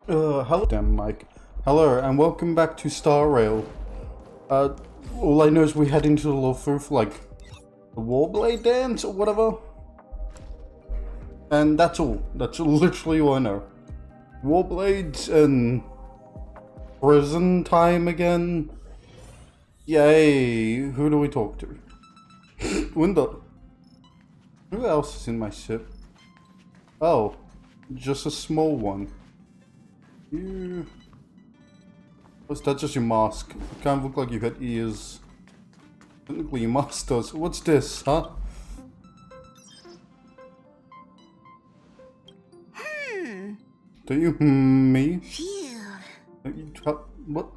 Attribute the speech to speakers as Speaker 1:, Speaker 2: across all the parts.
Speaker 1: Hello, damn Mike. Hello, and welcome back to Star Rail. All I know is we head into the Luofu for, like, the Warblade dance or whatever. And that's all. That's literally all I know. Warblades and prison time again. Yay. Who do we talk to? Window. Who else is in my ship? Oh, just a small one. You... Was that just your mask? You kind of look like you had ears. Technically your mask does. What's this, huh? Do you me?
Speaker 2: Phew.
Speaker 1: What?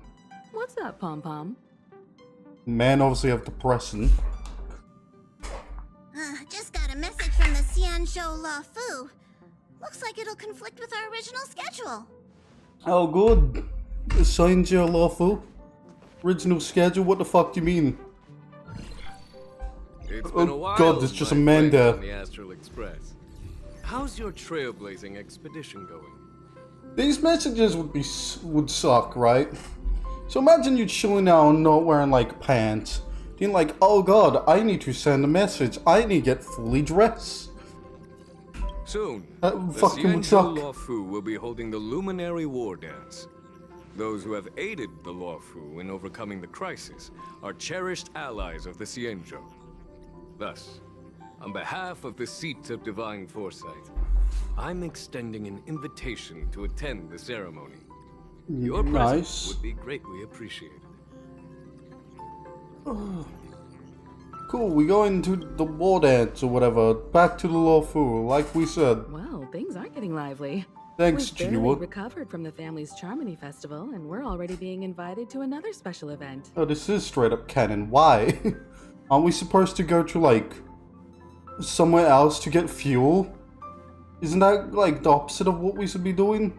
Speaker 3: What's up, Pom-Pom?
Speaker 1: Man obviously have depression.
Speaker 2: Just got a message from the Xianzhou Luofu. Looks like it'll conflict with our original schedule.
Speaker 1: Oh good. Xianzhou Luofu. Original schedule? What the fuck do you mean?
Speaker 4: It's been a while,
Speaker 1: God, there's just a
Speaker 4: my
Speaker 1: man
Speaker 4: friend
Speaker 1: there.
Speaker 4: on the Astral Express. How's your trailblazing expedition going?
Speaker 1: These messages would suck, right? So imagine you chilling out and not wearing like pants. Being like, oh god, I need to send a message. I need to get fully dressed.
Speaker 4: Soon,
Speaker 1: That
Speaker 4: the
Speaker 1: fucking would
Speaker 4: Xianzhou
Speaker 1: suck.
Speaker 4: Luofu will be holding the Luminary War Dance. Those who have aided the Luofu in overcoming the crisis are cherished allies of the Xianzhou. Thus, on behalf of the Seat of Divine Foresight, I'm extending an invitation to attend the ceremony. Your presence
Speaker 1: Nice.
Speaker 4: would be greatly appreciated.
Speaker 1: Cool, we go into the war dance or whatever. Back to the Luofu, like we said.
Speaker 3: Well, things are getting lively.
Speaker 1: Thanks,
Speaker 3: We've barely
Speaker 1: Genuine.
Speaker 3: recovered from the family's Charmony Festival, and we're already being invited to another special event.
Speaker 1: Oh, this is straight up canon. Why? Aren't we supposed to go to, like, somewhere else to get fuel? Isn't that, like, the opposite of what we should be doing?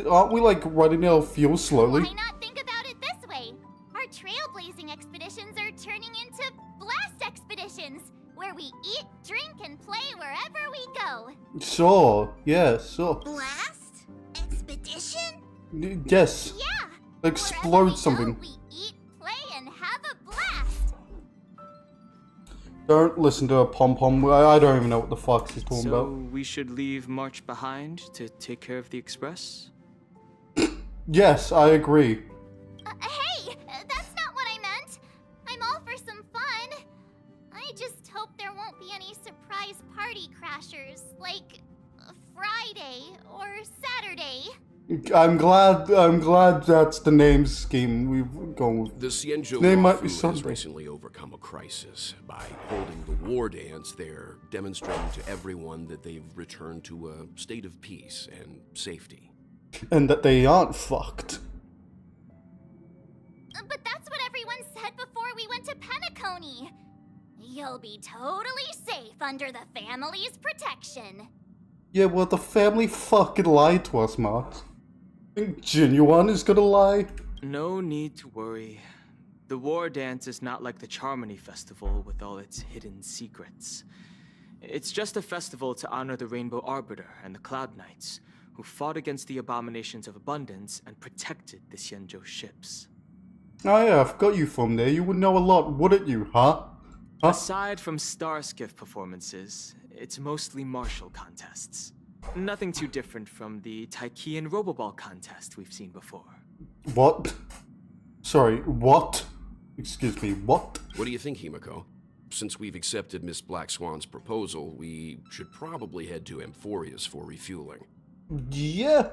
Speaker 1: Aren't we, like, running out of fuel slowly?
Speaker 2: Why not think about it this way? Our trailblazing expeditions are turning into blast expeditions, where we eat, drink, and play wherever we go.
Speaker 1: Sure, yeah, sure.
Speaker 2: Blast? Expedition?
Speaker 1: Yes,
Speaker 2: Yeah.
Speaker 1: explode
Speaker 2: Wherever we
Speaker 1: something.
Speaker 2: Go, we eat, play, and have a blast.
Speaker 1: Don't listen to a pom-pom. I don't even know what the fuck she's talking
Speaker 5: So
Speaker 1: about.
Speaker 5: we should leave March behind to take care of the express?
Speaker 1: Yes, I agree.
Speaker 2: Hey, that's not what I meant. I'm all for some fun. I just hope there won't be any surprise party crashers, like Friday or Saturday.
Speaker 1: I'm glad that's the name scheme we've gone with.
Speaker 6: The Xianzhou
Speaker 1: Name might be
Speaker 6: Luofu has
Speaker 1: Sunday.
Speaker 6: recently overcome a crisis. By holding the war dance, they're demonstrating to everyone that they've returned to a state of peace and safety.
Speaker 1: And that they aren't fucked.
Speaker 2: But that's what everyone said before we went to Penacony. You'll be totally safe under the family's protection.
Speaker 1: Yeah, well, the family fucking lied to us, Mark. Think Genuine is gonna lie?
Speaker 5: No need to worry. The war dance is not like the Charmony Festival with all its hidden secrets. It's just a festival to honor the Rainbow Arbiter and the Cloud Knights, who fought against the abominations of abundance and protected the Xianzhou ships.
Speaker 1: Oh yeah, I forgot you from there. You would know a lot, wouldn't you, huh? Huh?
Speaker 5: Aside from star skiff performances, it's mostly martial contests. Nothing too different from the Taiki and Roboball contest we've seen before.
Speaker 1: What? Sorry, what? Excuse me, what?
Speaker 6: What do you think, Himiko? Since we've accepted Miss Black Swan's proposal, we should probably head to Amphorius for refueling.
Speaker 1: Yeah.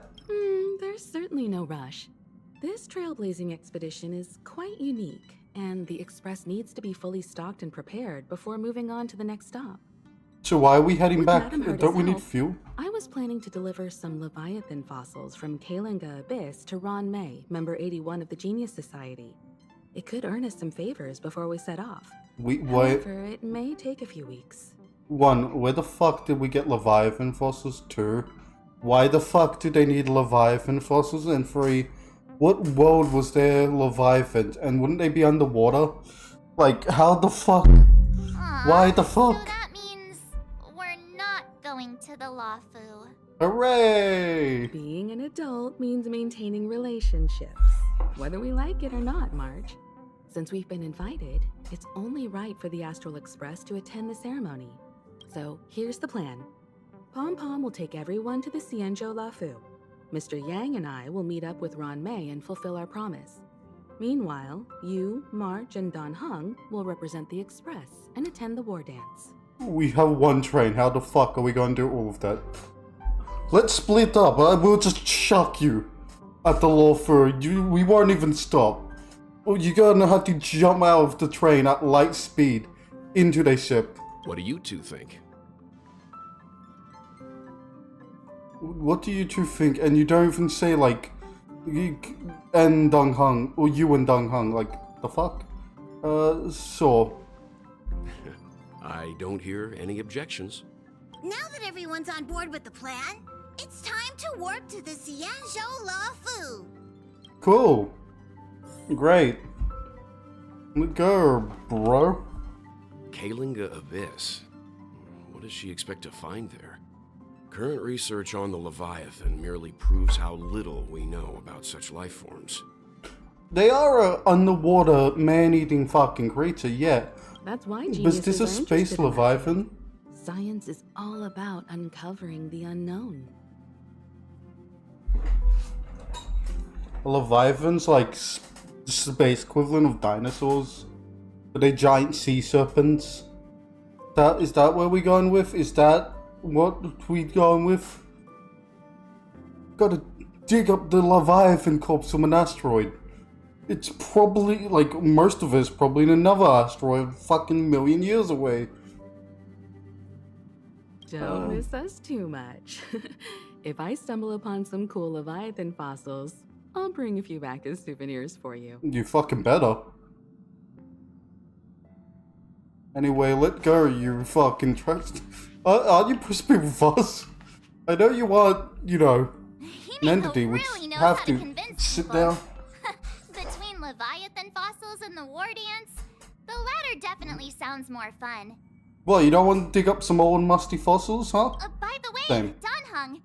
Speaker 3: There's certainly no rush. This trailblazing expedition is quite unique, and the Express needs to be fully stocked and prepared before moving on to the next stop.
Speaker 1: So why are we heading
Speaker 3: With
Speaker 1: back?
Speaker 3: Madame
Speaker 1: Don't we need
Speaker 3: herself,
Speaker 1: fuel?
Speaker 3: I was planning to deliver some Leviathan fossils from Kalinga Abyss to Ron May, member 81 of the Genius Society. It could earn us some favors before we set off.
Speaker 1: Wait,
Speaker 3: However, it may take a few weeks.
Speaker 1: where the fuck did we get Leviathan fossils? 2, why the fuck do they need Leviathan fossils? And 3, what world was there Leviathan? And wouldn't they be underwater? Like, how the fuck? Why the fuck?
Speaker 2: So that means we're not going to the Luofu.
Speaker 1: Hooray!
Speaker 3: Being an adult means maintaining relationships, whether we like it or not, March. Since we've been invited, it's only right for the Astral Express to attend the ceremony. So here's the plan. Pom Pom will take everyone to the Xianzhou Luofu. Mr. Yang and I will meet up with Ron Mei and fulfill our promise. Meanwhile, you, March, and Don Hung will represent the Express and attend the war dance.
Speaker 1: We have one train. How the fuck are we gonna do all of that? Let's split up. I will just shock you at the Luofu. We won't even stop. Oh, you're gonna have to jump out of the train at light speed into the ship.
Speaker 6: What do you two think?
Speaker 1: What do you two think? And you don't even say like, you and Dong Hung, or you and Dong Hung, like, the fuck? So.
Speaker 6: I don't hear any objections.
Speaker 7: Now that everyone's on board with the plan, it's time to warp to the Xianzhou Luofu.
Speaker 1: Cool. Great. Let's go, bro.
Speaker 6: Kalinga Abyss. What does she expect to find there? Current research on the Leviathan merely proves how little we know about such life forms.
Speaker 1: They are an underwater man-eating fucking creature, yeah.
Speaker 3: That's why
Speaker 1: Was
Speaker 3: geniuses
Speaker 1: this a
Speaker 3: are
Speaker 1: space
Speaker 3: interested in that.
Speaker 1: Leviathan?
Speaker 3: Science is all about uncovering the unknown.
Speaker 1: Leviathans like space equivalent of dinosaurs? Are they giant sea serpents? Is that where we're going with? Is that what we going with? Gotta dig up the Leviathan corpse from an asteroid. It's probably, like, most of it's probably in another asteroid fucking million years away.
Speaker 3: Don't miss us too much. If I stumble upon some cool Leviathan fossils, I'll bring a few back as souvenirs for you.
Speaker 1: You fucking better. Anyway, let go, you fucking trust. Aren't you supposed to be with us? I know you want, you know, an entity which
Speaker 2: really knows
Speaker 1: have
Speaker 2: how to
Speaker 1: to
Speaker 2: convince
Speaker 1: sit
Speaker 2: people.
Speaker 1: down.
Speaker 2: Between Leviathan fossils and the war dance, the latter definitely sounds more fun.
Speaker 1: Well, you don't want to dig up some old musty fossils, huh?
Speaker 2: By the way,
Speaker 1: Same.
Speaker 2: Don Hung,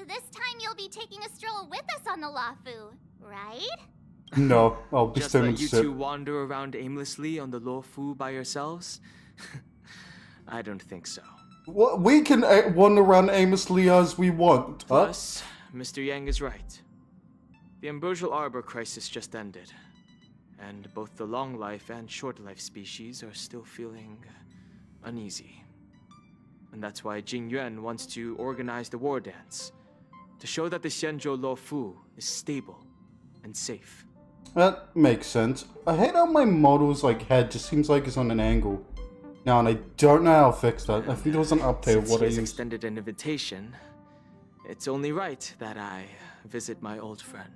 Speaker 2: this time you'll be taking a stroll with us on the Luofu, right?
Speaker 1: No, I'll be
Speaker 5: Just
Speaker 1: staying
Speaker 5: let
Speaker 1: and
Speaker 5: you
Speaker 1: sit.
Speaker 5: two wander around aimlessly on the Luofu by yourselves? I don't think so.
Speaker 1: What, we can wander around aimlessly as we want, huh?
Speaker 5: Plus, Mr. Yang is right. The Ambrosial Arbor crisis just ended, and both the long life and short life species are still feeling uneasy. And that's why Jing Yuan wants to organize the war dance, to show that the Xianzhou Luofu is stable and safe.
Speaker 1: That makes sense. I hate how my model's like head just seems like it's on an angle now, and I don't know how to fix that. I think there was an update of
Speaker 5: Since
Speaker 1: what
Speaker 5: he
Speaker 1: I
Speaker 5: has
Speaker 1: used.
Speaker 5: extended an invitation, it's only right that I visit my old friend.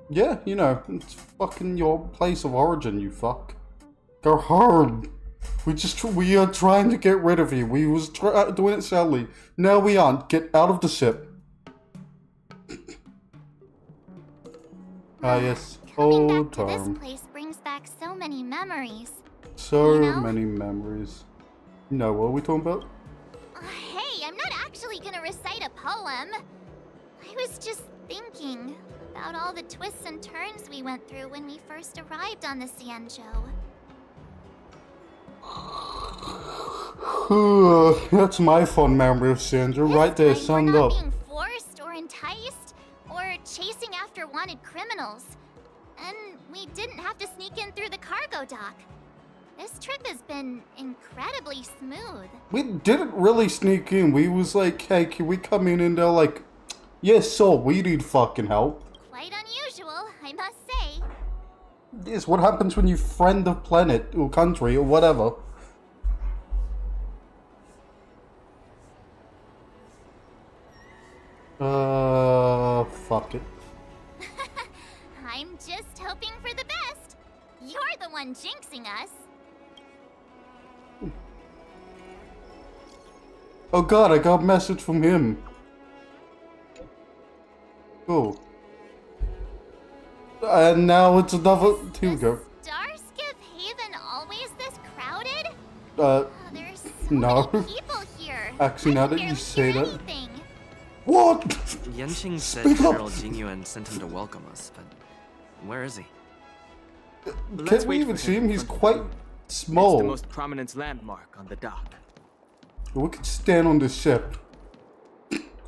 Speaker 1: Yeah, you know, it's fucking your place of origin, you fuck. Go home. We are trying to get rid of you. We was doing it sadly. Now we aren't. Get out of the ship. Ah, yes.
Speaker 2: Coming
Speaker 1: Old
Speaker 2: back to
Speaker 1: time.
Speaker 2: this place brings back so many memories.
Speaker 1: So
Speaker 2: you know?
Speaker 1: many memories. No, what are we talking about?
Speaker 2: Hey, I'm not actually gonna recite a poem. I was just thinking about all the twists and turns we went through when we first arrived on the Xianzhou.
Speaker 1: That's my fond memory of Xianzhou, right there,
Speaker 2: This time
Speaker 1: summed
Speaker 2: we're
Speaker 1: up.
Speaker 2: not being forced or enticed or chasing after wanted criminals. And we didn't have to sneak in through the cargo dock. This trip has been incredibly smooth.
Speaker 1: We didn't really sneak in. We was like, hey, can we come in? And they're like, yes, so we need fucking help.
Speaker 2: Quite unusual, I must say.
Speaker 1: Yes, what happens when you friend the planet or country or whatever? Fuck it.
Speaker 2: I'm just hoping for the best. You're the one jinxing us.
Speaker 1: Oh god, I got a message from him. Cool. And now it's another... Here we go.
Speaker 2: Starskip Haven always this crowded?
Speaker 1: Uh,
Speaker 2: Oh, there's so
Speaker 1: no.
Speaker 2: many people here.
Speaker 1: Actually, now that
Speaker 2: barely
Speaker 1: you say
Speaker 2: hear
Speaker 1: that.
Speaker 2: anything.
Speaker 1: What?
Speaker 8: Yanqing said
Speaker 1: Speak up.
Speaker 8: General Jingyuan sent him to welcome us, but where is he?
Speaker 5: Let's
Speaker 1: Can't we
Speaker 5: wait
Speaker 1: even
Speaker 5: for
Speaker 1: see
Speaker 5: him
Speaker 1: him?
Speaker 5: in
Speaker 1: He's
Speaker 5: front of
Speaker 1: quite
Speaker 5: the room. It's
Speaker 1: small.
Speaker 5: the most prominent landmark on the dock.
Speaker 1: We could stand on the ship.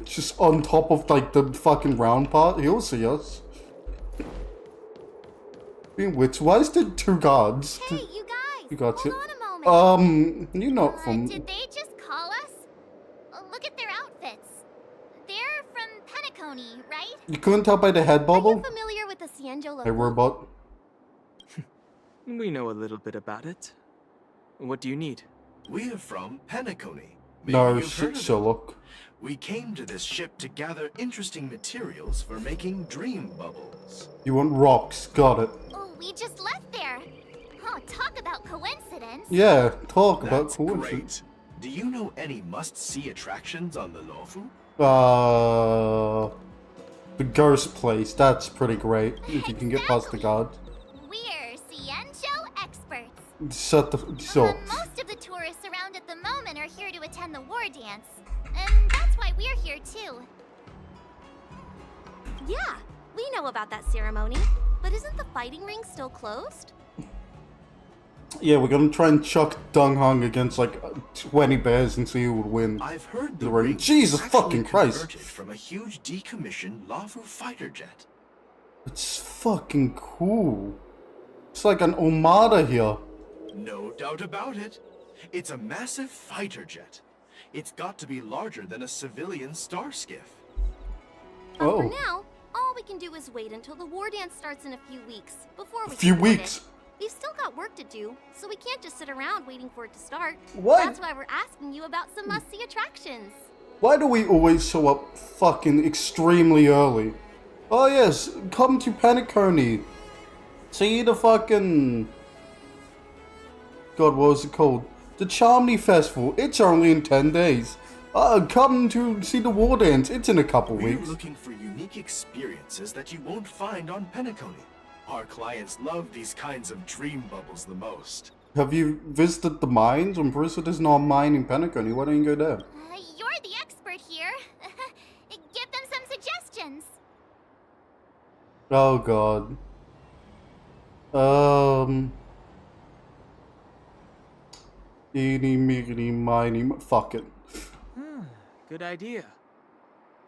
Speaker 1: Just on top of like the fucking round part. He'll see us. Being which, why is there 2 guards?
Speaker 2: Hey, you guys.
Speaker 1: You got
Speaker 2: hold
Speaker 1: it.
Speaker 2: on a moment.
Speaker 1: You're not from.
Speaker 2: Did they just call us? Look at their outfits. They're from Penacony, right?
Speaker 1: You couldn't tell by the head
Speaker 2: Are
Speaker 1: bubble?
Speaker 2: you familiar with the Xianzhou
Speaker 1: Hey,
Speaker 2: Luofu?
Speaker 1: robot.
Speaker 5: We know a little bit about it. What do you need?
Speaker 9: We're from Penacony. Maybe
Speaker 1: No,
Speaker 9: you've heard of it.
Speaker 1: Sherlock.
Speaker 9: We came to this ship to gather interesting materials for making dream bubbles.
Speaker 1: You want rocks? Got it.
Speaker 2: Oh, we just left there. Oh, talk about coincidence.
Speaker 1: Yeah, talk about
Speaker 9: That's
Speaker 1: coincidence.
Speaker 9: great. Do you know any must-see attractions on the Luofu?
Speaker 1: The ghost place. That's pretty great. If you can get past the guard.
Speaker 2: We're Xianzhou experts.
Speaker 1: Shut the. So.
Speaker 2: Most of the tourists around at the moment are here to attend the war dance. And that's why we're here too.
Speaker 10: Yeah, we know about that ceremony. But isn't the fighting ring still closed?
Speaker 1: Yeah, we're gonna try and chuck Dung Hung against like 20 bears and see who would win.
Speaker 9: I've heard
Speaker 1: The
Speaker 9: the
Speaker 1: ring.
Speaker 9: ring
Speaker 1: Jesus
Speaker 9: actually
Speaker 1: fucking Christ.
Speaker 9: converted from a huge decommissioned Luofu fighter jet.
Speaker 1: It's fucking cool. It's like an Armada here.
Speaker 9: No doubt about it. It's a massive fighter jet. It's got to be larger than a civilian star skiff.
Speaker 10: But
Speaker 1: Oh.
Speaker 10: for now, all we can do is wait until the war dance starts in a few weeks before we
Speaker 1: A few
Speaker 10: can board
Speaker 1: weeks.
Speaker 10: it. We've still got work to do, so we can't just sit around waiting for it to start.
Speaker 1: What?
Speaker 10: That's why we're asking you about some must-see attractions.
Speaker 1: Why do we always show up fucking extremely early? Oh yes, come to Penacony. See the fucking... God, what was it called? The Charmony Festival. It's only in 10 days. Come to see the war dance. It's in a couple
Speaker 9: We're
Speaker 1: weeks.
Speaker 9: looking for unique experiences that you won't find on Penacony. Our clients love these kinds of dream bubbles the most.
Speaker 1: Have you visited the mines? I'm pretty sure there's no mine in Penacony. Why don't you go there?
Speaker 2: You're the expert here. Give them some suggestions.
Speaker 1: Oh god. Eeny, meeny, miny, fuck it.
Speaker 5: Good idea.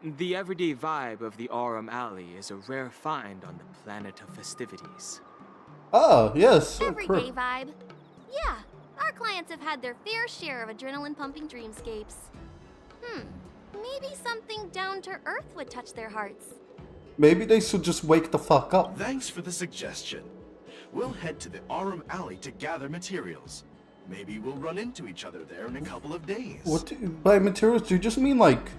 Speaker 5: The everyday vibe of the Aurum Alley is a rare find on the planet of festivities.
Speaker 1: Ah, yes.
Speaker 10: Everyday vibe. Yeah, our clients have had their fair share of adrenaline-pumping dreamscapes. Maybe something down to earth would touch their hearts.
Speaker 1: Maybe they should just wake the fuck up.
Speaker 9: Thanks for the suggestion. We'll head to the Aurum Alley to gather materials. Maybe we'll run into each other there in a couple of days.
Speaker 1: By materials, do you just mean like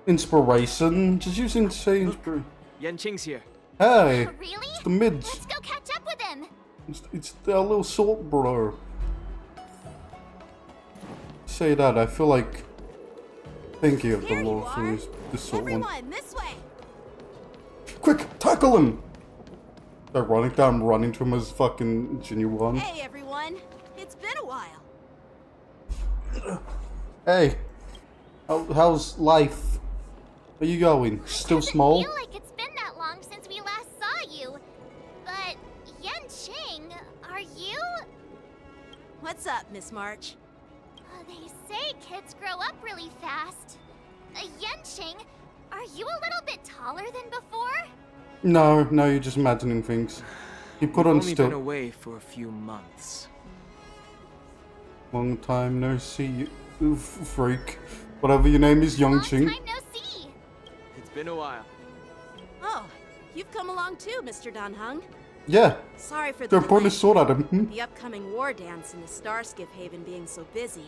Speaker 1: inspiration? Just using say inspiration.
Speaker 5: Yanqing's here.
Speaker 1: Hey,
Speaker 2: Really?
Speaker 1: it's the mids.
Speaker 2: Let's go catch up with him.
Speaker 1: It's our little salt bro. Say that, I feel like thinking of the
Speaker 7: Here you
Speaker 1: law
Speaker 7: are.
Speaker 1: for the salt one.
Speaker 7: Everyone, this way.
Speaker 1: Quick, tackle him! Ironic that I'm running to him as fucking genuine.
Speaker 7: Hey, everyone. It's been a while.
Speaker 1: Hey, how's life? Are you going? Still
Speaker 2: Doesn't
Speaker 1: small?
Speaker 2: feel like it's been that long since we last saw you. But Yanqing, are you?
Speaker 7: What's up, Miss March?
Speaker 2: They say kids grow up really fast. Yanqing, are you a little bit taller than before?
Speaker 1: No, you're just imagining things. You put
Speaker 5: We've
Speaker 1: on
Speaker 5: only been
Speaker 1: still.
Speaker 5: away for a few months.
Speaker 1: Long time no see, you freak. Whatever your name is,
Speaker 2: Long
Speaker 1: Yongqing.
Speaker 2: time no see.
Speaker 5: It's been a while.
Speaker 7: Oh, you've come along too, Mr. Dunhung.
Speaker 1: Yeah,
Speaker 7: Sorry for the
Speaker 1: they're pointing a
Speaker 7: delay.
Speaker 1: sword at him.
Speaker 7: The upcoming war dance and the Starskiff Haven being so busy,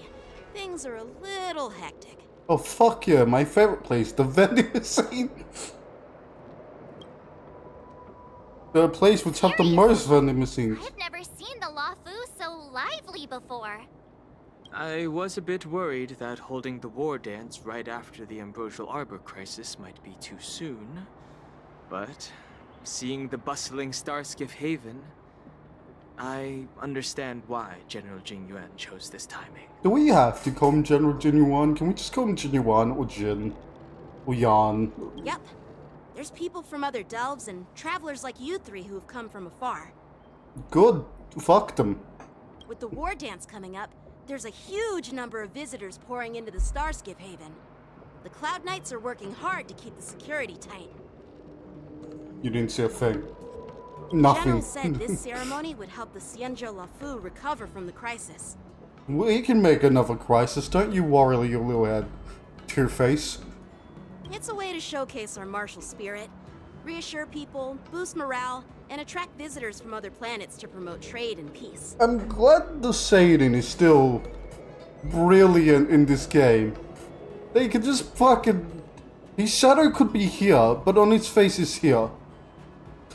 Speaker 7: things are a little hectic.
Speaker 1: Oh fuck yeah, my favorite place, the vending machine. The place which have the most vending machines.
Speaker 2: I've never seen the Luofu so lively before.
Speaker 5: I was a bit worried that holding the war dance right after the Ambrosial Arbor crisis might be too soon. But seeing the bustling Starskiff Haven, I understand why General Jing Yuan chose this timing.
Speaker 1: Do we have to call him General Jin Yuan? Can we just call him Jin Yuan or Jin? Or Yan?
Speaker 11: Yep. There's people from other delves and travelers like you three who have come from afar.
Speaker 1: Good. Fuck them.
Speaker 11: With the war dance coming up, there's a huge number of visitors pouring into the Starskip Haven. The Cloud Knights are working hard to keep the security tight.
Speaker 1: You didn't see a thing. Nothing.
Speaker 11: General said this ceremony would help the Xianzhou Luofu recover from the crisis.
Speaker 1: We can make another crisis, don't you worry, your little head. Two-Face.
Speaker 11: It's a way to showcase our martial spirit, reassure people, boost morale, and attract visitors from other planets to promote trade and peace.
Speaker 1: I'm glad the Satan is still brilliant in this game. They could just fucking... His shadow could be here, but on his face is here.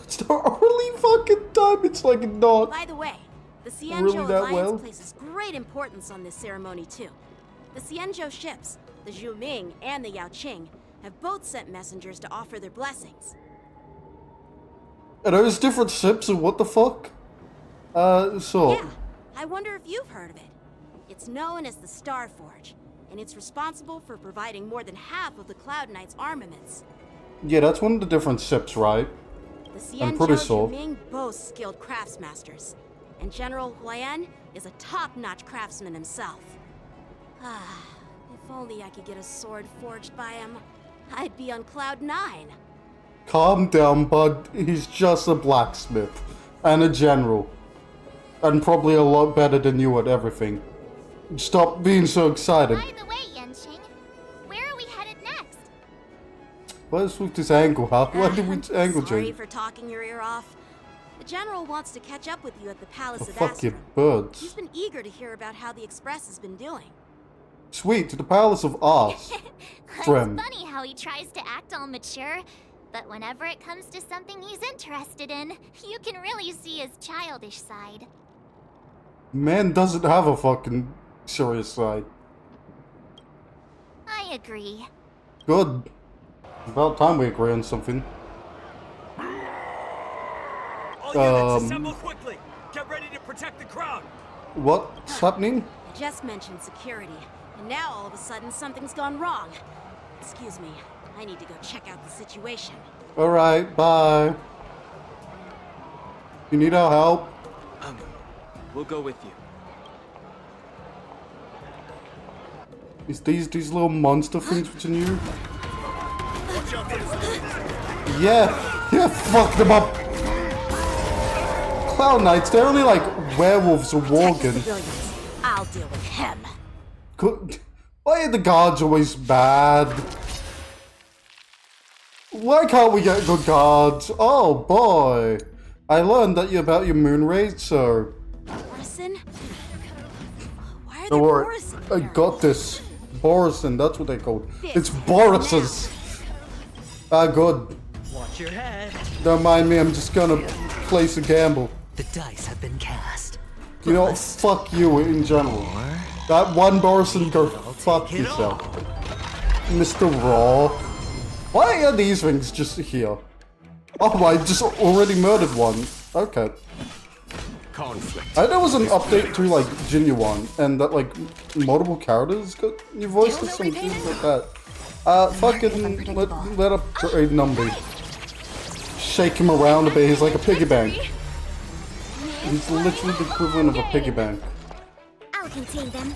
Speaker 1: It's the only fucking time it's like not.
Speaker 11: By the way, the Xianzhou
Speaker 1: Really that
Speaker 11: Alliance
Speaker 1: well?
Speaker 11: places great importance on this ceremony too. The Xianzhou ships, the Zhu Ming and the Yao Qing, have both sent messengers to offer their blessings.
Speaker 1: Are those different ships or what the fuck? So...
Speaker 11: Yeah, I wonder if you've heard of it. It's known as the Star Forge, and it's responsible for providing more than half of the Cloud Knights' armaments.
Speaker 1: Yeah, that's one of the different ships, right?
Speaker 11: The
Speaker 1: I'm pretty
Speaker 11: Xianzhou
Speaker 1: sure.
Speaker 11: Ming boasts skilled craftsmasters, and General Huayan is a top-notch craftsman himself. Ah, if only I could get a sword forged by him, I'd be on Cloud 9.
Speaker 1: Calm down, bud. He's just a blacksmith. And a general. And probably a lot better than you at everything. Stop being so excited.
Speaker 2: By the way, Yanqing, where are we headed next?
Speaker 1: What's with this angle, huh? Why did we angle
Speaker 11: Sorry
Speaker 1: change?
Speaker 11: for talking your ear off. The General wants to catch up with you at the Palace
Speaker 1: Oh,
Speaker 11: of
Speaker 1: fuck you,
Speaker 11: Astrum.
Speaker 1: birds.
Speaker 11: He's been eager to hear about how the Express has been doing.
Speaker 1: Sweet, to the Palace of Ars.
Speaker 2: It's
Speaker 1: Friend.
Speaker 2: funny how he tries to act all mature, but whenever it comes to something he's interested in, you can really see his childish side.
Speaker 1: Man doesn't have a fucking serious side.
Speaker 2: I agree.
Speaker 1: Good. About time we agree on something.
Speaker 12: All units assemble quickly. Get ready to protect the crowd.
Speaker 1: What's happening?
Speaker 11: I just mentioned security, and now all of a sudden something's gone wrong. Excuse me, I need to go check out the situation.
Speaker 1: Alright, bye. You need our help?
Speaker 5: We'll go with you.
Speaker 1: Is these little monster things which are new? Yeah, fuck them up. Cloud Knights, they're only like werewolves or worgen.
Speaker 11: Civilians. I'll deal with him.
Speaker 1: Why are the guards always bad? Why can't we get good guards? Oh boy. I learned that about your moon raid, so...
Speaker 11: Borison? Why are
Speaker 1: Don't
Speaker 11: there
Speaker 1: worry,
Speaker 11: Borison
Speaker 1: I
Speaker 11: here?
Speaker 1: got this. Borison, that's what they called. It's Boris's. Good.
Speaker 12: Watch your head.
Speaker 1: Don't mind me, I'm just gonna place a gamble.
Speaker 12: The dice have been cast.
Speaker 1: You know what? Fuck you in general. That one Borison, go fuck yourself. Mr. Raw. Why are these things just here? Oh, I just already murdered one. Okay.
Speaker 6: Conflict.
Speaker 1: I know there was an update to like Jin Yuan, and that like multiple characters got new voices, some things like that. Fucking let up trade number. Shake him around a bit, he's like a piggy bank. He's literally the equivalent of a piggy bank.
Speaker 2: I'll contain them.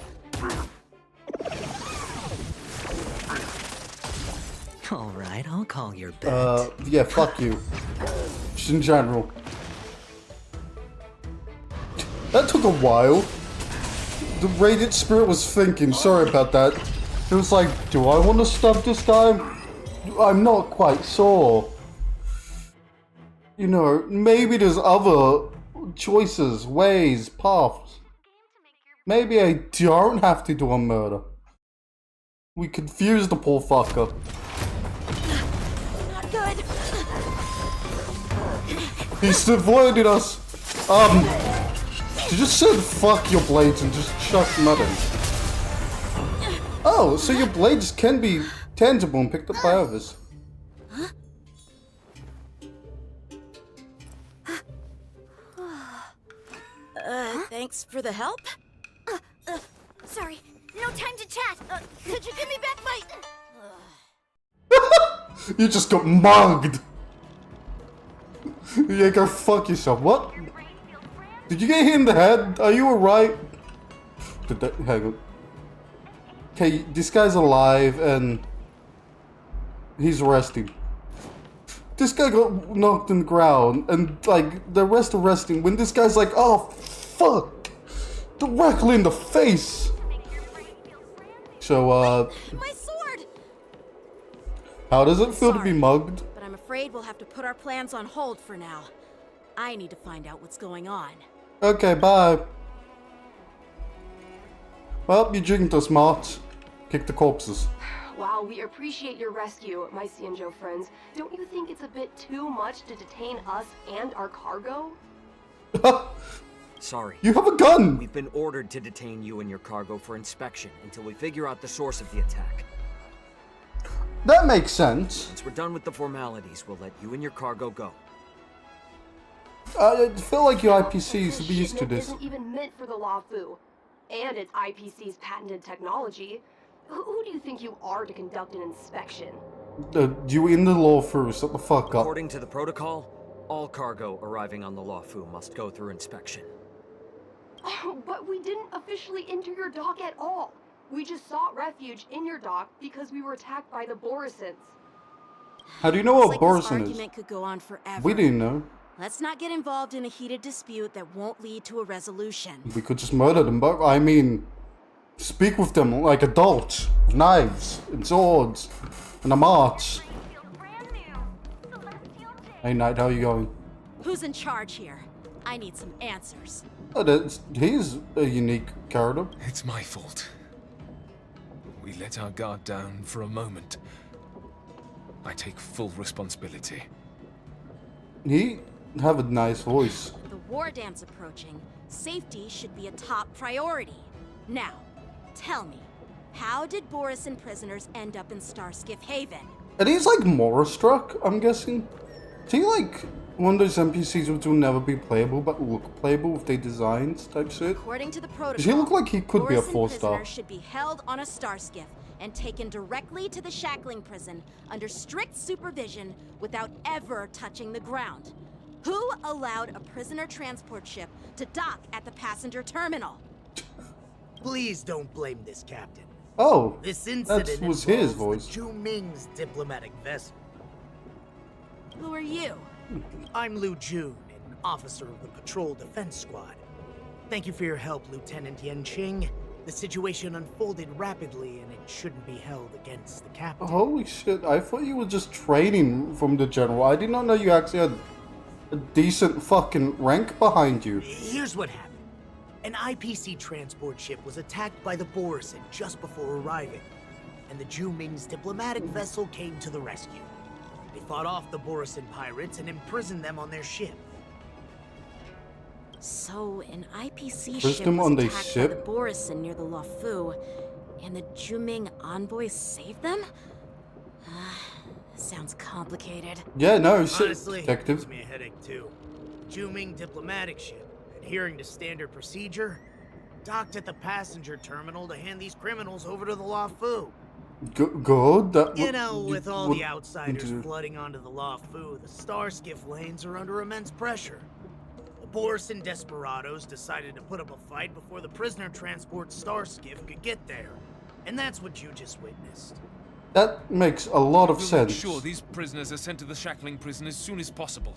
Speaker 12: Alright, I'll call your bet.
Speaker 1: Yeah, fuck you. Just in general. That took a while. The Radiant Spirit was thinking, sorry about that. It was like, do I want to stab this guy? I'm not quite sure. You know, maybe there's other choices, ways, paths. Maybe I don't have to do a murder. We confused the poor fucker.
Speaker 11: Not good.
Speaker 1: He's avoided us. You just said fuck your blades and just chuck nothing. Oh, so your blades can be tangible and picked up by others.
Speaker 11: Thanks for the help?
Speaker 7: Sorry, no time to chat. Could you give me back my...
Speaker 1: You just got mugged! Yeah, go fuck yourself. What? Did you get hit in the head? Are you alright? Hang on. Okay, this guy's alive and he's resting. This guy got knocked on the ground and like the rest are resting when this guy's like, oh fuck! Directly in the face! So
Speaker 11: My sword!
Speaker 1: how does it feel to be mugged?
Speaker 11: But I'm afraid we'll have to put our plans on hold for now. I need to find out what's going on.
Speaker 1: Okay, bye. Well, you drinking us, smart. Kick the corpses.
Speaker 13: While we appreciate your rescue, my Xianzhou friends, don't you think it's a bit too much to detain us and our cargo?
Speaker 8: Sorry.
Speaker 1: You have a gun!
Speaker 8: We've been ordered to detain you and your cargo for inspection until we figure out the source of the attack.
Speaker 1: That makes sense.
Speaker 8: Once we're done with the formalities, we'll let you and your cargo go.
Speaker 1: I feel like your IPCs should be used to this.
Speaker 13: Isn't even meant for the Luofu, and it's IPC's patented technology. Who do you think you are to conduct an inspection?
Speaker 1: You in the Luofu, shut the fuck up.
Speaker 8: According to the protocol, all cargo arriving on the Luofu must go through inspection.
Speaker 13: But we didn't officially enter your dock at all. We just sought refuge in your dock because we were attacked by the Borisons.
Speaker 1: How do you know what
Speaker 11: This
Speaker 1: Borison is?
Speaker 11: argument could go on forever.
Speaker 1: We didn't know.
Speaker 11: Let's not get involved in a heated dispute that won't lead to a resolution.
Speaker 1: We could just murder them, but I mean, speak with them like adults. Knives and swords and a march. Hey, Knight, how are you going?
Speaker 11: Who's in charge here? I need some answers.
Speaker 1: He's a unique character.
Speaker 14: It's my fault. We let our guard down for a moment. I take full responsibility.
Speaker 1: He have a nice voice.
Speaker 11: With the war dance approaching, safety should be a top priority. Now, tell me, how did Borison prisoners end up in Starskiff Haven?
Speaker 1: And he's like Mora-struck, I'm guessing. Is he like one of those NPCs which will never be playable but look playable with their designs type shit?
Speaker 11: According to the protocol,
Speaker 1: Does he look like he could be a
Speaker 11: Borison
Speaker 1: 4-star?
Speaker 11: prisoners should be held on a Starskiff and taken directly to the shackling prison under strict supervision without ever touching the ground. Who allowed a prisoner transport ship to dock at the passenger terminal?
Speaker 15: Please don't blame this captain.
Speaker 1: Oh,
Speaker 15: This incident
Speaker 1: that was his
Speaker 15: involves
Speaker 1: voice.
Speaker 15: the Zhu Ming's diplomatic vessel.
Speaker 11: Who are you?
Speaker 15: I'm Liu Jun, an officer of the Patrol Defense Squad. Thank you for your help, Lieutenant Yanqing. The situation unfolded rapidly, and it shouldn't be held against the captain.
Speaker 1: Holy shit, I thought you were just training from the general. I did not know you actually had a decent fucking rank behind you.
Speaker 15: Here's what happened. An IPC transport ship was attacked by the Borison just before arriving, and the Zhu Ming's diplomatic vessel came to the rescue. They fought off the Borison pirates and imprisoned them on their ship.
Speaker 11: So, an IPC
Speaker 1: Pushed
Speaker 11: ship
Speaker 1: them
Speaker 11: was
Speaker 1: on the
Speaker 11: attacked
Speaker 1: ship?
Speaker 11: by the Borison near the Luofu, and the Zhu Ming envoys saved them? Sounds complicated.
Speaker 1: Yeah, no, shit,
Speaker 15: Honestly,
Speaker 1: detective.
Speaker 15: gives me a headache too. Zhu Ming diplomatic ship, adhering to standard procedure, docked at the passenger terminal to hand these criminals over to the Luofu.
Speaker 1: Good. That
Speaker 15: You know, with all
Speaker 1: what-
Speaker 15: the outsiders flooding onto the Luofu, the Starskiff lanes are under immense pressure. The Borison desperados decided to put up a fight before the prisoner transport Starskiff could get there. And that's what you just witnessed.
Speaker 1: That makes a lot of
Speaker 14: We'll
Speaker 1: sense.
Speaker 14: make sure these prisoners are sent to the shackling prison as soon as possible.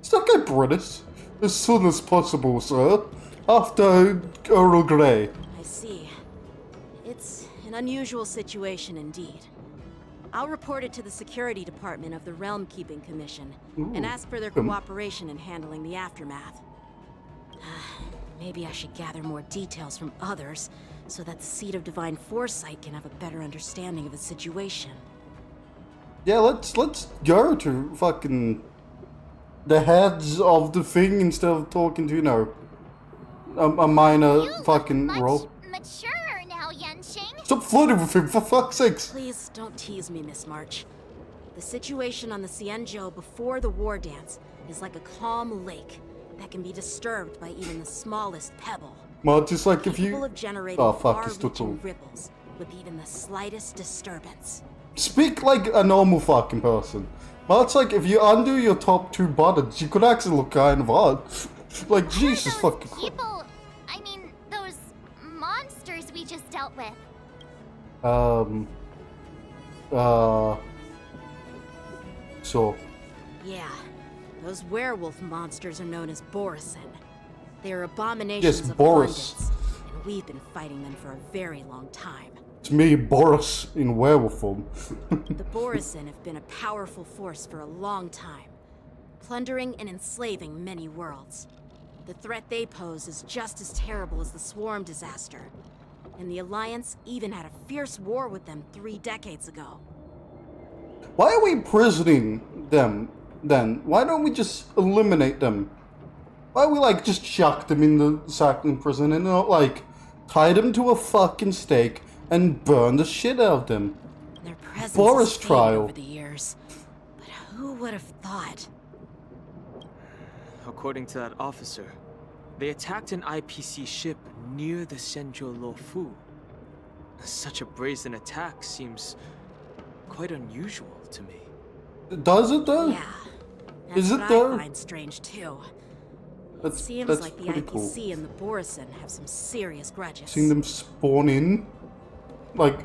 Speaker 1: Is that guy British? As soon as possible, sir. After Earl Grey.
Speaker 11: I see. It's an unusual situation indeed. I'll report it to the security department of the Realm Keeping Commission and ask for their cooperation in handling the aftermath. Maybe I should gather more details from others so that the Seat of Divine Foresight can have a better understanding of the situation.
Speaker 1: Yeah, let's go to fucking the heads of the thing instead of talking to, you know, a minor fucking role.
Speaker 2: Mature now, Yanqing.
Speaker 1: Stop flirting with him, for fuck's sakes.
Speaker 11: Please don't tease me, Miss March. The situation on the Xianzhou before the war dance is like a calm lake, that can be disturbed by even the smallest pebble.
Speaker 1: Well, just like if
Speaker 11: Capable
Speaker 1: you...
Speaker 11: of generating
Speaker 1: Oh, fuck, it's too
Speaker 11: far-reaching
Speaker 1: cool.
Speaker 11: ripples with even the slightest disturbance.
Speaker 1: Speak like a normal fucking person. Well, it's like if you undo your top 2 buttons, you could actually look kind of odd. Like, Jesus fucking Christ.
Speaker 2: People, I mean, those monsters we just dealt with.
Speaker 1: So...
Speaker 11: Yeah, those werewolf monsters are known as Borisin. They are abominations
Speaker 1: Yes,
Speaker 11: of
Speaker 1: Boris.
Speaker 11: abundance, and we've been fighting them for a very long time.
Speaker 1: It's me, Boris, in werewolf form.
Speaker 11: The Borisin have been a powerful force for a long time, plundering and enslaving many worlds. The threat they pose is just as terrible as the Swarm disaster, and the Alliance even had a fierce war with them 3 decades ago.
Speaker 1: Why are we imprisoning them, then? Why don't we just eliminate them? Why don't we, like, just chuck them in the sack in prison and not, like, tie them to a fucking stake and burn the shit out of them?
Speaker 11: Their presence
Speaker 1: Boris
Speaker 11: has faded
Speaker 1: trial.
Speaker 11: over the years, but who would have thought?
Speaker 5: According to that officer, they attacked an IPC ship near the Xianzhou Luofu. Such a brazen attack seems quite unusual to me.
Speaker 1: Does it though?
Speaker 11: Yeah. That's
Speaker 1: Is it
Speaker 11: what
Speaker 1: though?
Speaker 11: I find strange too.
Speaker 1: That's,
Speaker 11: It seems
Speaker 1: that's
Speaker 11: like the
Speaker 1: pretty
Speaker 11: IPC
Speaker 1: cool.
Speaker 11: and the Borisin have some serious grudges.
Speaker 1: Seeing them spawn in? Like,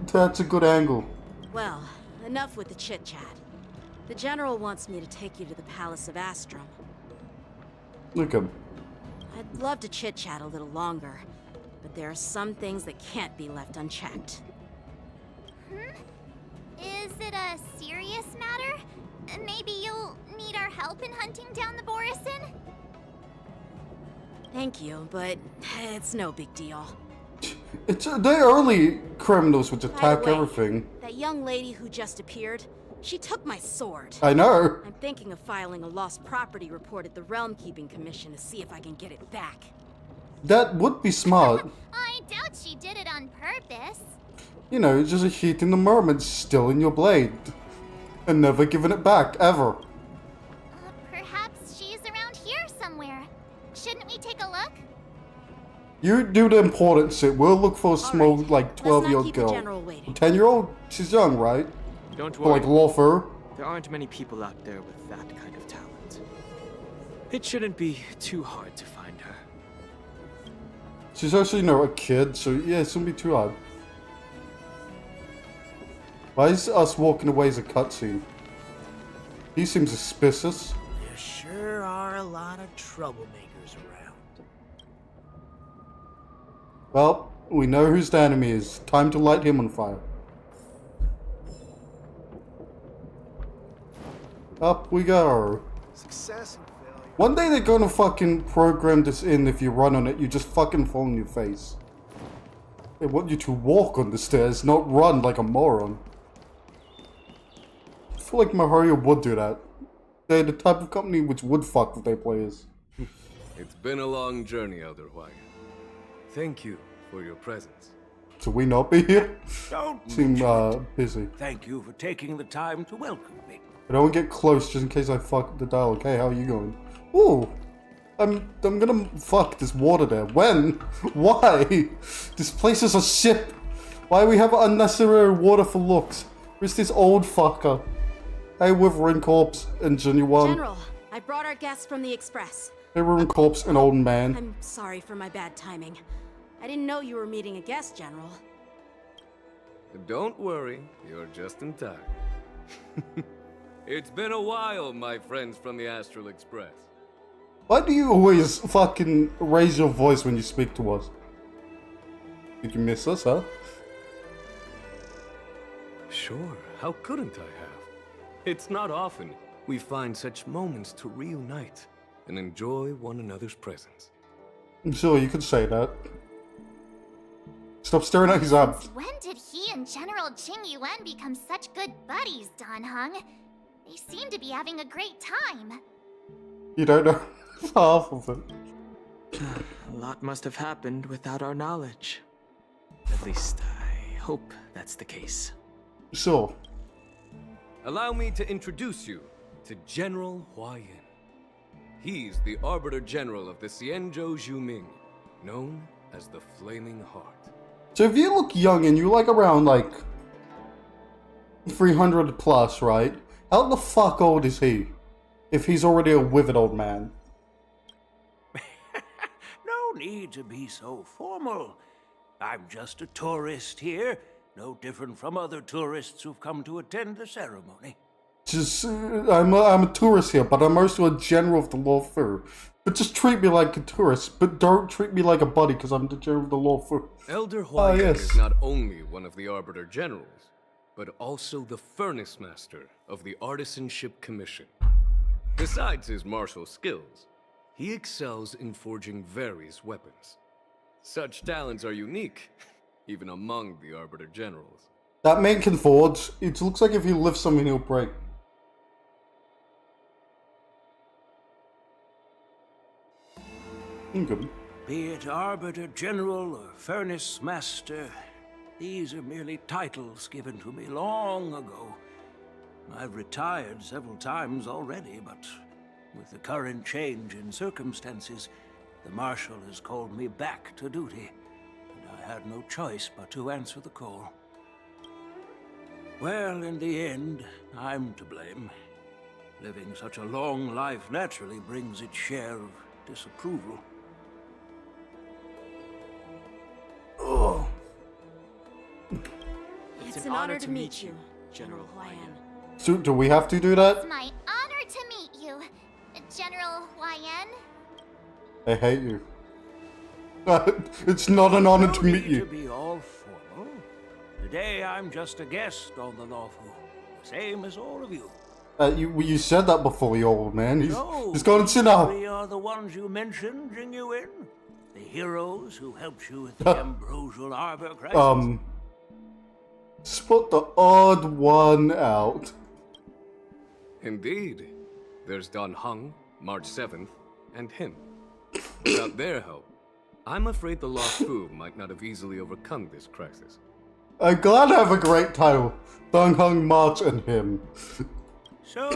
Speaker 1: that's a good angle.
Speaker 11: Well, enough with the chit-chat. The General wants me to take you to the Palace of Astrum.
Speaker 1: Look at him.
Speaker 11: I'd love to chit-chat a little longer, but there are some things that can't be left unchecked.
Speaker 2: Is it a serious matter? Maybe you'll need our help in hunting down the Borisin?
Speaker 11: Thank you, but it's no big deal.
Speaker 1: It's they early criminals which
Speaker 11: By the
Speaker 1: attack
Speaker 11: way,
Speaker 1: everything.
Speaker 11: That young lady who just appeared, she took my sword.
Speaker 1: I know.
Speaker 11: I'm thinking of filing a lost property report at the Realm Keeping Commission to see if I can get it back.
Speaker 1: That would be smart.
Speaker 2: I doubt she did it on purpose.
Speaker 1: You know, just a heat in the moment still in your blade. And never giving it back, ever.
Speaker 2: Perhaps she's around here somewhere. Shouldn't we take a look?
Speaker 1: You do the important shit. We'll look for a small, like,
Speaker 11: Let's not
Speaker 1: 12-year-old
Speaker 11: keep the
Speaker 1: girl.
Speaker 11: General waiting.
Speaker 1: 10-year-old? She's young, right?
Speaker 5: Don't
Speaker 1: Or, like,
Speaker 5: worry.
Speaker 1: Luofu.
Speaker 5: There aren't many people out there with that kind of talent. It shouldn't be too hard to find her.
Speaker 1: She's actually, you know, a kid, so yeah, it shouldn't be too hard. Why is us walking away as a cutscene? He seems suspicious.
Speaker 15: There sure are a lot of troublemakers around.
Speaker 1: Well, we know whose the enemy is. Time to light him on fire. Up we go.
Speaker 9: Success and failure.
Speaker 1: One day they're gonna fucking program this in. If you run on it, you just fucking fall on your face. They want you to walk on the stairs, not run like a moron. I feel like Mario would do that. They're the type of company which would fuck with their players.
Speaker 4: It's been a long journey, Elder Huang. Thank you for your presence.
Speaker 1: So we not be here?
Speaker 16: Don't
Speaker 1: Seem
Speaker 16: mention it.
Speaker 1: busy.
Speaker 16: Thank you for taking the time to welcome me.
Speaker 1: I don't get close just in case I fuck the dialogue. Hey, how are you going? Ooh, I'm gonna fuck this water there. When? Why? This place is a ship. Why we have unnecessary water for looks? Where's this old fucker? Hey, Wyvern Corpse and Genuine.
Speaker 11: General, I brought our guests from the Express.
Speaker 1: Hey, Wyvern Corpse and Old Man.
Speaker 11: I'm sorry for my bad timing. I didn't know you were meeting a guest, General.
Speaker 4: Don't worry, you're just in time. It's been a while, my friends from the Astral Express.
Speaker 1: Why do you always fucking raise your voice when you speak to us? Did you miss us, huh?
Speaker 4: Sure, how couldn't I have? It's not often we find such moments to reunite and enjoy one another's presence.
Speaker 1: I'm sure you could say that. Stop staring at his abs.
Speaker 2: When did he and General Jing Yuan become such good buddies, Dan Heng? They seem to be having a great time.
Speaker 1: You don't know half of it.
Speaker 5: A lot must have happened without our knowledge. At least, I hope that's the case.
Speaker 1: Sure.
Speaker 4: Allow me to introduce you to General Huayan. He's the Arbiter General of the Xianzhou Luofu, known as the Flaming Heart.
Speaker 1: So if you look young and you like around like 300 plus, right? How the fuck old is he? If he's already a withered old man.
Speaker 16: No need to be so formal. I'm just a tourist here, no different from other tourists who've come to attend the ceremony.
Speaker 1: Just, I'm a tourist here, but I'm also a general of the Luofu. But just treat me like a tourist, but don't treat me like a buddy, because I'm the general of the Luofu.
Speaker 4: Elder Huayan is not only one of the Arbiter Generals, but also the Furnace Master of the Artisanship Commission. Besides his martial skills, he excels in forging various weapons. Such talents are unique, even among the Arbiter Generals.
Speaker 1: That man can forge. It looks like if he lifts something, he'll break. Good.
Speaker 16: Be it Arbiter General or Furnace Master, these are merely titles given to me long ago. I've retired several times already, but with the current change in circumstances, the Marshal has called me back to duty, and I had no choice but to answer the call. Well, in the end, I'm to blame. Living such a long life naturally brings its share of disapproval.
Speaker 11: Oh. It's an honor to meet you, General Huayan.
Speaker 1: So, do we have to do that?
Speaker 2: It's my honor to meet you, General Huayan.
Speaker 1: I hate you. It's not an honor to meet
Speaker 16: No need
Speaker 1: you.
Speaker 16: to be all formal. Today I'm just a guest on the Luofu, the same as all of you.
Speaker 1: You said that before, you old man. He's going to sit
Speaker 16: We
Speaker 1: down.
Speaker 16: are the ones you mentioned, Jingyuin. The heroes who helped you with the Ambrosial Arbor crisis.
Speaker 1: Spot the odd one out.
Speaker 4: Indeed. There's Don Hung, March 7th, and him. Without their help, I'm afraid the Luofu might not have easily overcome this crisis.
Speaker 1: I'm glad I have a great title. Dong Hung, March, and him.
Speaker 16: So,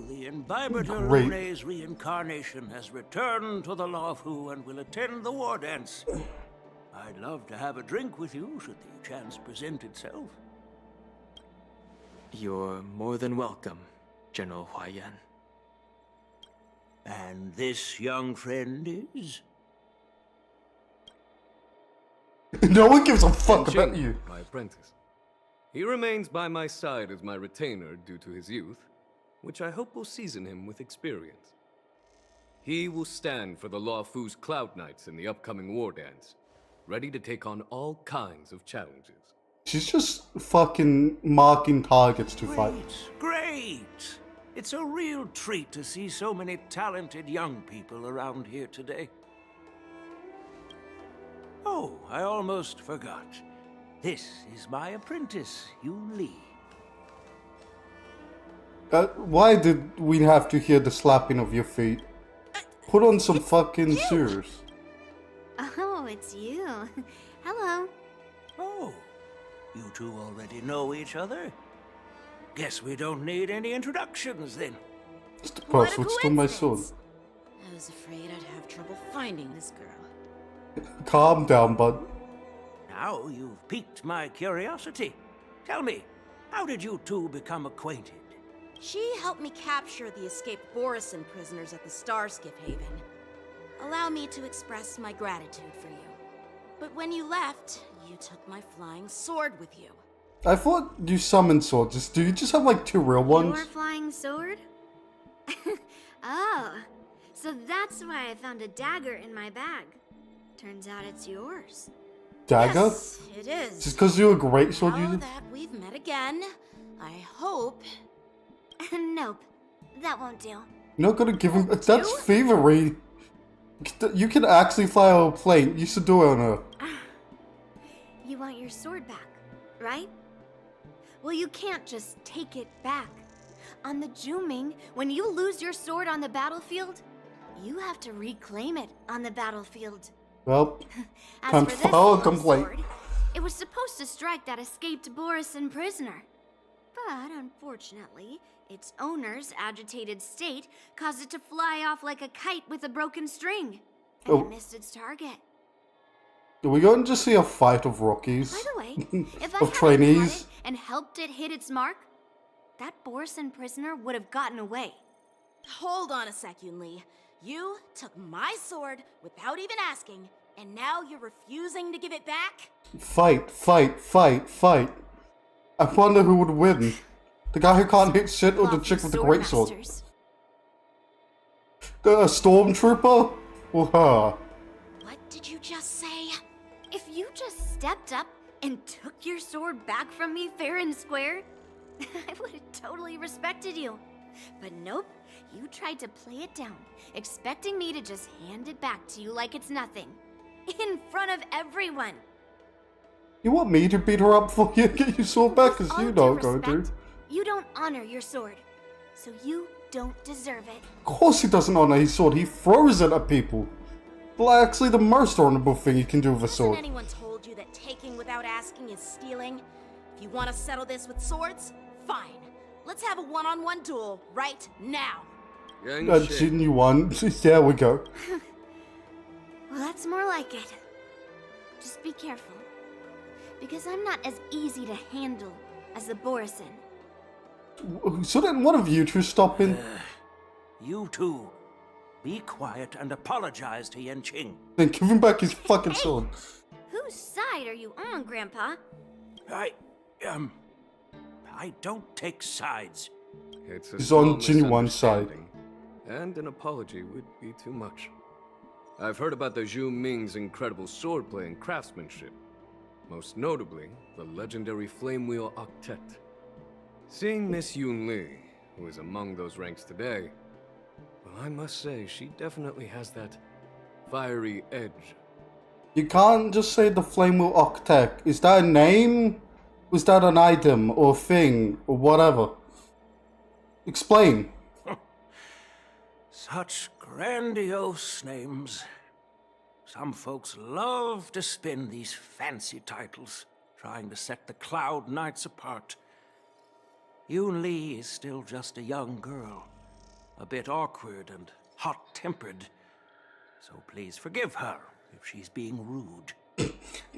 Speaker 16: the Imbibitor
Speaker 1: Great.
Speaker 16: Lune's reincarnation has returned to the Luofu and will attend the war dance. I'd love to have a drink with you should the chance present itself.
Speaker 5: You're more than welcome, General Huayan.
Speaker 16: And this young friend is?
Speaker 1: No one gives a fuck about
Speaker 4: Jing,
Speaker 1: you.
Speaker 4: my apprentice. He remains by my side as my retainer due to his youth, which I hope will season him with experience. He will stand for the Luofu's Cloud Knights in the upcoming war dance, ready to take on all kinds of challenges.
Speaker 1: She's just fucking marking targets to fight.
Speaker 16: Great! It's a real treat to see so many talented young people around here today. Oh, I almost forgot. This is my apprentice, Yu Li.
Speaker 1: Why did we have to hear the slapping of your feet? Put on some fucking shoes.
Speaker 10: Oh, it's you. Hello.
Speaker 16: Oh, you two already know each other? Guess we don't need any introductions then.
Speaker 1: It's the person who stole my sword.
Speaker 11: I was afraid I'd have trouble finding this girl.
Speaker 1: Calm down, bud.
Speaker 16: Now you've piqued my curiosity. Tell me, how did you two become acquainted?
Speaker 11: She helped me capture the escaped Borison prisoners at the Starskiff Haven. Allow me to express my gratitude for you. But when you left, you took my flying sword with you.
Speaker 1: I thought you summoned swords. Do you just have like two real ones?
Speaker 10: Your flying sword? Oh, so that's why I found a dagger in my bag. Turns out it's yours.
Speaker 1: Dagger?
Speaker 11: Yes, it is.
Speaker 1: Just because you're a great sword
Speaker 11: Now
Speaker 1: user?
Speaker 11: that we've met again, I hope...
Speaker 2: Nope, that won't do.
Speaker 1: You're not gonna give him. That's thievery. You can actually fly on a plane. You should do it on a.
Speaker 10: You want your sword back, right? Well, you can't just take it back. On the Juming, when you lose your sword on the battlefield, you have to reclaim it on the battlefield.
Speaker 1: Well,
Speaker 10: As
Speaker 1: time
Speaker 10: for
Speaker 1: to
Speaker 10: this
Speaker 1: file a
Speaker 10: little
Speaker 1: complaint.
Speaker 10: sword, it was supposed to strike that escaped Borison prisoner. But unfortunately, Its owner's agitated state caused it to fly off like a kite with a broken string, and it missed its target.
Speaker 1: Are we going to see a fight of Rockies?
Speaker 10: By the way, if I
Speaker 1: of
Speaker 10: hadn't
Speaker 1: trainees?
Speaker 10: caught it and helped it hit its mark, that Borson prisoner would have gotten away.
Speaker 11: Hold on a sec, Yunli. You took my sword without even asking, and now you're refusing to give it back?
Speaker 1: Fight, fight, fight, fight. I wonder who would win. The guy who can't hit shit or the chick with the great sword? The stormtrooper? Or her?
Speaker 11: What did you just say?
Speaker 10: If you just stepped up and took your sword back from me fair and square, I would have totally respected you. But nope, you tried to play it down, expecting me to just hand it back to you like it's nothing. In front of everyone.
Speaker 1: You want me to beat her up for you and get your sword back? Because you're not going to.
Speaker 10: You don't honor your sword, so you don't deserve it.
Speaker 1: Of course he doesn't honor his sword, he throws it at people. Well, actually the most honorable thing you can do with a sword.
Speaker 11: Hasn't anyone told you that taking without asking is stealing? If you want to settle this with swords, fine. Let's have a one-on-one duel right now.
Speaker 1: Genuine. There we go.
Speaker 10: Well, that's more like it. Just be careful. Because I'm not as easy to handle as the Borison.
Speaker 1: Shouldn't one of you two stop in?
Speaker 16: You two, be quiet and apologize to Yanqing.
Speaker 1: Then give him back his fucking sword.
Speaker 10: Whose side are you on, Grandpa?
Speaker 16: I don't take sides.
Speaker 4: It's
Speaker 1: He's on Genuine's side.
Speaker 4: And an apology would be too much. I've heard about the Zhu Ming's incredible swordplay and craftsmanship. Most notably, the legendary Flame Wheel Octet. Seeing Miss Yunli, who is among those ranks today, well, I must say, she definitely has that fiery edge.
Speaker 1: You can't just say the Flame Wheel Octet. Is that a name? Was that an item or thing or whatever? Explain.
Speaker 16: Such grandiose names. Some folks love to spin these fancy titles, trying to set the Cloud Knights apart. Yunli is still just a young girl, a bit awkward and hot-tempered. So please forgive her if she's being rude.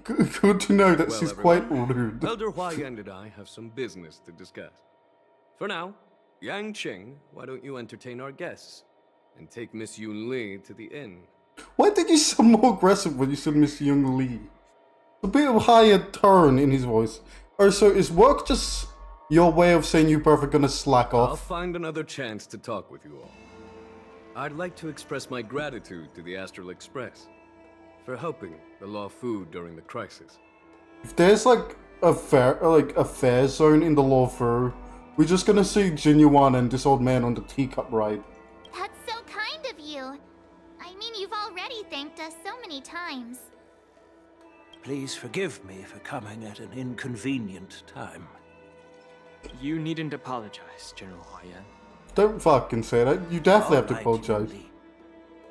Speaker 1: Good to know that she's quite rude.
Speaker 4: Elder Huayan and I have some business to discuss. For now, Yanqing, why don't you entertain our guests and take Miss Yunli to the inn?
Speaker 1: Why did you sound more aggressive when you said Miss Yunli? A bit of higher tone in his voice. Oh, so is work just your way of saying you both are gonna slack off?
Speaker 4: I'll find another chance to talk with you all. I'd like to express my gratitude to the Astral Express for helping the Luofu during the crisis.
Speaker 1: If there's like a fair zone in the Luofu, we're just gonna see Genuine and this old man on the teacup ride.
Speaker 2: That's so kind of you. I mean, you've already thanked us so many times.
Speaker 16: Please forgive me for coming at an inconvenient time.
Speaker 5: You needn't apologize, General Huayan.
Speaker 1: Don't fucking say that. You definitely have to
Speaker 16: All right,
Speaker 1: apologize.
Speaker 16: Yunli.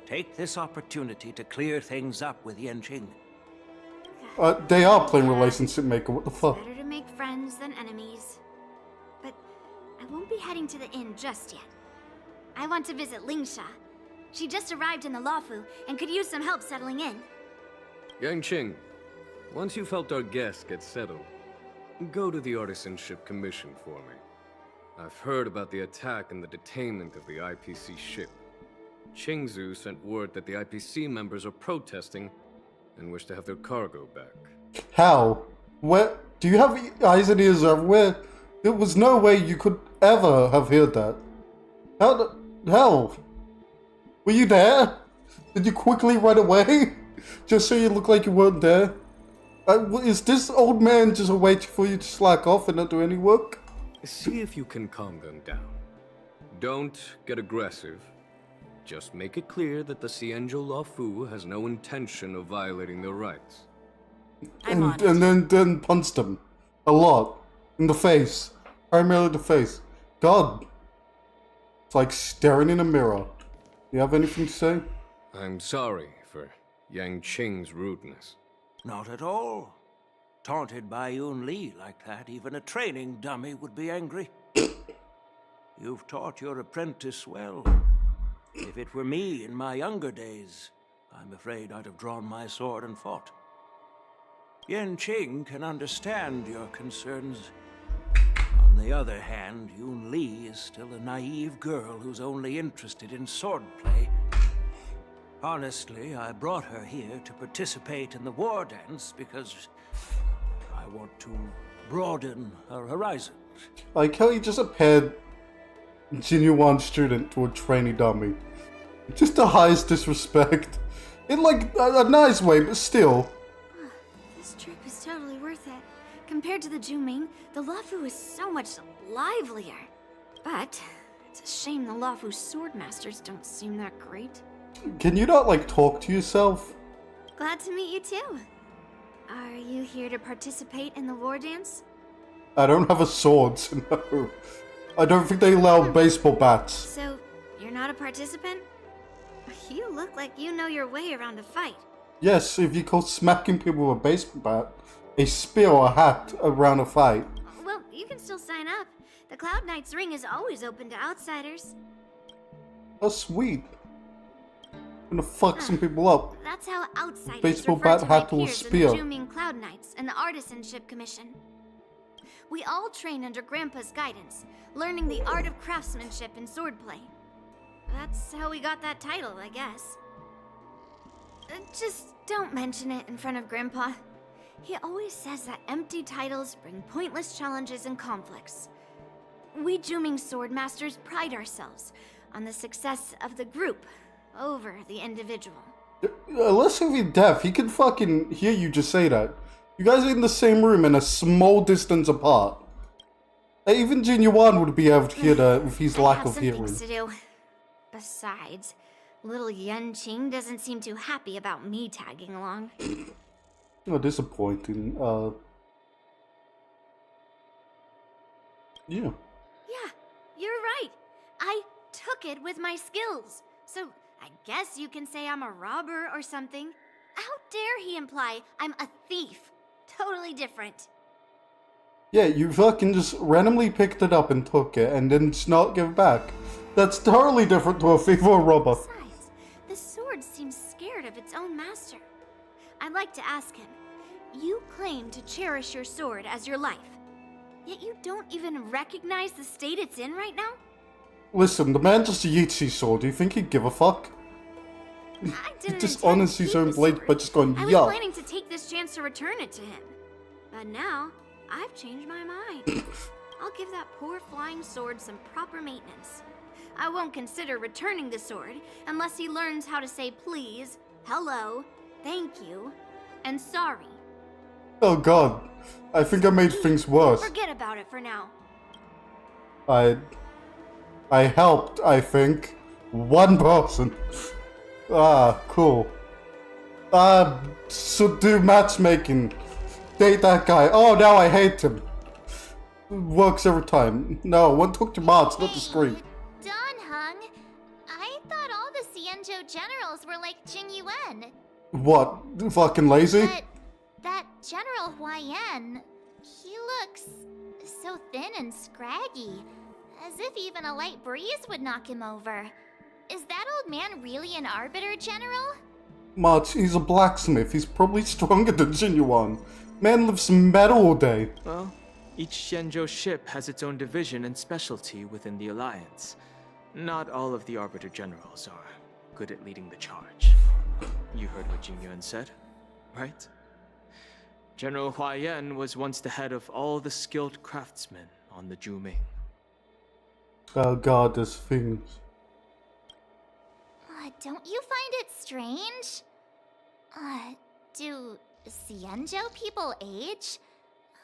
Speaker 16: Take this opportunity to clear things up with Yanqing.
Speaker 1: They are playing relationship maker. What the fuck?
Speaker 10: Better to make friends than enemies. But I won't be heading to the inn just yet. I want to visit Lingsha. She just arrived in the Luofu and could use some help settling in.
Speaker 4: Yanqing, once you've helped our guests get settled, go to the Artisanship Commission for me. I've heard about the attack and the detainment of the IPC ship. Qingzhou sent word that the IPC members are protesting and wish to have their cargo back.
Speaker 1: How? Where? Do you have eyes and ears everywhere? There was no way you could ever have heard that. How the hell? Were you there? Did you quickly run away? Just so you look like you weren't there? Is this old man just waiting for you to slack off and not do any work?
Speaker 4: See if you can calm them down. Don't get aggressive. Just make it clear that the Xianzhou Luofu has no intention of violating their rights.
Speaker 1: And then punch them. A lot. In the face. Primarily the face. God. It's like staring in a mirror. You have anything to say?
Speaker 4: I'm sorry for Yanqing's rudeness.
Speaker 16: Not at all. Taunted by Yunli like that, even a training dummy would be angry. You've taught your apprentice well. If it were me in my younger days, I'm afraid I'd have drawn my sword and fought. Yan Qing can understand your concerns. On the other hand, Yun Li is still a naive girl who's only interested in swordplay. Honestly, I brought her here to participate in the war dance because I want to broaden her horizons.
Speaker 1: Like how you just paired genuine student to a trainee dummy. Just the highest disrespect. In like a nice way, but still.
Speaker 10: This trip is totally worth it. Compared to the Juming, the Luofu is so much livelier. But it's a shame the Luofu swordmasters don't seem that great.
Speaker 1: Can you not like talk to yourself?
Speaker 10: Glad to meet you too. Are you here to participate in the war dance?
Speaker 1: I don't have a sword, so no. I don't think they allow baseball bats.
Speaker 10: So, you're not a participant? You look like you know your way around a fight.
Speaker 1: Yes, if you call smacking people with a baseball bat a spear or a hat around a fight.
Speaker 10: Well, you can still sign up. The Cloud Knight's ring is always open to outsiders.
Speaker 1: Oh, sweet. I'm gonna fuck some people up.
Speaker 10: That's how outsiders
Speaker 1: Baseball
Speaker 10: refer
Speaker 1: bat,
Speaker 10: to my
Speaker 1: hat, or
Speaker 10: peers
Speaker 1: spear.
Speaker 10: in the Juming Cloud Knights and the Artisanship Commission. We all train under Grandpa's guidance, learning the art of craftsmanship and swordplay. That's how we got that title, I guess. Just don't mention it in front of Grandpa. He always says that empty titles bring pointless challenges and conflicts. We Juming swordmasters pride ourselves on the success of the group over the individual.
Speaker 1: Unless if you're deaf, he can fucking hear you just say that. You guys are in the same room and a small distance apart. Even Genuine would be able to hear that with his lack of hearing.
Speaker 10: Things to do. Besides, little Yan Qing doesn't seem too happy about me tagging along.
Speaker 1: Oh, disappointing. Yeah.
Speaker 10: Yeah, you're right. I took it with my skills. So I guess you can say I'm a robber or something. How dare he imply I'm a thief? Totally different.
Speaker 1: Yeah, you fucking just randomly picked it up and took it and then just not give it back. That's totally different to a thief or a robber.
Speaker 10: Besides, the sword seems scared of its own master. I'd like to ask him. You claim to cherish your sword as your life, yet you don't even recognize the state it's in right now?
Speaker 1: Listen, the man just yeets his sword. Do you think he'd give a fuck?
Speaker 10: I
Speaker 1: He
Speaker 10: didn't
Speaker 1: dishonors his own blade by just going,
Speaker 10: I was
Speaker 1: yuck.
Speaker 10: planning to take this chance to return it to him. But now, I've changed my mind. I'll give that poor flying sword some proper maintenance. I won't consider returning the sword unless he learns how to say please, hello, thank you, and sorry.
Speaker 1: Oh god, I think I made things worse.
Speaker 10: Forget about it for now.
Speaker 1: I helped, I think. One person. Ah, cool. So do matchmaking. Date that guy. Oh, now I hate him. Works every time. No, one talk to mods, not the screen.
Speaker 2: Don Hung, I thought all the Xianzhou generals were like Jing Yuan.
Speaker 1: What? Fucking lazy?
Speaker 2: But that General Huayan, he looks so thin and scraggy, as if even a light breeze would knock him over. Is that old man really an Arbiter General?
Speaker 1: Mods, he's a blacksmith. He's probably stronger than Genuine. Man lifts metal all day.
Speaker 5: Well, each Xianzhou ship has its own division and specialty within the Alliance. Not all of the Arbiter Generals are good at leading the charge. You heard what Jing Yuan said, right? General Huayan was once the head of all the skilled craftsmen on the Juming.
Speaker 1: Oh god, there's things.
Speaker 2: Don't you find it strange? Do Xianzhou people age?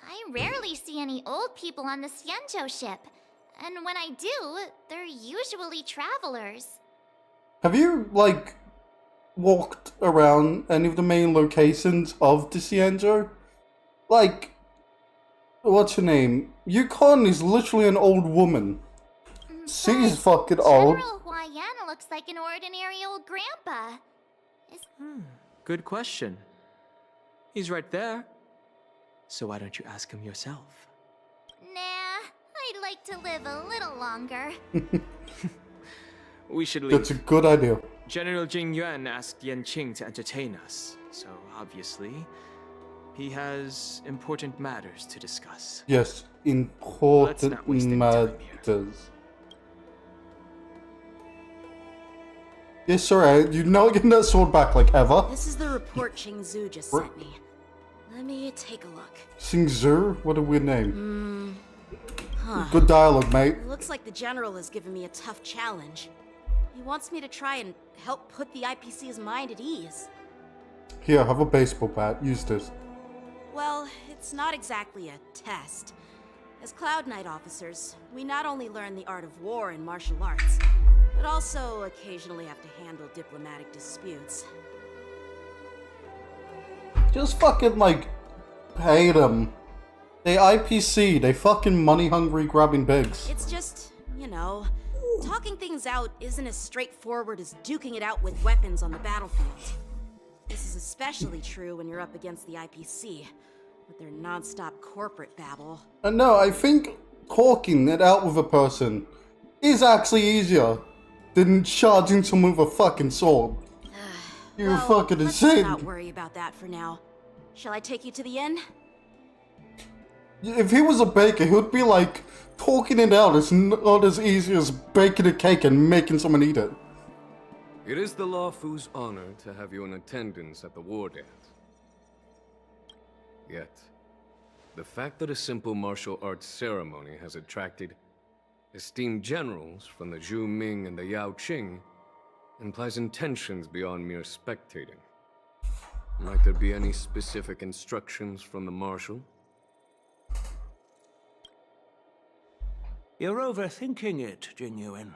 Speaker 2: I rarely see any old people on the Xianzhou ship. And when I do, they're usually travelers.
Speaker 1: Have you, like, walked around any of the main locations of the Xianzhou? Like, what's her name? Yukon is literally an old woman. She's fucking old.
Speaker 2: General Huayan looks like an ordinary old grandpa.
Speaker 5: Good question. He's right there. So why don't you ask him yourself?
Speaker 2: Nah, I I'd like to live a little longer.
Speaker 5: We should leave.
Speaker 1: That's a good idea.
Speaker 5: General Jing Yuan asked Yan Qing to entertain us, so obviously, he has important matters to discuss.
Speaker 1: Yes,
Speaker 5: Let's
Speaker 1: important
Speaker 5: not waste any time
Speaker 1: matters. Yes, sorry, you're not getting that sword back like ever.
Speaker 11: This is the report Xianzhou just sent me. Let me take a look.
Speaker 1: Xianzhou? What a weird name.
Speaker 11: Huh.
Speaker 1: Good dialogue, mate.
Speaker 11: It looks like the general has given me a tough challenge. He wants me to try and help put the IPC's mind at ease.
Speaker 1: Here, have a baseball bat. Use this.
Speaker 11: Well, it's not exactly a test. As Cloud Knight officers, we not only learn the art of war and martial arts, but also occasionally have to handle diplomatic disputes.
Speaker 1: Just fucking, like, pay them. They IPC, they fucking money-hungry grabbing pigs.
Speaker 11: It's just, you know, talking things out isn't as straightforward as duking it out with weapons on the battlefield. This is especially true when you're up against the IPC, with their non-stop corporate babble.
Speaker 1: No, I think talking it out with a person is actually easier than charging someone with a fucking sword. You're
Speaker 11: Well,
Speaker 1: fucking
Speaker 11: let's
Speaker 1: insane.
Speaker 11: not worry about that for now. Shall I take you to the inn?
Speaker 1: If he was a baker, he would be like, talking it out is not as easy as baking a cake and making someone eat it.
Speaker 4: It is the Luofu's honor to have you in attendance at the war dance. Yet, the fact that a simple martial arts ceremony has attracted esteemed generals from the Zhu Ming and the Yao Qing implies intentions beyond mere spectating. Might there be any specific instructions from the marshal?
Speaker 16: You're overthinking it, Jing Yuan.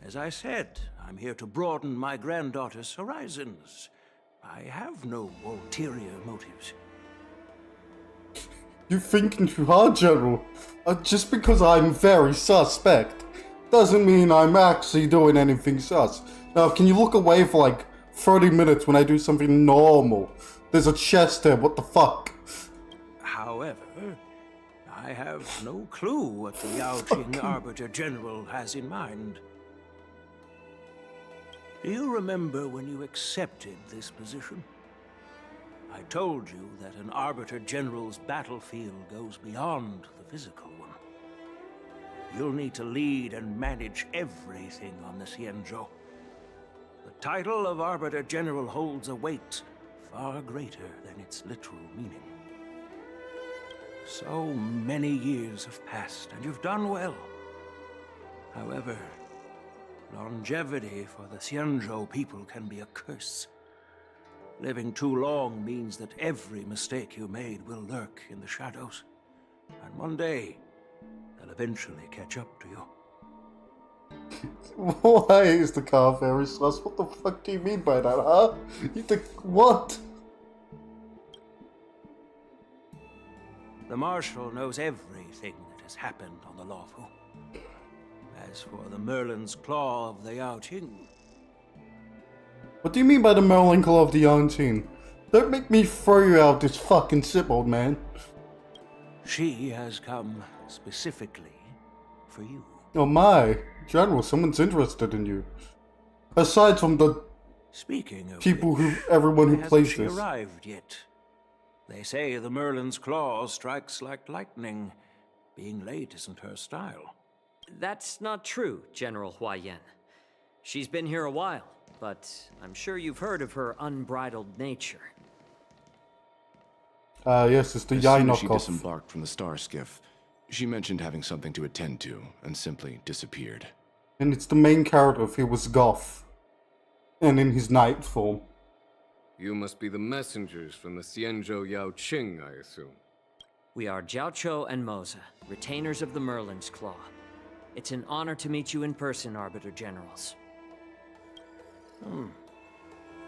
Speaker 16: As I said, I'm here to broaden my granddaughter's horizons. I have no ulterior motives.
Speaker 1: You're thinking too hard, General. Just because I'm very suspect doesn't mean I'm actually doing anything sus. Now, can you look away for like 30 minutes when I do something normal? There's a chest there, what the fuck?
Speaker 16: However, I have no clue what the Yao Qing Arbiter General has in mind. Do you remember when you accepted this position? I told you that an Arbiter General's battlefield goes beyond the physical one. You'll need to lead and manage everything on the Xianzhou. The title of Arbiter General holds a weight far greater than its literal meaning. So many years have passed, and you've done well. However, longevity for the Xianzhou people can be a curse. Living too long means that every mistake you made will lurk in the shadows. And one day, they'll eventually catch up to you.
Speaker 1: Why is the car very sus? What the fuck do you mean by that, huh? You think, what?
Speaker 16: The Marshal knows everything that has happened on the Luofu. As for the Merlin's Claw of the Yao Qing...
Speaker 1: What do you mean by the Merlin Claw of the Young Teen? Don't make me throw you out this fucking sip, old man.
Speaker 16: She has come specifically for you.
Speaker 1: Oh my, General, someone's interested in you. Aside from the
Speaker 16: Speaking of
Speaker 1: people
Speaker 16: which,
Speaker 1: everyone who
Speaker 16: hasn't
Speaker 1: plays
Speaker 16: she
Speaker 1: this.
Speaker 16: arrived yet? They say the Merlin's Claw strikes like lightning. Being late isn't her style.
Speaker 8: That's not true, General Huaiyan. She's been here a while, but I'm sure you've heard of her unbridled nature.
Speaker 1: Yes, it's the
Speaker 9: As
Speaker 1: Yai
Speaker 9: soon as she
Speaker 1: knockoff.
Speaker 9: disembarked from the star skiff, she mentioned having something to attend to, and simply disappeared.
Speaker 1: And it's the main character if he was Goth. And in his knight form.
Speaker 4: You must be the messengers from the Xianzhou Yao Qing, I assume.
Speaker 8: We are Jiaoqiu and Moza, retainers of the Merlin's Claw. It's an honor to meet you in person, Arbiter Generals.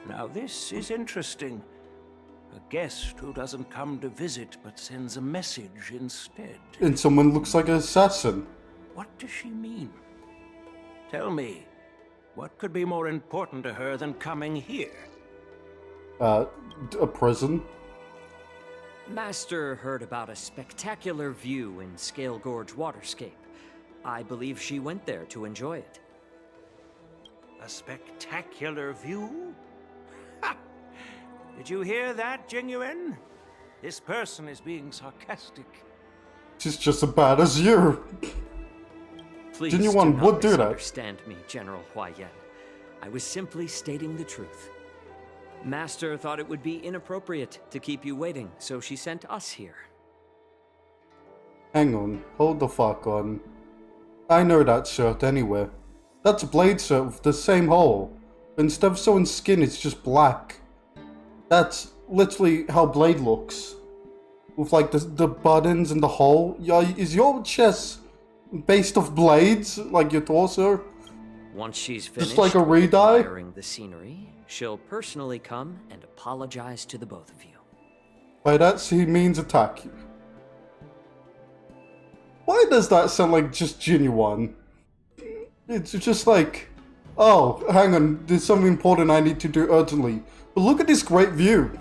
Speaker 16: Now this is interesting. A guest who doesn't come to visit but sends a message instead.
Speaker 1: And someone looks like an assassin.
Speaker 16: What does she mean? Tell me, what could be more important to her than coming here?
Speaker 1: A prison.
Speaker 8: Master heard about a spectacular view in Scale Gorge Waterscape. I believe she went there to enjoy it.
Speaker 16: A spectacular view? Ha! Did you hear that, Jingyuan? This person is being sarcastic.
Speaker 1: She's just as bad as you.
Speaker 8: Please
Speaker 1: Genuine would do that.
Speaker 8: misunderstand me, General Huayan. I was simply stating the truth. Master thought it would be inappropriate to keep you waiting, so she sent us here.
Speaker 1: Hang on, hold the fuck on. I know that shirt anywhere. That's a blade shirt with the same hole. But instead of sewing skin, it's just black. That's literally how Blade looks. With like the buttons and the hole. Yeah, is your chest based off blades, like your torso?
Speaker 8: Once she's finished
Speaker 1: just like a re-dye?
Speaker 8: admiring the scenery, she'll personally come and apologize to the both of you.
Speaker 1: By that she means attack you. Why does that sound like just genuine? It's just like, oh, hang on, there's something important I need to do urgently. But look at this great view.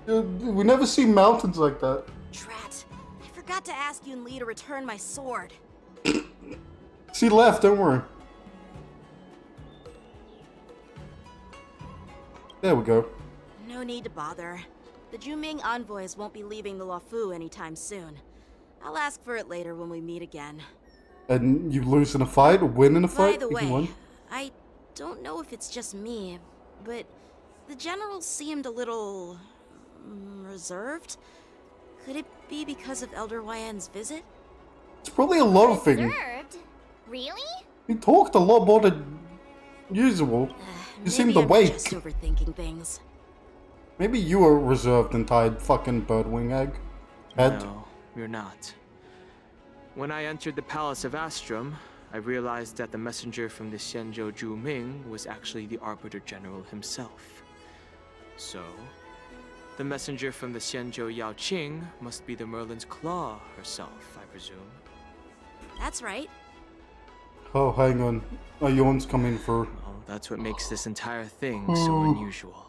Speaker 1: We never see mountains like that.
Speaker 11: Drat, I forgot to ask Yun Li to return my sword.
Speaker 1: She left, don't worry. There we go.
Speaker 11: No need to bother. The Juming envoys won't be leaving the Luofu anytime soon. I'll ask for it later when we meet again.
Speaker 1: And you lose in a fight or win in a fight?
Speaker 11: By the
Speaker 1: if you
Speaker 11: way,
Speaker 1: won?
Speaker 11: I don't know if it's just me, but the general seemed a little reserved. Could it be because of Elder Huayan's visit?
Speaker 1: It's probably a lot of things.
Speaker 2: Reserved? Really?
Speaker 1: He talked a lot more than usual. You seemed
Speaker 11: I'm
Speaker 1: awake.
Speaker 11: just overthinking things.
Speaker 1: Maybe you were reserved and tied fucking birdwing egg. Head.
Speaker 5: No, you're not. When I entered the Palace of Astrum, I realized that the messenger from the Xianzhou Juming was actually the Arbiter General himself. So, the messenger from the Xianzhou Yaoqing must be the Merlin's Claw herself, I presume.
Speaker 11: That's right.
Speaker 1: Oh, hang on. A yawn's coming through.
Speaker 5: Well, that's what makes this entire thing so unusual.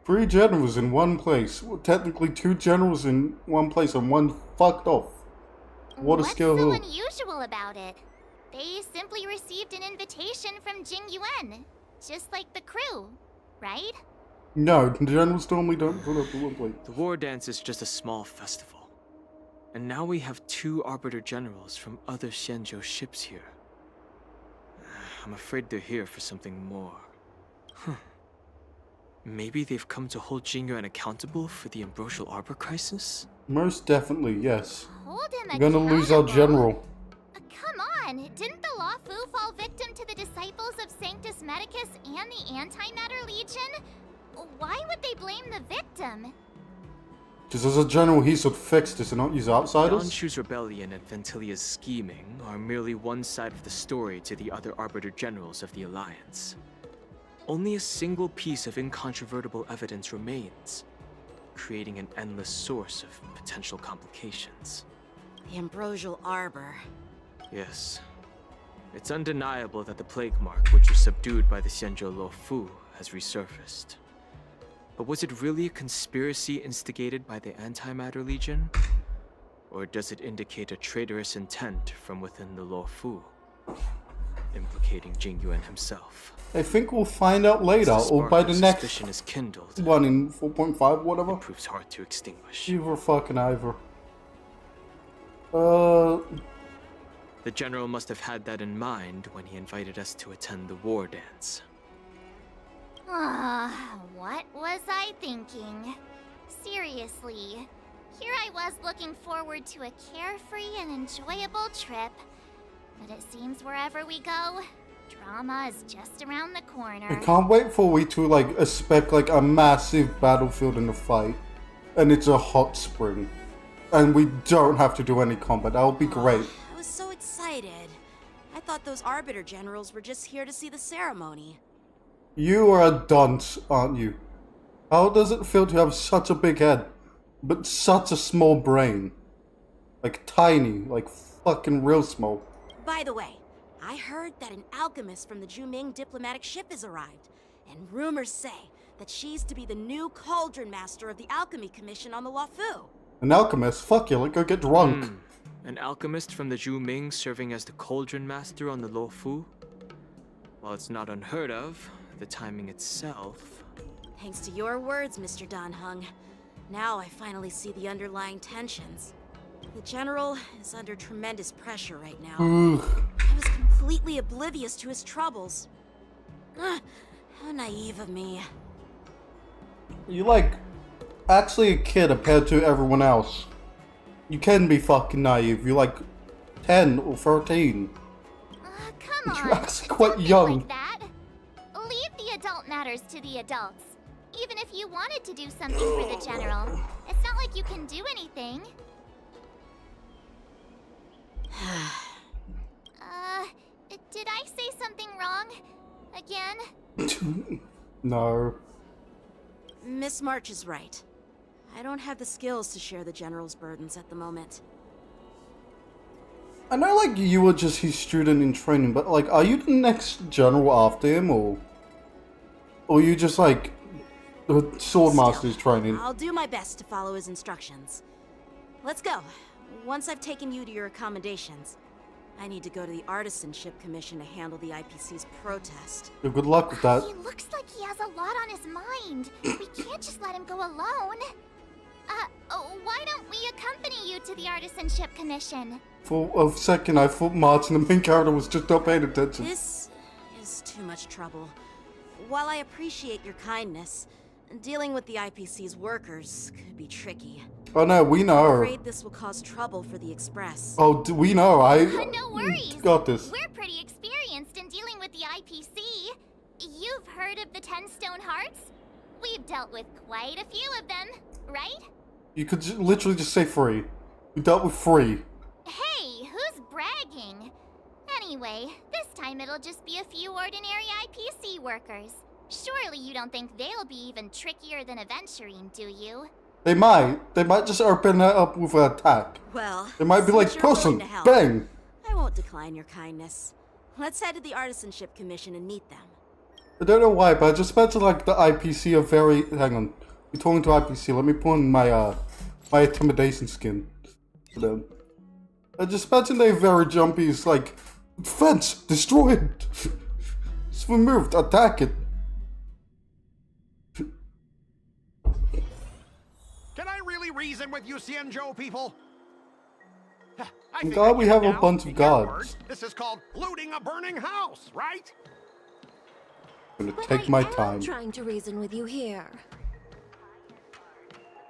Speaker 1: 3 generals in one place. Well, technically 2 generals in one place and one fucked off. What a skill.
Speaker 2: What's so unusual about it? They simply received an invitation from Jing Yuan, just like the crew, right?
Speaker 1: No, the generals normally don't put up the one place.
Speaker 5: The war dance is just a small festival. And now we have 2 Arbiter Generals from other Xianzhou ships here. I'm afraid they're here for something more. Maybe they've come to hold Jingyuan accountable for the Ambrosial Arbor crisis?
Speaker 1: Most definitely, yes.
Speaker 2: Hold him
Speaker 1: We're gonna lose our general.
Speaker 2: Come on! Didn't the Luofu fall victim to the disciples of Sanctus Medicus and the Antimatter Legion? Why would they blame the victim?
Speaker 1: Because as a general, he should fix this and not use outsiders.
Speaker 5: Yanshu's rebellion and Ventilia's scheming are merely one side of the story to the other Arbiter Generals of the Alliance. Only a single piece of incontrovertible evidence remains, creating an endless source of potential complications.
Speaker 11: The Ambrosial Arbor.
Speaker 5: Yes. It's undeniable that the plague mark, which was subdued by the Xianzhou Luofu, has resurfaced. But was it really a conspiracy instigated by the Antimatter Legion? Or does it indicate a traitorous intent from within the Luofu, implicating Jingyuan himself?
Speaker 1: I think we'll find out later, or by the next
Speaker 5: suspicion is kindled,
Speaker 1: one in 4.5, whatever.
Speaker 5: it proves hard to extinguish.
Speaker 1: Either fucking either.
Speaker 5: The general must have had that in mind when he invited us to attend the war dance.
Speaker 2: What was I thinking? Seriously, here I was looking forward to a carefree and enjoyable trip. But it seems wherever we go, drama is just around the corner.
Speaker 1: I can't wait for we to like expect like a massive battlefield in the fight. And it's a hot spring. And we don't have to do any combat. That would be great.
Speaker 11: I was so excited. I thought those Arbiter Generals were just here to see the ceremony.
Speaker 1: You are a dunce, aren't you? How does it feel to have such a big head, but such a small brain? Like tiny, like fucking real small.
Speaker 11: By the way, I heard that an alchemist from the Juming diplomatic ship has arrived. And rumors say that she's to be the new Cauldron Master of the Alchemy Commission on the Luofu.
Speaker 1: An alchemist? Fuck you, let's go get drunk.
Speaker 5: An alchemist from the Zhu Ming serving as the Cauldron Master on the Luofu? While it's not unheard of, the timing itself...
Speaker 11: Thanks to your words, Mr. Dan Heng. Now I finally see the underlying tensions. The General is under tremendous pressure right now. I was completely oblivious to his troubles. How naive of me.
Speaker 1: You like, actually a kid compared to everyone else. You can be fucking naive. You're like 10 or 13.
Speaker 2: Come on.
Speaker 1: You're actually quite young.
Speaker 2: Like that. Leave the adult matters to the adults. Even if you wanted to do something for the General, it's not like you can do anything. Did I say something wrong? Again?
Speaker 1: No.
Speaker 11: Miss March is right. I don't have the skills to share the General's burdens at the moment.
Speaker 1: I know, like, you were just his student in training, but, like, are you the next General after him, or are you just, like, the Swordmaster's training?
Speaker 11: I'll do my best to follow his instructions. Let's go. Once I've taken you to your accommodations, I need to go to the Artisanship Commission to handle the IPC's protest.
Speaker 1: Yeah, good luck with that.
Speaker 2: He looks like he has a lot on his mind. We can't just let him go alone. Why don't we accompany you to the Artisanship Commission?
Speaker 1: For a second, I thought Martin, the main character, was just not paying attention.
Speaker 11: This is too much trouble. While I appreciate your kindness, dealing with the IPC's workers could be tricky.
Speaker 1: Oh no, we know.
Speaker 11: I'm afraid this will cause trouble for the Express.
Speaker 1: Oh, we know.
Speaker 2: No worries.
Speaker 1: Got this.
Speaker 2: We're pretty experienced in dealing with the IPC. You've heard of the 10 Stone Hearts? We've dealt with quite a few of them, right?
Speaker 1: You could literally just say 3. We dealt with 3.
Speaker 2: Hey, who's bragging? Anyway, this time it'll just be a few ordinary IPC workers. Surely you don't think they'll be even trickier than Aventurine, do you?
Speaker 1: They might just open it up with an attack.
Speaker 11: Well,
Speaker 1: they might be like,
Speaker 11: since you're willing
Speaker 1: person,
Speaker 11: to help,
Speaker 1: bang!
Speaker 11: I won't decline your kindness. Let's head to the Artisanship Commission and meet them.
Speaker 1: I don't know why, but I just imagine like the IPC are very... Hang on. You're talking to IPC. Let me put on my, my intimidation skin for them. I just imagine they're very jumpy. It's like, fence, destroy it. It's removed, attack it.
Speaker 17: Can I really reason with you Xianzhou people?
Speaker 1: I'm glad we have a bunch of guards.
Speaker 17: This is called looting a burning house, right?
Speaker 1: I'm gonna take my time.
Speaker 18: I'm trying to reason with you here.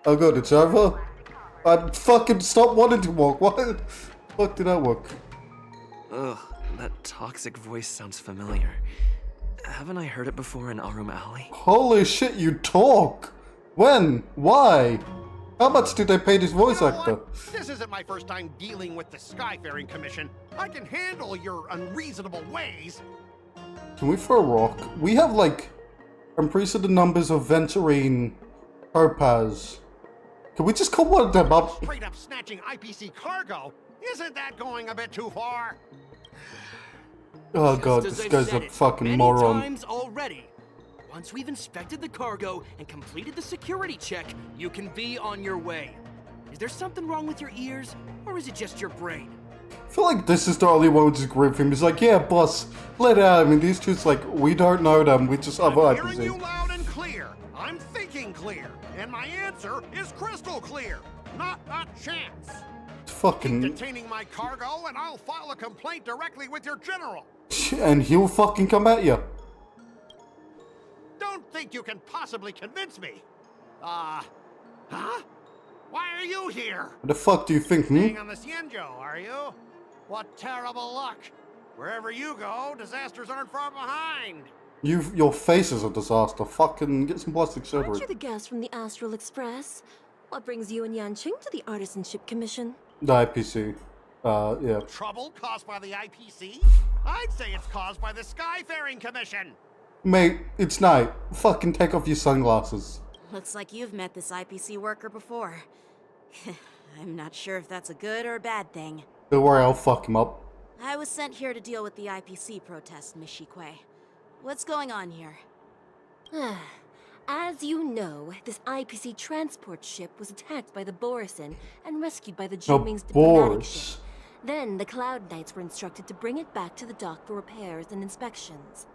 Speaker 1: Oh good, it's over? I fucking stopped wanting to walk. What the fuck did that work?
Speaker 19: Ugh, that toxic voice sounds familiar. Haven't I heard it before in Arum Alley?
Speaker 1: Holy shit, you talk! When? Why? How much did they pay this voice actor?
Speaker 17: This isn't my first time dealing with the Skyfaring Commission. I can handle your unreasonable ways.
Speaker 1: Can we throw a rock? We have like unprecedented numbers of Venturine Topaz. Can we just call one of them up?
Speaker 17: Straight up snatching IPC cargo? Isn't that going a bit too far?
Speaker 1: Oh god, this guy's a fucking moron.
Speaker 20: Times already. Once we've inspected the cargo and completed the security check, you can be on your way. Is there something wrong with your ears, or is it just your brain?
Speaker 1: I feel like this is the only one which is great for him. He's like, yeah, boss, let out. I mean, these two's like, we don't know them, we just have
Speaker 17: I'm hearing you loud and clear. I'm thinking clear. And my answer is crystal clear. Not a chance.
Speaker 1: Fucking...
Speaker 17: Keep detaining my cargo and I'll file a complaint directly with your general.
Speaker 1: And he'll fucking come at you.
Speaker 17: Don't think you can possibly convince me. Huh? Why are you here?
Speaker 1: What the fuck do you think,
Speaker 17: Staying on the Xianzhou, are you? What terrible luck. Wherever you go, disasters aren't far behind.
Speaker 1: Your face is a disaster. Fucking get some plastic surgery.
Speaker 18: Aren't you the guest from the Astral Express? What brings you and Yanqing to the Artisanship Commission?
Speaker 1: The IPC. Yeah.
Speaker 17: Trouble caused by the IPC? I'd say it's caused by the Skyfaring Commission.
Speaker 1: Mate, it's night. Fucking take off your sunglasses.
Speaker 11: Looks like you've met this IPC worker before. I'm not sure if that's a good or a bad thing.
Speaker 1: Don't worry, I'll fuck him up.
Speaker 11: I was sent here to deal with the IPC protest, Miss Shikue. What's going on here?
Speaker 18: As you know, this IPC transport ship was attacked by the Borisin and rescued by the Juming's diplomatic ship. Then the Cloud Knights were instructed to bring it back to the dock for repairs and inspections.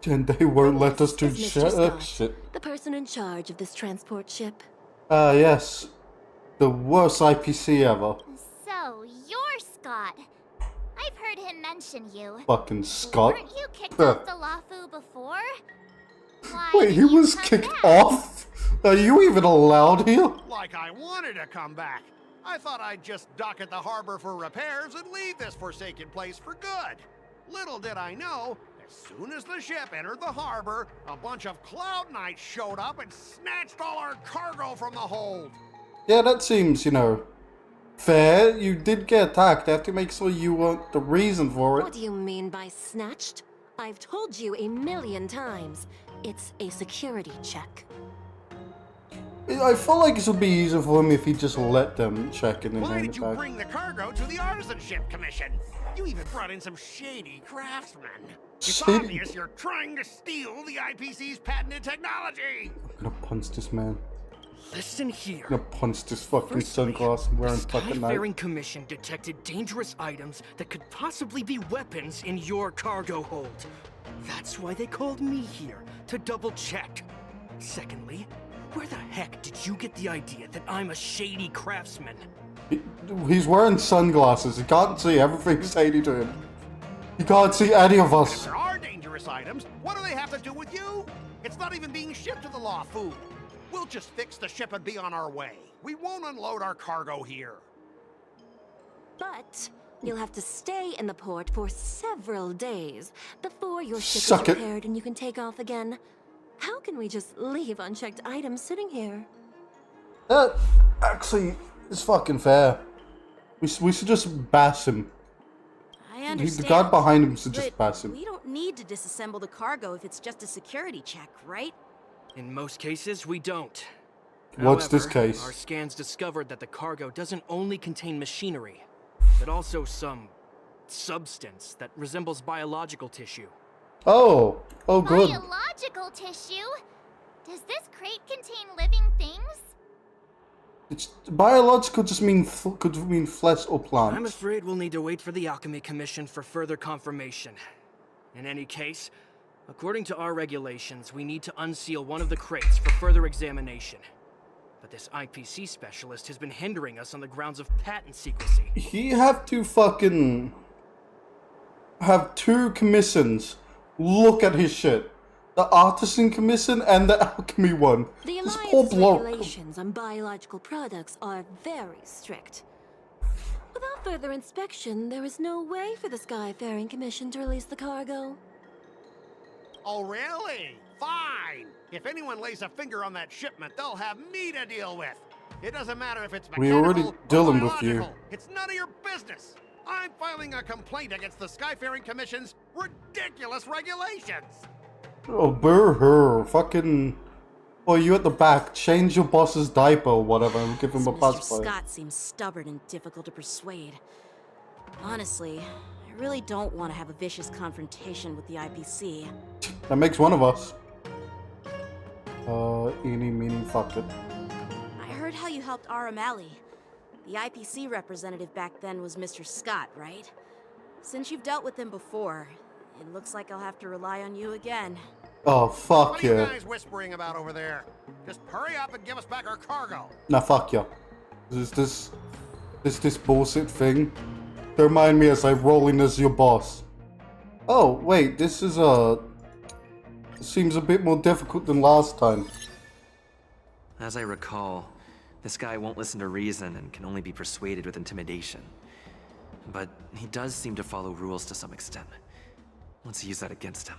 Speaker 1: And they won't let us do
Speaker 18: Mr.
Speaker 1: shit.
Speaker 18: The person in charge of this transport ship.
Speaker 1: Yes. The worst IPC ever.
Speaker 2: So, you're Scott. I've heard him mention you.
Speaker 1: Fucking Scott.
Speaker 2: Weren't you kicked off the Luofu before? Why
Speaker 1: Wait, he was kicked off? Are you even allowed here?
Speaker 17: Like I wanted to come back. I thought I'd just dock at the harbor for repairs and leave this forsaken place for good. Little did I know, as soon as the ship entered the harbor, a bunch of Cloud Knights showed up and snatched all our cargo from the hold.
Speaker 1: Yeah, that seems, you know, fair. You did get attacked. They have to make sure you weren't the reason for it.
Speaker 18: What do you mean by snatched? I've told you 1,000,000 times. It's a security check.
Speaker 1: I feel like it would be easier for him if he just let them check in his
Speaker 17: Why
Speaker 1: own
Speaker 17: did you
Speaker 1: attack.
Speaker 17: bring the cargo to the Artisanship Commission? You even brought in some shady craftsmen. It's
Speaker 1: Shady?
Speaker 17: obvious you're trying to steal the IPC's patented technology.
Speaker 1: I'm gonna punch this man.
Speaker 20: Listen here.
Speaker 1: I'm gonna punch this fucking sunglass wearing fucking knife.
Speaker 20: Skyfaring Commission detected dangerous items that could possibly be weapons in your cargo hold. That's why they called me here, to double check. Secondly, where the heck did you get the idea that I'm a shady craftsman?
Speaker 1: He's wearing sunglasses. He can't see everything shady to him. He can't see any of
Speaker 17: If
Speaker 1: us.
Speaker 17: there are dangerous items, what do they have to do with you? It's not even being shipped to the Luofu. We'll just fix the ship and be on our way. We won't unload our cargo here.
Speaker 18: But you'll have to stay in the port for several days before your ship
Speaker 1: Suck
Speaker 18: is
Speaker 1: it.
Speaker 18: repaired and you can take off again. How can we just leave unchecked items sitting here?
Speaker 1: That actually is fucking fair. We should just bash him.
Speaker 11: I
Speaker 1: The
Speaker 11: understand.
Speaker 1: guy behind him should just
Speaker 11: but
Speaker 1: bash him.
Speaker 11: we don't need to disassemble the cargo if it's just a security check, right?
Speaker 20: In most cases, we don't.
Speaker 1: What's this
Speaker 20: However,
Speaker 1: case?
Speaker 20: Our scans discovered that the cargo doesn't only contain machinery, but also some substance that resembles biological tissue.
Speaker 1: Oh good.
Speaker 2: Biological tissue? Does this crate contain living things?
Speaker 1: It's biological. Just could mean flesh or plant.
Speaker 20: I'm afraid we'll need to wait for the Alchemy Commission for further confirmation. In any case, according to our regulations, we need to unseal one of the crates for further examination. But this IPC specialist has been hindering us on the grounds of patent secrecy.
Speaker 1: He have to fucking have two commissions look at his shit. The Artisan Commission and the Alchemy one.
Speaker 18: The
Speaker 1: This poor
Speaker 18: Alliance's
Speaker 1: bloke.
Speaker 18: regulations on biological products are very strict. Without further inspection, there is no way for the Skyfaring Commission to release the cargo.
Speaker 17: Oh, really? Fine. If anyone lays a finger on that shipment, they'll have me to deal with. It doesn't matter if it's
Speaker 1: We
Speaker 17: mechanical
Speaker 1: already
Speaker 17: or
Speaker 1: dealing with you.
Speaker 17: biological. It's none of your business. I'm filing a complaint against the Skyfaring Commission's ridiculous regulations.
Speaker 1: Oh, boo-hoo. Fucking... Oh, you at the back. Change your boss's diaper or whatever and give him a
Speaker 11: Mr.
Speaker 1: pacifier.
Speaker 11: Scott seems stubborn and difficult to persuade. Honestly, I really don't want to have a vicious confrontation with the IPC.
Speaker 1: That makes one of us. Eeny, meeny, fuck it.
Speaker 11: I heard how you helped Aramali. The IPC representative back then was Mr. Scott, right? Since you've dealt with him before, it looks like I'll have to rely on you again.
Speaker 1: Oh, fuck
Speaker 17: What are you
Speaker 1: yeah.
Speaker 17: guys whispering about over there? Just hurry up and give us back our cargo.
Speaker 1: Nah, fuck ya. Is this bullshit thing? Don't mind me as I roll in as your boss. Oh, wait, this is seems a bit more difficult than last time.
Speaker 19: As I recall, this guy won't listen to reason and can only be persuaded with intimidation. But he does seem to follow rules to some extent. Let's use that against him.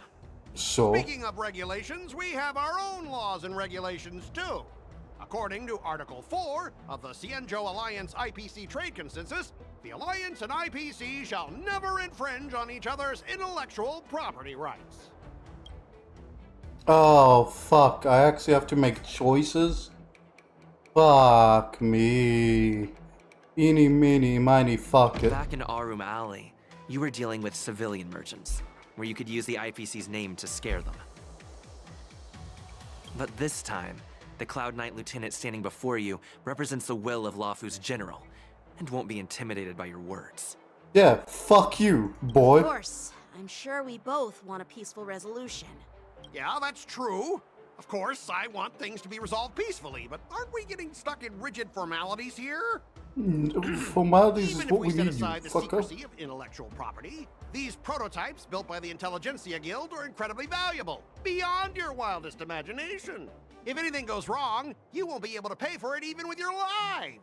Speaker 1: So?
Speaker 17: Speaking of regulations, we have our own laws and regulations too. According to Article 4 of the Xianzhou Alliance IPC Trade Consensus, the Alliance and IPC shall never infringe on each other's intellectual property rights.
Speaker 1: Oh, fuck. I actually have to make choices? Fuck me. Eeny, meeny, miny, fuck it.
Speaker 19: Back in Arum Alley, you were dealing with civilian merchants, where you could use the IPC's name to scare them. But this time, the Cloud Knight Lieutenant standing before you represents the will of Luofu's general, and won't be intimidated by your words.
Speaker 1: Yeah, fuck you, boy.
Speaker 11: Of course. I'm sure we both want a peaceful resolution.
Speaker 17: Yeah, that's true. Of course, I want things to be resolved peacefully, but aren't we getting stuck in rigid formalities here?
Speaker 1: Formalities
Speaker 17: Even
Speaker 1: is
Speaker 17: if
Speaker 1: what
Speaker 17: we
Speaker 1: we
Speaker 17: set
Speaker 1: need, you
Speaker 17: aside the
Speaker 1: fucker.
Speaker 17: secrecy of intellectual property, these prototypes built by the Intelligentsia Guild are incredibly valuable, beyond your wildest imagination. If anything goes wrong, you won't be able to pay for it even with your lives.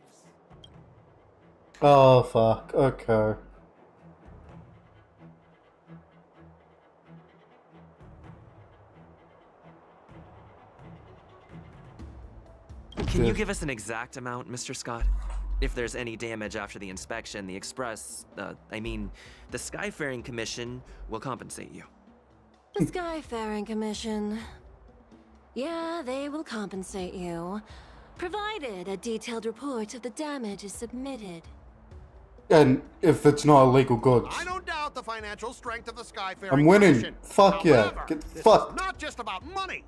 Speaker 1: Oh, fuck. Okay.
Speaker 19: Can you give us an exact amount, Mr. Scott? If there's any damage after the inspection, the the Skyfaring Commission will compensate you.
Speaker 18: The Skyfaring Commission. Yeah, they will compensate you, provided a detailed report of the damage is submitted.
Speaker 1: And if it's not illegal goods.
Speaker 17: I don't doubt the financial strength of the Skyfaring
Speaker 1: I'm winning.
Speaker 17: Commission.
Speaker 1: Fuck
Speaker 17: However,
Speaker 1: yeah. Get
Speaker 17: this
Speaker 1: fucked.
Speaker 17: is not just about money.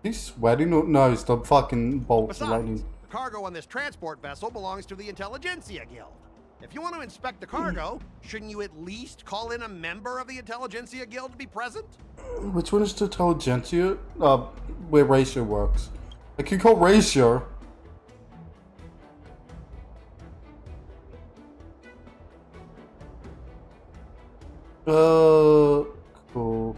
Speaker 1: He's sweating? No, it's the fucking bolts of
Speaker 17: Besides,
Speaker 1: lightning.
Speaker 17: the cargo on this transport vessel belongs to the Intelligentsia Guild. If you want to inspect the cargo, shouldn't you at least call in a member of the Intelligentsia Guild to be present?
Speaker 1: Which one is the Intelligentsia? Where Ratio works. I can call Ratio. Cool.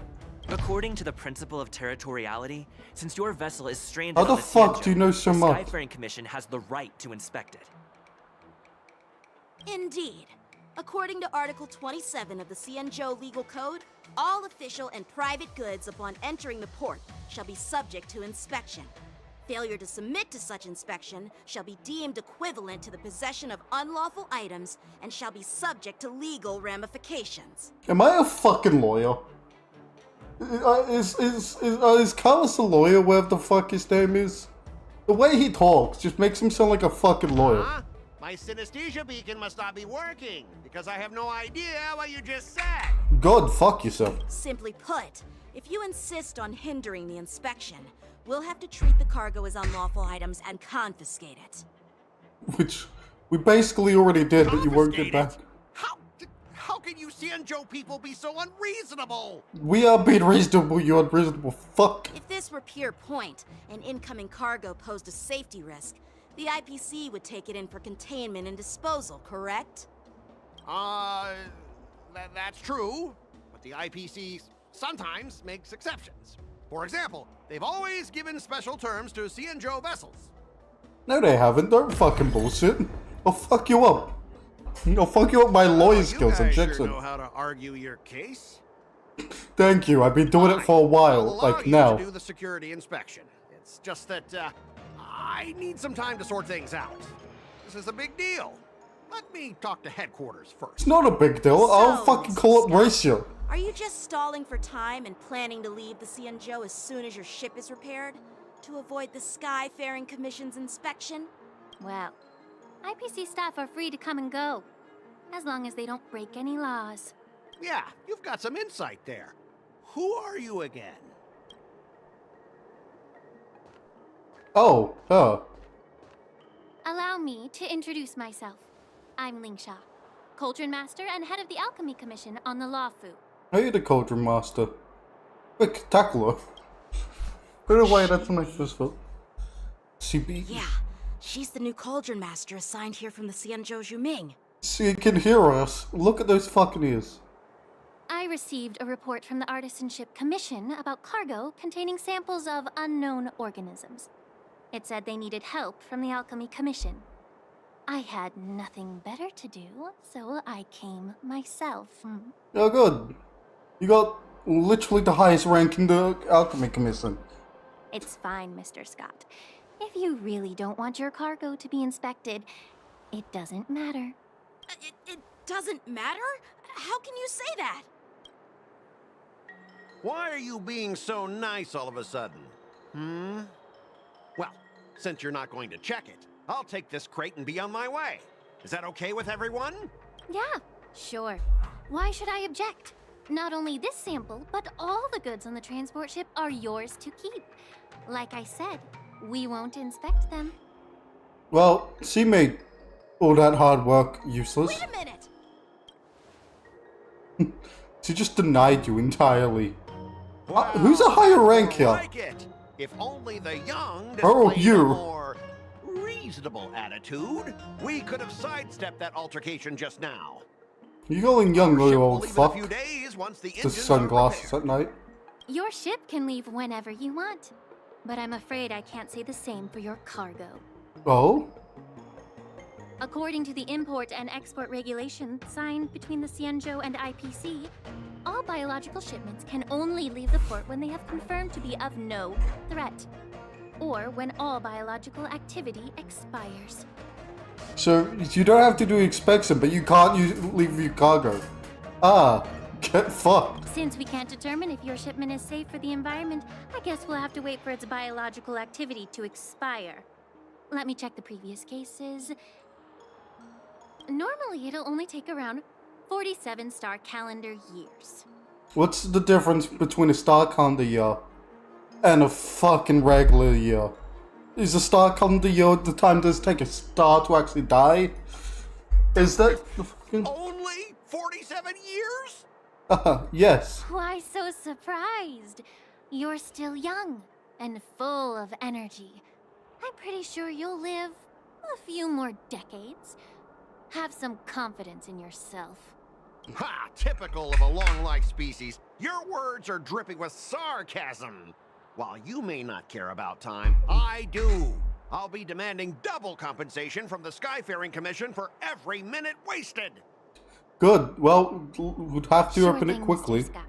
Speaker 19: According to the principle of territoriality, since your vessel is stranded
Speaker 1: How
Speaker 19: on
Speaker 1: the
Speaker 19: the
Speaker 1: fuck
Speaker 19: Xianzhou,
Speaker 1: do you know so
Speaker 19: the
Speaker 1: much?
Speaker 19: Skyfaring Commission has the right to inspect it.
Speaker 11: Indeed. According to Article 27 of the Xianzhou Legal Code, all official and private goods upon entering the port shall be subject to inspection. Failure to submit to such inspection shall be deemed equivalent to the possession of unlawful items and shall be subject to legal ramifications.
Speaker 1: Am I a fucking lawyer? Is Carlos a lawyer, whatever the fuck his name is? The way he talks just makes him sound like a fucking lawyer.
Speaker 17: Huh? My synesthesia beacon must not be working, because I have no idea what you just said.
Speaker 1: God, fuck yourself.
Speaker 11: Simply put, if you insist on hindering the inspection, we'll have to treat the cargo as unlawful items and confiscate it.
Speaker 1: Which we basically already did, but you won't get back.
Speaker 17: How can you Xianzhou people be so unreasonable?
Speaker 1: We are being reasonable, you unreasonable fuck.
Speaker 11: If this were pure point, and incoming cargo posed a safety risk, the IPC would take it in for containment and disposal, correct?
Speaker 17: That's true, but the IPC sometimes makes exceptions. For example, they've always given special terms to Xianzhou vessels.
Speaker 1: No, they haven't. Don't fucking bullshit. I'll fuck you up. I'll fuck you up my lawyer skills and
Speaker 17: You
Speaker 1: Jackson.
Speaker 17: know how to argue your case.
Speaker 1: Thank you. I've been doing it for a while,
Speaker 17: I'll allow
Speaker 1: like
Speaker 17: you
Speaker 1: now.
Speaker 17: to do the security inspection. It's just that I need some time to sort things out. This is a big deal. Let me talk to headquarters first.
Speaker 1: It's not a big deal. I'll fucking call up Ratio.
Speaker 11: Are you just stalling for time and planning to leave the Xianzhou as soon as your ship is repaired? To avoid the Skyfaring Commission's inspection?
Speaker 2: Well, IPC staff are free to come and go, as long as they don't break any laws.
Speaker 17: Yeah, you've got some insight there. Who are you again?
Speaker 1: Oh, her.
Speaker 2: Allow me to introduce myself. I'm Lingsha, Cauldron Master and head of the Alchemy Commission on the Luofu.
Speaker 1: Are you the Cauldron Master? Quick, tackle her. Put it away, that's my first foot. CB.
Speaker 11: Yeah, she's the new Cauldron Master assigned here from the Xianzhou Juming.
Speaker 1: See, you can hear us. Look at those fucking ears.
Speaker 2: I received a report from the Artisanship Commission about cargo containing samples of unknown organisms. It said they needed help from the Alchemy Commission. I had nothing better to do, so I came myself.
Speaker 1: Oh, good. You got literally the highest rank in the Alchemy Commission.
Speaker 2: It's fine, Mr. Scott. If you really don't want your cargo to be inspected, it doesn't matter.
Speaker 11: It doesn't matter? How can you say that?
Speaker 17: Why are you being so nice all of a sudden? Well, since you're not going to check it, I'll take this crate and be on my way. Is that okay with everyone?
Speaker 2: Yeah, sure. Why should I object? Not only this sample, but all the goods on the transport ship are yours to keep. Like I said, we won't inspect them.
Speaker 1: Well, she made all that hard work useless.
Speaker 11: Wait a minute!
Speaker 1: She just denied you entirely. Who's a higher rank here?
Speaker 17: Like it. If only the young
Speaker 1: Oh,
Speaker 17: displayed
Speaker 1: you.
Speaker 17: a more reasonable attitude, we could have sidestepped that altercation just now.
Speaker 1: You calling young,
Speaker 17: Our ship
Speaker 1: you
Speaker 17: will
Speaker 1: old
Speaker 17: leave in a
Speaker 1: fuck?
Speaker 17: few days once the
Speaker 1: The
Speaker 17: engines are
Speaker 1: sunglasses at night.
Speaker 2: Your ship can leave whenever you want, but I'm afraid I can't say the same for your cargo.
Speaker 1: Oh?
Speaker 2: According to the import and export regulations signed between the Xianzhou and IPC, all biological shipments can only leave the port when they have confirmed to be of no threat, or when all biological activity expires.
Speaker 1: So, you don't have to do inspection, but you can't leave your cargo. Ah, get fucked.
Speaker 2: Since we can't determine if your shipment is safe for the environment, I guess we'll have to wait for its biological activity to expire. Let me check the previous cases. Normally, it'll only take around 47 star calendar years.
Speaker 1: What's the difference between a star calendar year and a fucking regular year? Is a star calendar year the time does it take a star to actually die? Is that the fucking...
Speaker 17: Only 47 years?
Speaker 1: Yes.
Speaker 2: Why so surprised? You're still young and full of energy. I'm pretty sure you'll live a few more decades. Have some confidence in yourself.
Speaker 17: Ha! Typical of a long-life species. Your words are dripping with sarcasm. While you may not care about time, I do. I'll be demanding double compensation from the Skyfaring Commission for every minute wasted.
Speaker 1: Good. Well, we'd have to open it quickly.
Speaker 2: Mr. Scott.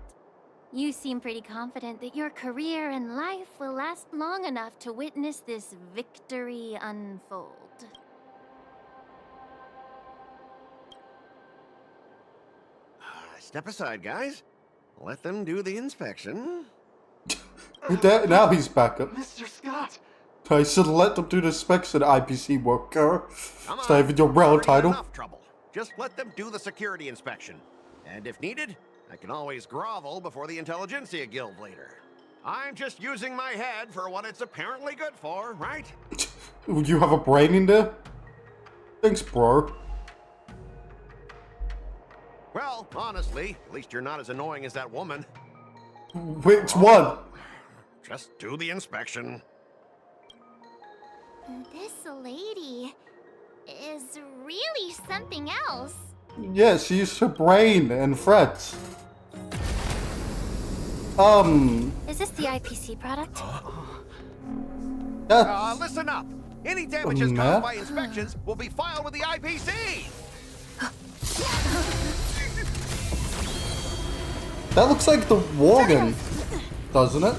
Speaker 2: You seem pretty confident that your career and life will last long enough to witness this victory unfold.
Speaker 17: Step aside, guys. Let them do the inspection.
Speaker 1: Now he's back up.
Speaker 17: Mr. Scott!
Speaker 1: I should let them do the specs of the IPC worker.
Speaker 17: Come on,
Speaker 1: Save your real
Speaker 17: already
Speaker 1: title.
Speaker 17: enough trouble. Just let them do the security inspection. And if needed, I can always grovel before the Intelligentsia Guild later. I'm just using my head for what it's apparently good for, right?
Speaker 1: You have a brain in there? Thanks, bro.
Speaker 17: Well, honestly, at least you're not as annoying as that woman.
Speaker 1: Which one?
Speaker 17: Just do the inspection.
Speaker 2: This lady is really something else.
Speaker 1: Yeah, she used her brain and frets.
Speaker 2: Is this the IPC product?
Speaker 17: Listen up. Any damages caused by inspections will be filed with the IPC.
Speaker 1: That looks like the Worgen, doesn't it?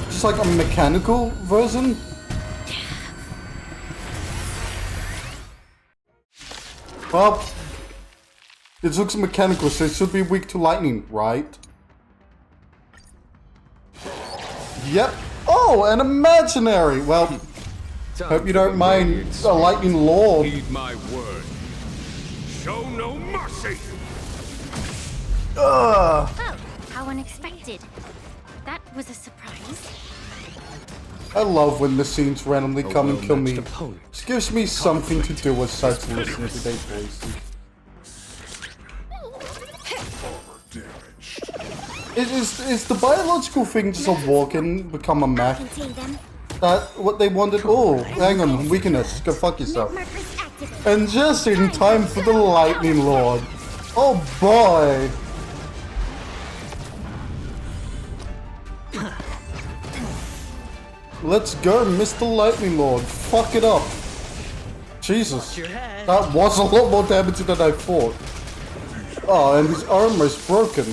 Speaker 1: Just like a mechanical version? Well, it looks mechanical, so it should be weak to lightning, right? Yep. Oh, an imaginary! Well, hope you don't mind a lightning lord.
Speaker 4: Heed my word. Show no mercy!
Speaker 2: Oh, how unexpected. That was a surprise.
Speaker 1: I love when the scenes randomly come and kill me. It gives me something to do aside from listening to their voices. Is the biological thing just a walk-in become a mech? That what they wanted? Oh, hang on, weakness. Go fuck yourself. And just in time for the Lightning Lord. Oh boy. Let's go, Mr. Lightning Lord. Fuck it up. Jesus. That was a lot more damage than I thought. Oh, and his armor's broken.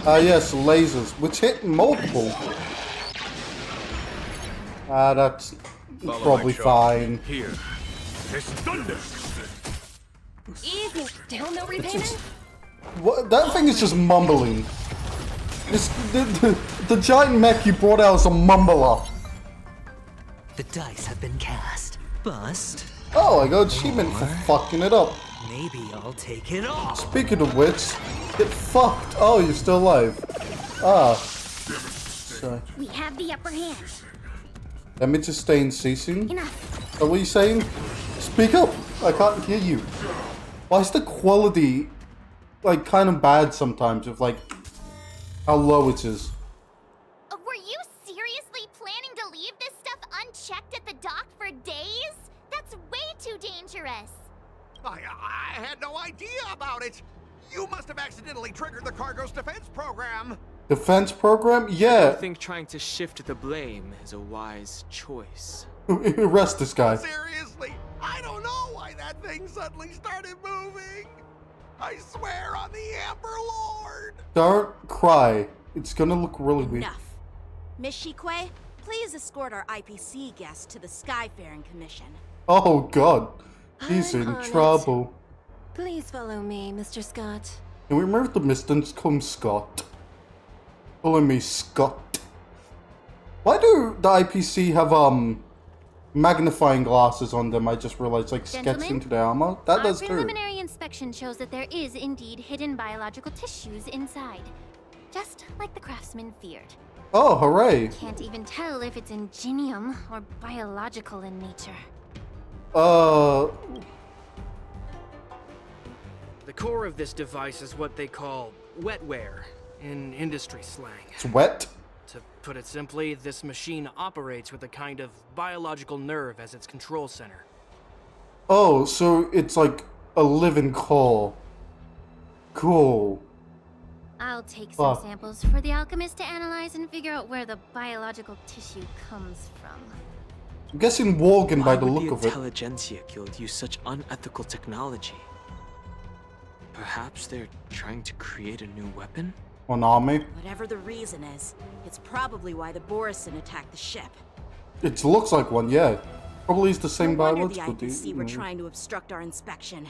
Speaker 1: Ah, yes, lasers, which hit multiple. Ah, that's probably fine.
Speaker 12: Here. It's thunder.
Speaker 10: Easy. Still no repayment?
Speaker 1: What, that thing is just mumbling. The giant mech you brought out is a mumbler.
Speaker 21: The dice have been cast. Bust
Speaker 1: Oh, I got achievement for fucking it up.
Speaker 12: Maybe I'll take it off.
Speaker 1: Speaking of which, get fucked. Oh, you're still alive. Ah. Sorry.
Speaker 7: We have the upper hand.
Speaker 1: Let me just stay in ceasing.
Speaker 7: Enough.
Speaker 1: What are you saying? Speak up. I can't hear you. Why is the quality like kind of bad sometimes with like how low it is?
Speaker 2: Were you seriously planning to leave this stuff unchecked at the dock for days? That's way too dangerous.
Speaker 17: I had no idea about it. You must have accidentally triggered the cargo's defense program.
Speaker 1: Defense program?
Speaker 5: I
Speaker 1: Yeah.
Speaker 5: think trying to shift the blame is a wise choice.
Speaker 1: Arrest this guy.
Speaker 17: Seriously, I don't know why that thing suddenly started moving. I swear on the Amber Lord.
Speaker 1: Don't cry. It's gonna look really weird.
Speaker 11: Enough. Miss Shikwe, please escort our IPC guest to the Skyfaring Commission.
Speaker 1: Oh god. He's
Speaker 18: I'm
Speaker 1: in
Speaker 18: on it.
Speaker 1: trouble.
Speaker 18: Please follow me, Mr. Scott.
Speaker 1: Can we remove the distance? Come, Scott. Follow me, Scott. Why do the IPC have magnifying glasses on them? I just realized, like, sketched
Speaker 2: Gentlemen,
Speaker 1: into the armor. That does
Speaker 2: Our
Speaker 1: too.
Speaker 2: preliminary inspection shows that there is indeed hidden biological tissues inside. Just like the craftsman feared.
Speaker 1: Oh, hooray.
Speaker 2: Can't even tell if it's ingenium or biological in nature.
Speaker 20: The core of this device is what they call wetware in industry slang.
Speaker 1: It's wet?
Speaker 20: To put it simply, this machine operates with a kind of biological nerve as its control center.
Speaker 1: Oh, so it's like a living core. Cool.
Speaker 2: I'll take some
Speaker 1: Fuck.
Speaker 2: samples for the alchemist to analyze and figure out where the biological tissue comes from.
Speaker 1: I'm guessing Worgen by
Speaker 5: Why
Speaker 1: the
Speaker 5: would
Speaker 1: look
Speaker 5: the
Speaker 1: of it.
Speaker 5: Intelligentsia Guild use such unethical technology? Perhaps they're trying to create a new weapon?
Speaker 1: An army?
Speaker 11: Whatever the reason is, it's probably why the Borisin attacked the ship.
Speaker 1: It looks like one, yeah. Probably is the same
Speaker 11: No wonder the
Speaker 1: biological
Speaker 11: IPC were
Speaker 1: dude.
Speaker 11: trying to obstruct our inspection.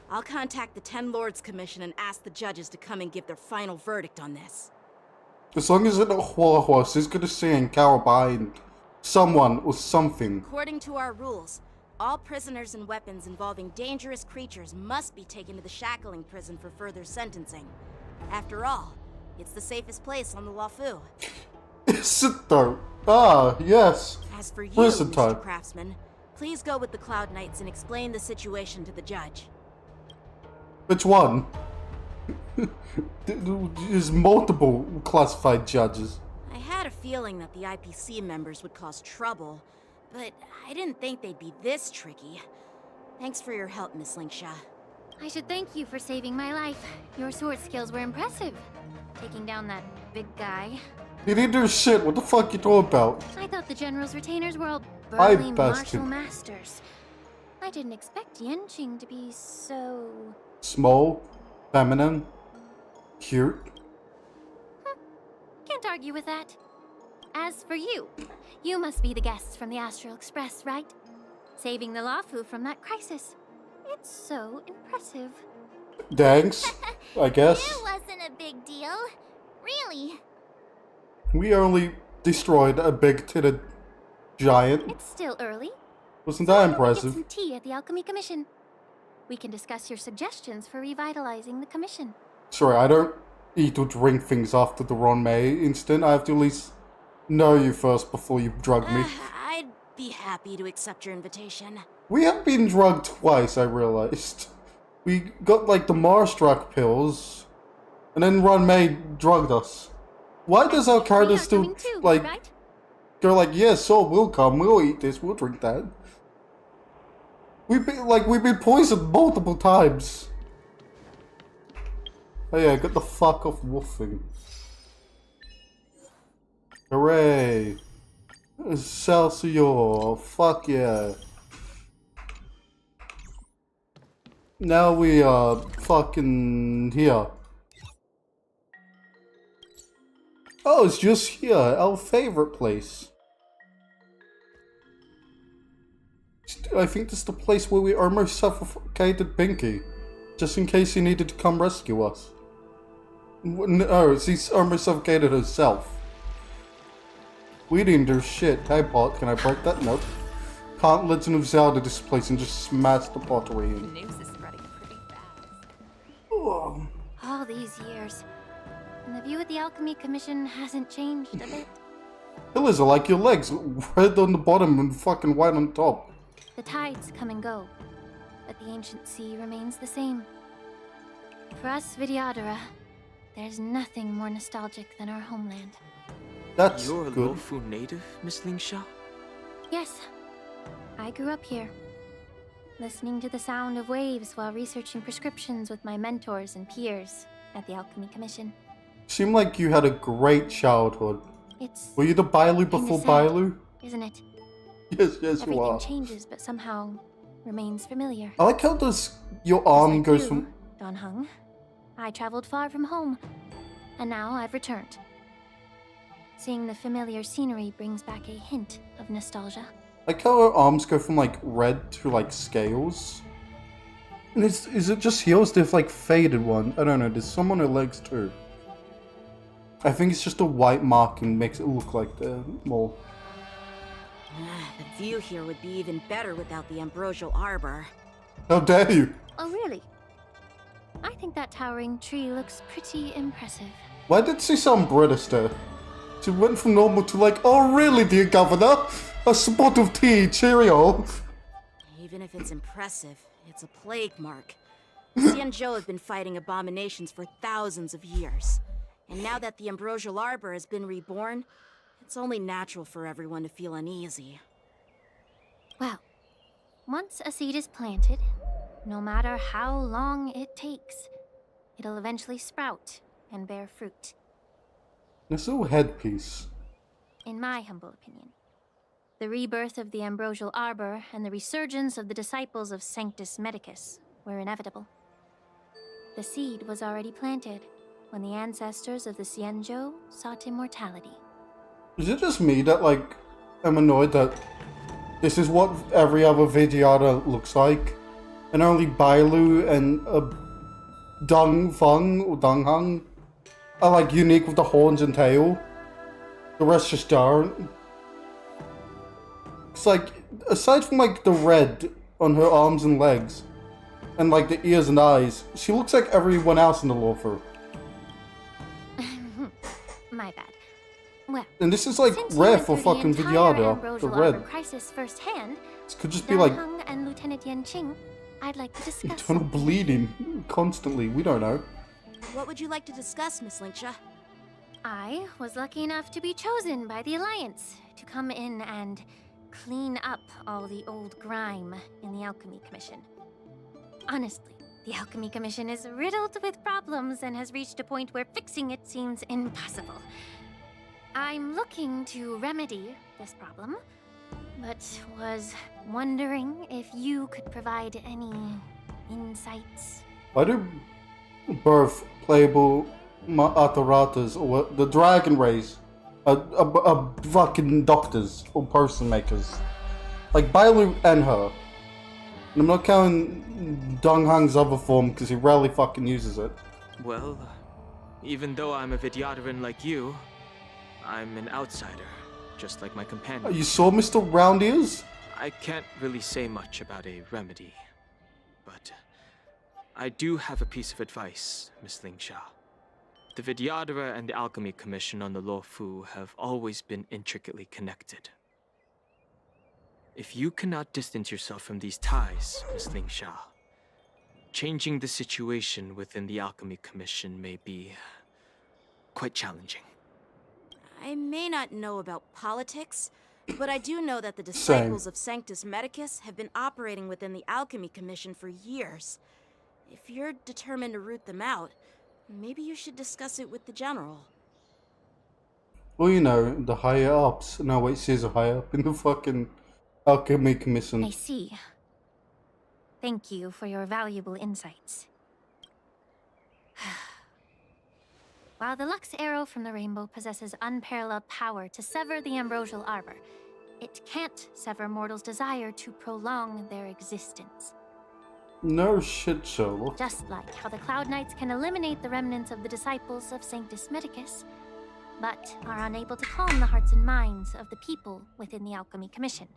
Speaker 11: I'll contact the Ten Lords Commission and ask the judges to come and give their final verdict on this.
Speaker 1: As long as it's not Horse, he's gonna see and cower behind someone or something.
Speaker 11: According to our rules, all prisoners and weapons involving dangerous creatures must be taken to the shackling prison for further sentencing. After all, it's the safest place on the Luofu.
Speaker 1: Is it though? Ah, yes.
Speaker 11: As for you,
Speaker 1: Prison
Speaker 11: Mr.
Speaker 1: time.
Speaker 11: Craftsman, please go with the Cloud Knights and explain the situation to the judge.
Speaker 1: Which one? There's multiple classified judges.
Speaker 11: I had a feeling that the IPC members would cause trouble, but I didn't think they'd be this tricky. Thanks for your help, Miss Linksha.
Speaker 2: I should thank you for saving my life. Your sword skills were impressive. Taking down that big guy.
Speaker 1: He didn't do shit. What the fuck you talking about?
Speaker 2: I thought the General's retainers were all
Speaker 1: I
Speaker 2: burly
Speaker 1: bastard.
Speaker 2: martial masters. I didn't expect Yanqing to be so...
Speaker 1: Small, feminine, cute.
Speaker 2: Can't argue with that. As for you, you must be the guests from the Astral Express, right? Saving the Luofu from that crisis. It's so impressive.
Speaker 1: Thanks, I guess.
Speaker 2: It wasn't a big deal. Really.
Speaker 1: We only destroyed a big-titted giant.
Speaker 2: It's still early.
Speaker 1: Wasn't that
Speaker 2: Get
Speaker 1: impressive?
Speaker 2: some tea at the Alchemy Commission. We can discuss your suggestions for revitalizing the commission.
Speaker 1: Sorry, I don't eat or drink things after the Ron May incident. I have to at least know you first before you drug me.
Speaker 11: I'd be happy to accept your invitation.
Speaker 1: We have been drugged twice, I realized. We got like the Marstruck pills, and then Ron May drugged us. Why does our character still
Speaker 2: too,
Speaker 1: like
Speaker 2: right?
Speaker 1: go like, yeah, so we'll come, we'll eat this, we'll drink that. We've been poisoned multiple times. Oh yeah, get the fuck off woofing. Hooray! Excelsior! Fuck yeah! Now we are fucking here. Oh, it's just here, our favorite place. I think this is the place where we almost suffocated Pinky, just in case he needed to come rescue us. No, she's almost suffocated herself. We didn't do shit. Hey, Pot, can I break that? Nope. can't Legend of Zelda this place and just smash the pottery in.
Speaker 10: The news is spreading pretty fast.
Speaker 1: Oh.
Speaker 2: All these years, and the view of the Alchemy Commission hasn't changed a bit.
Speaker 1: Pillars are like your legs, red on the bottom and fucking white on top.
Speaker 2: The tides come and go, but the ancient sea remains the same. For us Vidyadhara, there's nothing more nostalgic than our homeland.
Speaker 1: That's
Speaker 5: You're a
Speaker 1: good.
Speaker 5: Luofu native, Miss Lingsha?
Speaker 2: Yes, I grew up here, listening to the sound of waves while researching prescriptions with my mentors and peers at the Alchemy Commission.
Speaker 1: Seemed like you had a great childhood.
Speaker 2: It's
Speaker 1: Were you the Bailu before Bailu?
Speaker 2: isn't it?
Speaker 1: Yes, you
Speaker 2: Everything
Speaker 1: are.
Speaker 2: changes, but somehow remains familiar.
Speaker 1: I like how your arm goes
Speaker 2: you,
Speaker 1: from...
Speaker 2: Don Hung. I traveled far from home, and now I've returned. Seeing the familiar scenery brings back a hint of nostalgia.
Speaker 1: Like how her arms go from like red to like scales. And is it just heels? They've like faded one. I don't know. There's some on her legs too. I think it's just a white marking makes it look like they're more.
Speaker 11: The view here would be even better without the ambrosial arbor.
Speaker 1: How dare you?
Speaker 2: Oh, really? I think that towering tree looks pretty impressive.
Speaker 1: Why did she sound British there? She went from normal to like, oh really, dear governor? A spot of tea, cheerio.
Speaker 11: Even if it's impressive, it's a plague mark. Xianzhou have been fighting abominations for thousands of years. And now that the ambrosial arbor has been reborn, it's only natural for everyone to feel uneasy.
Speaker 2: Well, once a seed is planted, no matter how long it takes, it'll eventually sprout and bear fruit.
Speaker 1: This little headpiece.
Speaker 2: In my humble opinion, the rebirth of the ambrosial arbor and the resurgence of the disciples of Sanctus Medicus were inevitable. The seed was already planted when the ancestors of the Xianzhou sought immortality.
Speaker 1: Is it just me that like am annoyed that this is what every other Vidyadhara looks like? And only Bailu and Dung Feng or Dung Hung are like unique with the horns and tail. The rest just aren't. It's like, aside from like the red on her arms and legs, and like the ears and eyes, she looks like everyone else in the Luofu.
Speaker 2: My bad. Well,
Speaker 1: And this is like
Speaker 2: since you
Speaker 1: rare
Speaker 2: went
Speaker 1: for
Speaker 2: through the
Speaker 1: fucking
Speaker 2: entire
Speaker 1: Vidyadhara, the
Speaker 2: ambrosial
Speaker 1: red.
Speaker 2: arbor crisis firsthand,
Speaker 1: This could just be
Speaker 2: Don
Speaker 1: like
Speaker 2: Hung and Lieutenant Yanqing, I'd like to discuss
Speaker 1: internal
Speaker 2: something.
Speaker 1: bleeding constantly. We don't know.
Speaker 11: What would you like to discuss, Miss Lingsha?
Speaker 2: I was lucky enough to be chosen by the Alliance to come in and clean up all the old grime in the Alchemy Commission. Honestly, the Alchemy Commission is riddled with problems and has reached a point where fixing it seems impossible. I'm looking to remedy this problem, but was wondering if you could provide any insights.
Speaker 1: Why do both playable Ataratas or the dragon race are fucking doctors or person makers? Like Bailu and her. And I'm not counting Dung Hang's other form because he rarely fucking uses it.
Speaker 5: Well, even though I'm a Vidyadharan like you, I'm an outsider, just like my companion.
Speaker 1: You saw Mr. Round Ears?
Speaker 5: I can't really say much about a remedy, but I do have a piece of advice, Miss Lingsha. The Vidyadhara and the Alchemy Commission on the Luofu have always been intricately connected. If you cannot distance yourself from these ties, Miss Lingsha, changing the situation within the Alchemy Commission may be quite challenging.
Speaker 11: I may not know about politics, but I do know that the disciples of Sanctus Medicus have been operating within the Alchemy Commission for years. If you're determined to root them out, maybe you should discuss it with the General.
Speaker 1: Well, you know, the higher ups. No, wait, she's a higher up in the fucking Alchemy Commission.
Speaker 2: I see. Thank you for your valuable insights. While the Lux Arrow from the Rainbow possesses unparalleled power to sever the ambrosial arbor, it can't sever mortals' desire to prolong their existence.
Speaker 1: No shit, Sherlock.
Speaker 2: Just like how the Cloud Knights can eliminate the remnants of the disciples of Sanctus Medicus, but are unable to calm the hearts and minds of the people within the Alchemy Commission.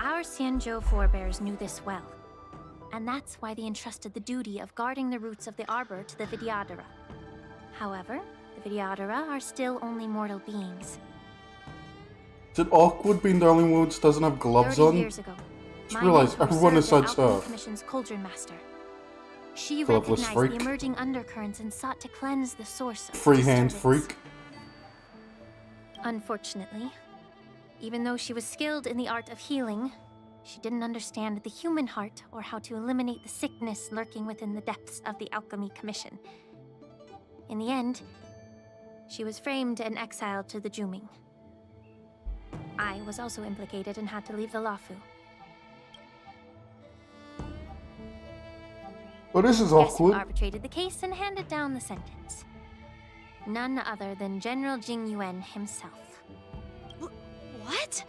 Speaker 2: Our Xianzhou forebears knew this well. And that's why they entrusted the duty of guarding the roots of the arbor to the Vidyadhara. However, the Vidyadhara are still only mortal beings.
Speaker 1: Is it awkward being the only one who doesn't have gloves
Speaker 2: 30
Speaker 1: on?
Speaker 2: years ago,
Speaker 1: Just realized everyone
Speaker 2: is
Speaker 1: besides her.
Speaker 2: Commission's cauldron master. She
Speaker 1: Gloveless
Speaker 2: recognized
Speaker 1: freak.
Speaker 2: the emerging undercurrents and sought to cleanse the source of
Speaker 1: Freehand
Speaker 2: disturbance.
Speaker 1: freak.
Speaker 2: Unfortunately, even though she was skilled in the art of healing, she didn't understand the human heart or how to eliminate the sickness lurking within the depths of the Alchemy Commission. In the end, she was framed and exiled to the Juming. I was also implicated and had to leave the Luofu.
Speaker 1: Well, this is
Speaker 2: Guess who
Speaker 1: awkward.
Speaker 2: arbitrated the case and handed down the sentence? None other than General Jing Yuan himself.
Speaker 10: What?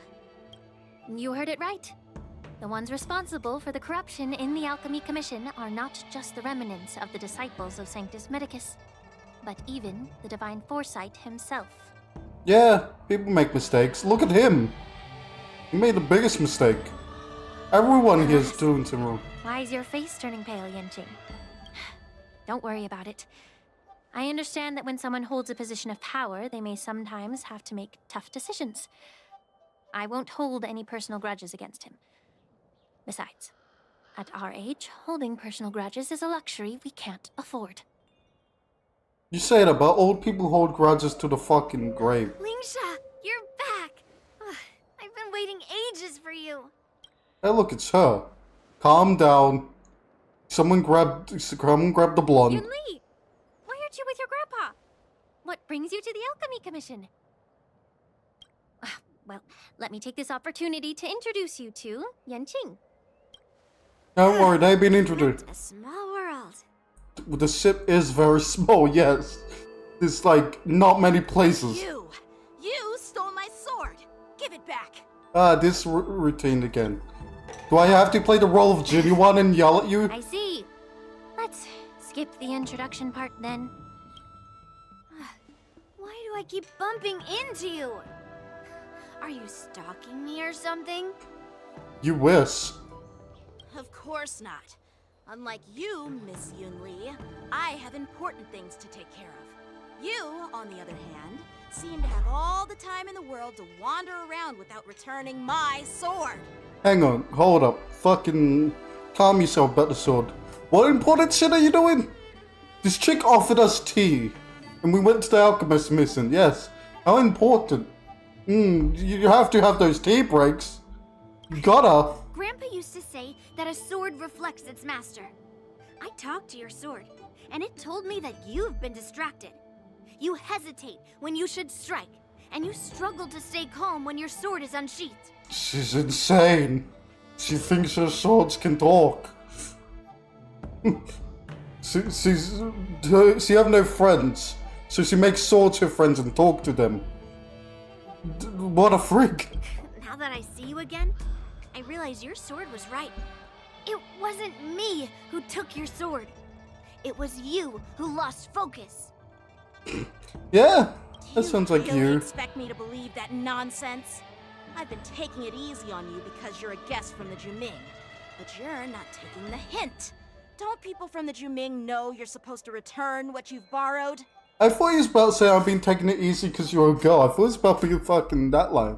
Speaker 2: You heard it right. The ones responsible for the corruption in the Alchemy Commission are not just the remnants of the disciples of Sanctus Medicus, but even the Divine Foresight himself.
Speaker 1: Yeah, people make mistakes. Look at him. He made the biggest mistake. Everyone here is doing something wrong.
Speaker 2: Why is your face turning pale, Yanqing? Don't worry about it. I understand that when someone holds a position of power, they may sometimes have to make tough decisions. I won't hold any personal grudges against him. Besides, at our age, holding personal grudges is a luxury we can't afford.
Speaker 1: You say that, but old people hold grudges to the fucking grave.
Speaker 10: Lingsha, you're back! Ugh, I've been waiting ages for you.
Speaker 1: Hey, look, it's her. Calm down. Someone grab the blonde.
Speaker 2: Yunli! Why aren't you with your grandpa? What brings you to the Alchemy Commission? Well, let me take this opportunity to introduce you to Yanqing.
Speaker 1: Don't worry, they've been introduced.
Speaker 10: A small world.
Speaker 1: The ship is very small, yes. There's like not many places.
Speaker 11: You stole my sword. Give it back.
Speaker 1: This routine again. Do I have to play the role of genuine and yell at you?
Speaker 2: I see. Let's skip the introduction part then.
Speaker 10: Why do I keep bumping into you? Are you stalking me or something?
Speaker 1: You wish.
Speaker 11: Of course not. Unlike you, Miss Yunli, I have important things to take care of. You, on the other hand, seem to have all the time in the world to wander around without returning my sword.
Speaker 1: Hang on, hold up. Fucking calm yourself about the sword. What important shit are you doing? This chick offered us tea, and we went to the alchemist mission, yes. How important? You have to have those tea breaks. You gotta.
Speaker 10: Grandpa used to say that a sword reflects its master. I talked to your sword, and it told me that you've been distracted. You hesitate when you should strike, and you struggle to stay calm when your sword is unsheathed.
Speaker 1: She's insane. She thinks her swords can talk. she have no friends, so she makes swords her friends and talk to them. What a freak.
Speaker 10: Now that I see you again, I realize your sword was right. It wasn't me who took your sword. It was you who lost focus.
Speaker 1: Yeah, that sounds like
Speaker 11: really
Speaker 1: you.
Speaker 11: Expect me to believe that nonsense? I've been taking it easy on you because you're a guest from the Juming, but you're not taking the hint. Don't people from the Juming know you're supposed to return what you've borrowed?
Speaker 1: I thought he was about to say I've been taking it easy because you're a girl. I thought it was about being fucking that line.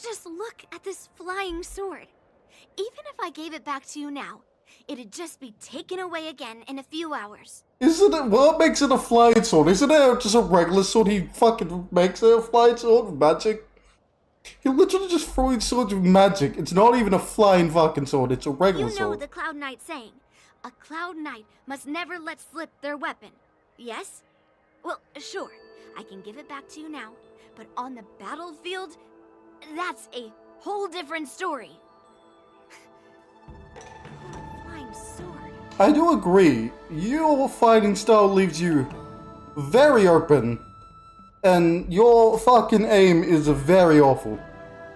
Speaker 10: Just look at this flying sword. Even if I gave it back to you now, it'd just be taken away again in a few hours.
Speaker 1: Isn't it? What makes it a flying sword? Isn't it just a regular sword? He fucking makes it a flying sword with magic. He literally just throwing swords with magic. It's not even a flying fucking sword. It's a regular
Speaker 10: You know
Speaker 1: sword.
Speaker 10: the Cloud Knight saying, a Cloud Knight must never let slip their weapon. Yes? Well, sure, I can give it back to you now, but on the battlefield, that's a whole different story. Flying sword.
Speaker 1: I do agree. Your fighting style leaves you very open. And your fucking aim is very awful.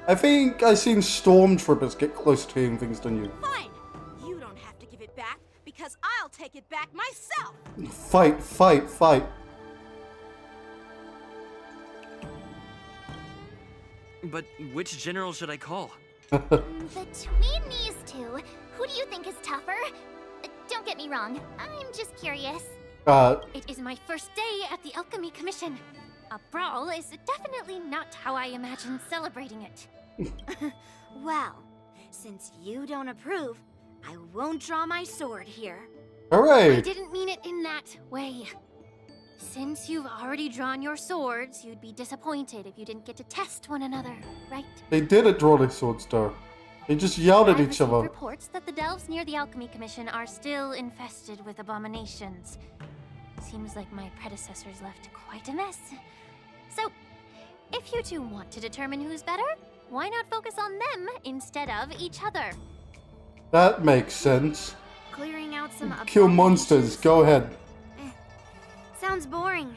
Speaker 1: I think I've seen stormtroopers get closer to hitting things than you.
Speaker 11: Fine. You don't have to give it back because I'll take it back myself.
Speaker 1: Fight, fight, fight.
Speaker 8: But which general should I call?
Speaker 2: Between these two, who do you think is tougher? Don't get me wrong, I'm just curious.
Speaker 1: It
Speaker 2: is my first day at the Alchemy Commission. A brawl is definitely not how I imagined celebrating it.
Speaker 10: Well, since you don't approve, I won't draw my sword here.
Speaker 1: Hooray!
Speaker 2: I didn't mean it in that way. Since you've already drawn your swords, you'd be disappointed if you didn't get to test one another, right?
Speaker 1: They didn't draw their swords, though. They just yelled at each other.
Speaker 2: Reports that the delves near the Alchemy Commission are still infested with abominations. Seems like my predecessors left quite a mess. So, if you two want to determine who's better, why not focus on them instead of each other?
Speaker 1: That makes sense.
Speaker 10: Clearing out some
Speaker 1: Kill monsters, go ahead.
Speaker 10: Sounds boring.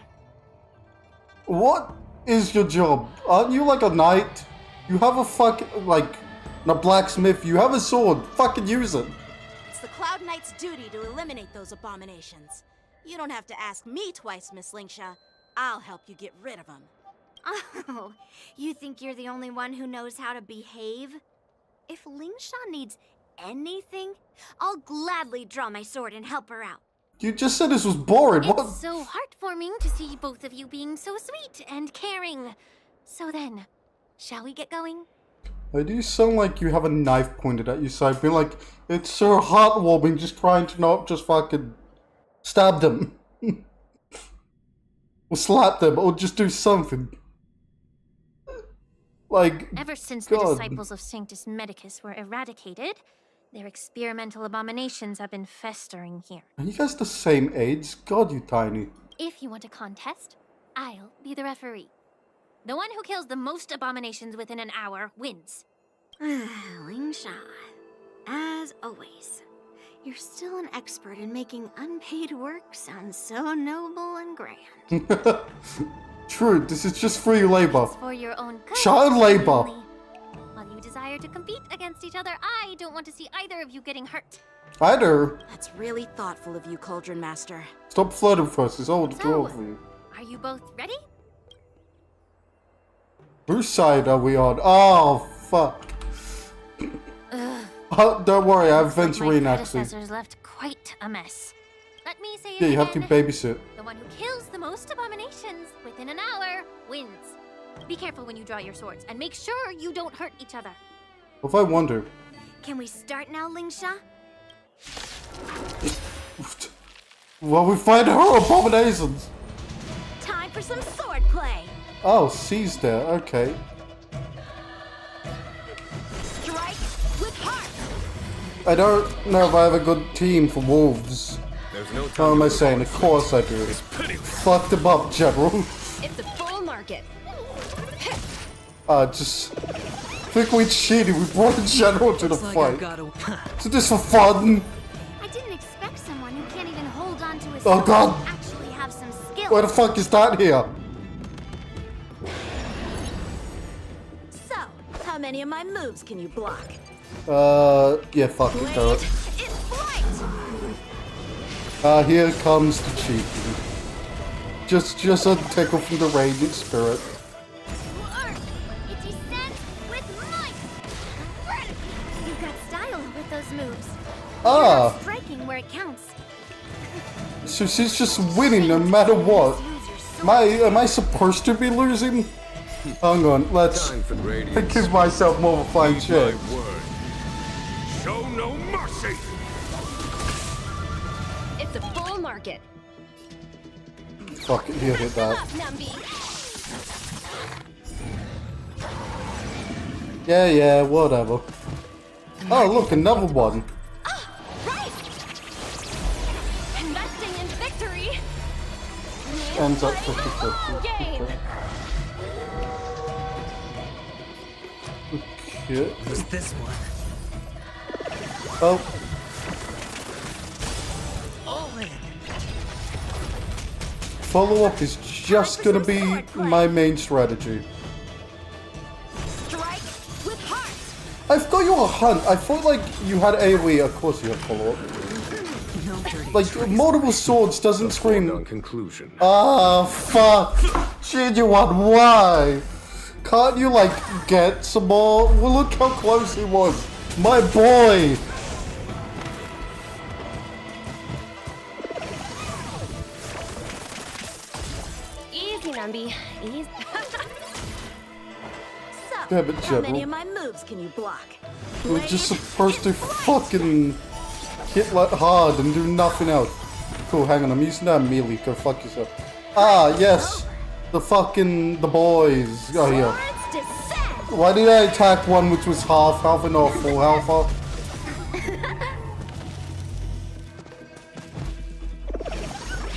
Speaker 1: What is your job? Aren't you like a knight? You have a blacksmith, you have a sword, fucking use it.
Speaker 11: It's the Cloud Knight's duty to eliminate those abominations. You don't have to ask me twice, Miss Lingsha. I'll help you get rid of them.
Speaker 10: Oh, you think you're the only one who knows how to behave? If Lingsha needs anything, I'll gladly draw my sword and help her out.
Speaker 1: You just said this was boring. What?
Speaker 2: It's so heartwarming to see both of you being so sweet and caring. So then, shall we get going?
Speaker 1: Why do you sound like you have a knife pointed at your side, being like, it's so heartwarming, just trying to not just fucking stab them. Or slap them, or just do something. Like,
Speaker 2: ever since
Speaker 1: God.
Speaker 2: the disciples of Sanctus Medicus were eradicated, their experimental abominations have been festering here.
Speaker 1: Are you guys the same age? God, you tiny.
Speaker 2: If you want a contest, I'll be the referee. The one who kills the most abominations within an hour wins.
Speaker 10: Lingsha, as always, you're still an expert in making unpaid work sound so noble and grand.
Speaker 1: True, this is just free labor.
Speaker 2: It's for your own good.
Speaker 1: Child labor.
Speaker 2: While you desire to compete against each other, I don't want to see either of you getting hurt.
Speaker 1: Either.
Speaker 11: That's really thoughtful of you, Cauldron Master.
Speaker 1: Stop flirting first, it's all the
Speaker 2: So,
Speaker 1: for you.
Speaker 2: Are you both ready?
Speaker 1: Whose side are we on? Oh, fuck. Don't worry, I have Venturine
Speaker 2: My
Speaker 1: actually.
Speaker 2: predecessors left quite a mess. Let me say it
Speaker 1: Yeah, you have to
Speaker 2: again.
Speaker 1: babysit.
Speaker 2: The one who kills the most abominations within an hour wins. Be careful when you draw your swords, and make sure you don't hurt each other.
Speaker 1: If I wonder.
Speaker 10: Can we start now, Lingsha?
Speaker 1: Well, we find her abominations.
Speaker 11: Time for some sword play.
Speaker 1: Oh, C's there, okay.
Speaker 11: Strike with heart.
Speaker 1: I don't know if I have a good team for wolves.
Speaker 4: There's no
Speaker 1: What am I saying? Of course I do. Fuck them up, General.
Speaker 10: It's a full market.
Speaker 1: Just think we cheated. We brought the General to the fight. So this for fun?
Speaker 10: I didn't expect someone who can't even hold on to his
Speaker 1: Oh,
Speaker 10: sword
Speaker 1: God.
Speaker 10: to actually have some skill.
Speaker 1: Where the fuck is that here?
Speaker 11: So, how many of my moves can you block?
Speaker 1: Yeah, fuck it, do it.
Speaker 11: In flight.
Speaker 1: Here comes the cheating. Just a tickle from the radiant spirit.
Speaker 2: It descends with might.
Speaker 10: You've got style with those moves.
Speaker 1: Ah.
Speaker 10: You're not striking where it counts.
Speaker 1: So she's just winning no matter what. Am I supposed to be losing? Hang on, let's give myself more of a fine chance.
Speaker 12: Show no mercy.
Speaker 10: It's a full market.
Speaker 1: Fuck it, here, hit that. Yeah, whatever. Oh, look, another one.
Speaker 10: Investing in victory.
Speaker 1: Ends up 50-50.
Speaker 10: Game.
Speaker 1: Okay.
Speaker 20: Who's this one?
Speaker 1: Oh.
Speaker 20: All in.
Speaker 1: Follow up is just gonna be my main strategy.
Speaker 11: Strike with heart.
Speaker 1: I forgot you were a hunt. I thought like you had AoE. Of course you have follow up. Like multiple swords doesn't scream.
Speaker 4: Conclusion.
Speaker 1: Ah, fuck. Genuine, why? Can't you, like, get some more? Well, look how close he was. My boy!
Speaker 18: Easy, Numby. Easy.
Speaker 1: Damn it,
Speaker 11: How many
Speaker 1: General.
Speaker 11: of my moves can you block?
Speaker 1: We're just supposed to fucking hit like hard and do nothing else. Cool, hang on, I'm using that melee. Go fuck yourself. Ah, yes! The boys. Oh, yeah. Why did I attack one which was half health and not full health?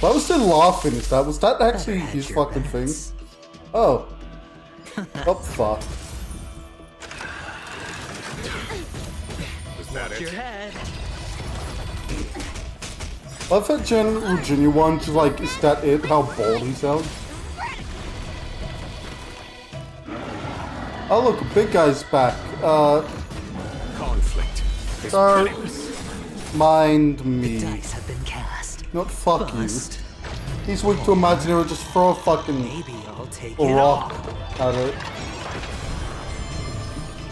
Speaker 1: Why was they laughing at that? Was that actually his fucking thing? Oh. Oh, fuck.
Speaker 4: Is that it?
Speaker 1: I've had General Genuine to like, is that it? How bold he sounds? Oh look, a big guy's back.
Speaker 4: Conflict.
Speaker 1: Don't mind me.
Speaker 21: The dice have been cast.
Speaker 1: Not fuck
Speaker 21: Bust.
Speaker 1: you. He's weak to imaginary, just throw a fucking
Speaker 21: Maybe I'll take
Speaker 1: a
Speaker 21: it
Speaker 1: rock
Speaker 21: all.
Speaker 1: at it.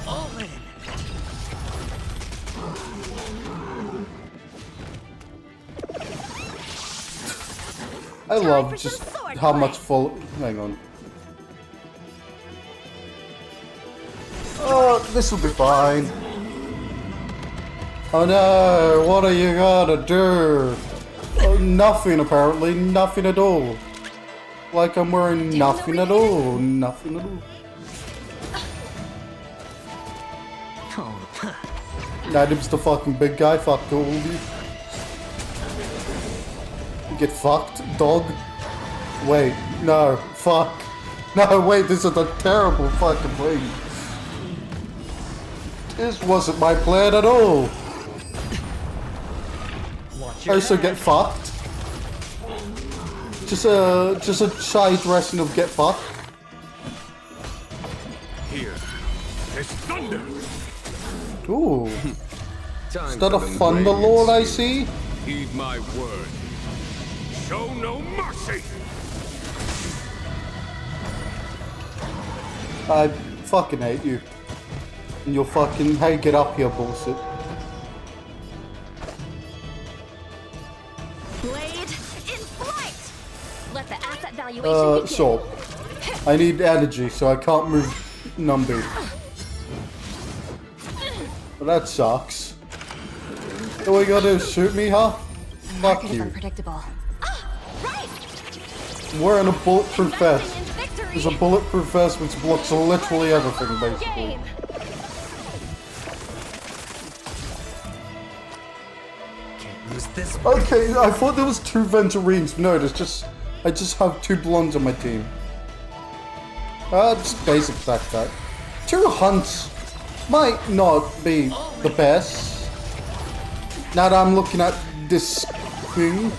Speaker 21: All in.
Speaker 1: I love just how much full. Hang on. Oh, this will be fine. Oh no, what are you gonna do? Oh, nothing apparently, nothing at all. Like I'm wearing nothing at all, nothing at all. Adam's the fucking big guy, fuck all of you. You get fucked, dog. Wait, no, fuck. No, wait, this is a terrible fucking thing. This wasn't my plan at all. I also get fucked. Just a side dressing of get fucked.
Speaker 4: Here. There's thunder.
Speaker 1: Ooh.
Speaker 4: Time
Speaker 1: Is that a
Speaker 4: for the
Speaker 1: thunder
Speaker 4: rain
Speaker 1: lord I
Speaker 4: and
Speaker 1: see?
Speaker 4: Heed my word. Show no mercy.
Speaker 1: I fucking hate you. And your fucking hey get up here bullshit.
Speaker 18: Blade in flight. Let the asset valuation begin.
Speaker 1: So I need energy, so I can't move Numby. Well, that sucks. All you gotta do is shoot me, huh? Fuck
Speaker 18: Market is
Speaker 1: you.
Speaker 18: unpredictable.
Speaker 1: I'm wearing a bulletproof vest. There's a bulletproof vest which blocks literally everything, basically. Okay, I thought there was 2 Venturines. No, I just have 2 blondes on my team. Just basic tactic. 2 hunts might not be the best. Now that I'm looking at this thing.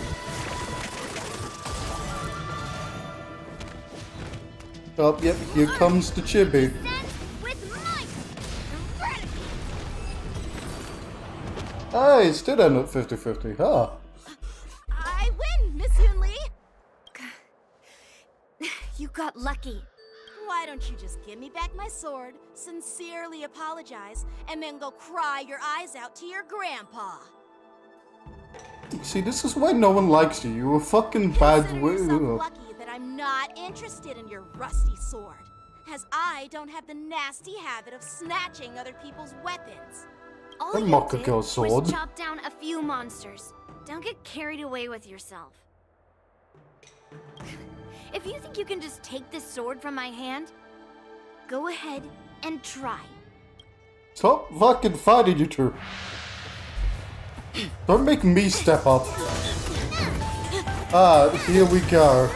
Speaker 1: Oh, yep, here comes the chibi. Hey, it still ended up 50-50, huh?
Speaker 11: I win, Miss Yunli! You got lucky. Why don't you just give me back my sword, sincerely apologize, and then go cry your eyes out to your grandpa?
Speaker 1: See, this is why no one likes you. You're a fucking bad
Speaker 11: Lucky that I'm not interested in your rusty sword, as I don't have the nasty habit of snatching other people's weapons.
Speaker 2: All
Speaker 1: That
Speaker 2: you
Speaker 1: mocker
Speaker 2: did
Speaker 1: girl's
Speaker 2: was
Speaker 1: sword.
Speaker 2: chop down a few monsters. Don't get carried away with yourself. If you think you can just take this sword from my hand, go ahead and try.
Speaker 1: Stop fucking fighting, you two. Don't make me step up. Ah, here we go.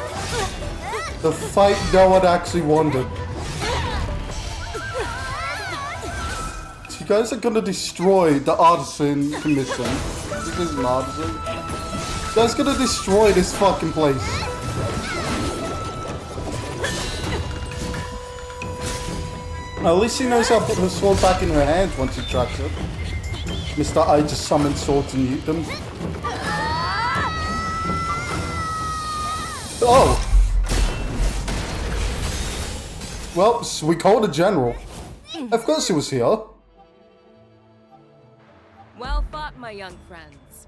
Speaker 1: The fight no one actually wanted. You guys are gonna destroy the artisan commission. This is an artisan. You guys are gonna destroy this fucking place. At least she knows how to put her sword back in her hands once she tracks it. Mr. I just summoned swords and eat them. Oh! Well, so we called a general. Of course he was here.
Speaker 3: Well fought, my young friends.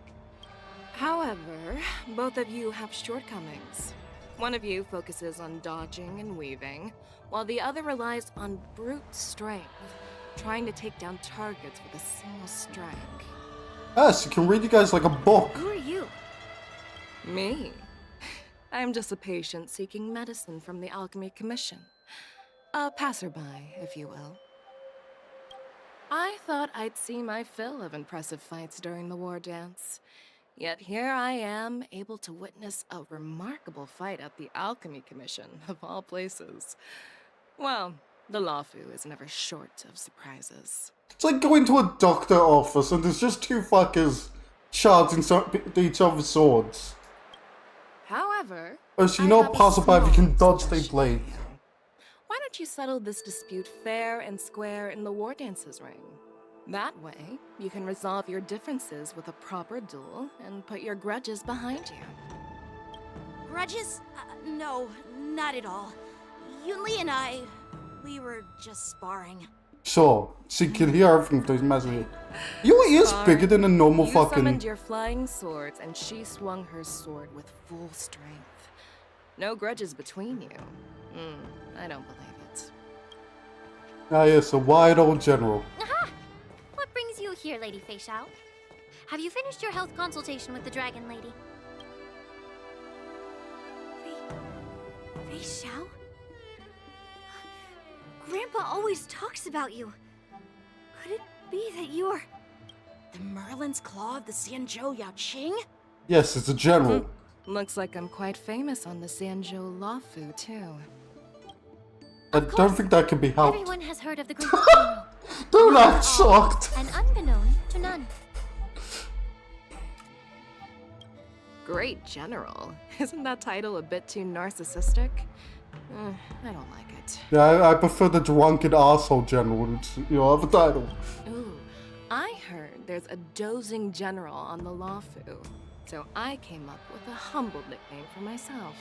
Speaker 3: However, both of you have shortcomings. One of you focuses on dodging and weaving, while the other relies on brute strength, trying to take down targets with a single strike.
Speaker 1: Yes, you can read you guys like a book.
Speaker 3: Who are you? Me? I'm just a patient seeking medicine from the Alchemy Commission. A passerby, if you will. I thought I'd see my fill of impressive fights during the war dance. Yet here I am, able to witness a remarkable fight at the Alchemy Commission, of all places. Well, the Luofu is never short of surprises.
Speaker 1: It's like going to a doctor office and there's just two fuckers charging each other's swords.
Speaker 3: However,
Speaker 1: Oh, so you know a passerby if you can dodge their blade.
Speaker 3: why don't you settle this dispute fair and square in the war dances ring? That way, you can resolve your differences with a proper duel and put your grudges behind you.
Speaker 11: Grudges? No, not at all. Yunli and I, we were just sparring.
Speaker 1: Sure, so you can hear everything through his massive. Your ears bigger than a normal
Speaker 3: You
Speaker 1: fucking.
Speaker 3: summoned your flying swords, and she swung her sword with full strength. No grudges between you. I don't believe it.
Speaker 1: Ah, yes, a wide old general.
Speaker 2: Aha! What brings you here, Lady Fei Xiao? Have you finished your health consultation with the Dragon Lady?
Speaker 10: Fei Xiao? Grandpa always talks about you. Could it be that you're...
Speaker 11: The Merlin's Claw of the Xianzhou Yaoqing?
Speaker 1: Yes, it's a general.
Speaker 3: Looks like I'm quite famous on the Xianzhou Luofu, too.
Speaker 1: I don't think that can be helped.
Speaker 2: Everyone has heard of the great general.
Speaker 1: Don't act shocked.
Speaker 2: And unbeknown to none.
Speaker 3: Great General. Isn't that title a bit too narcissistic? I don't like it.
Speaker 1: Yeah, I prefer the drunken asshole general. It's, you know, have a title.
Speaker 3: Ooh, I heard there's a dozing general on the Luofu, so I came up with a humble nickname for myself.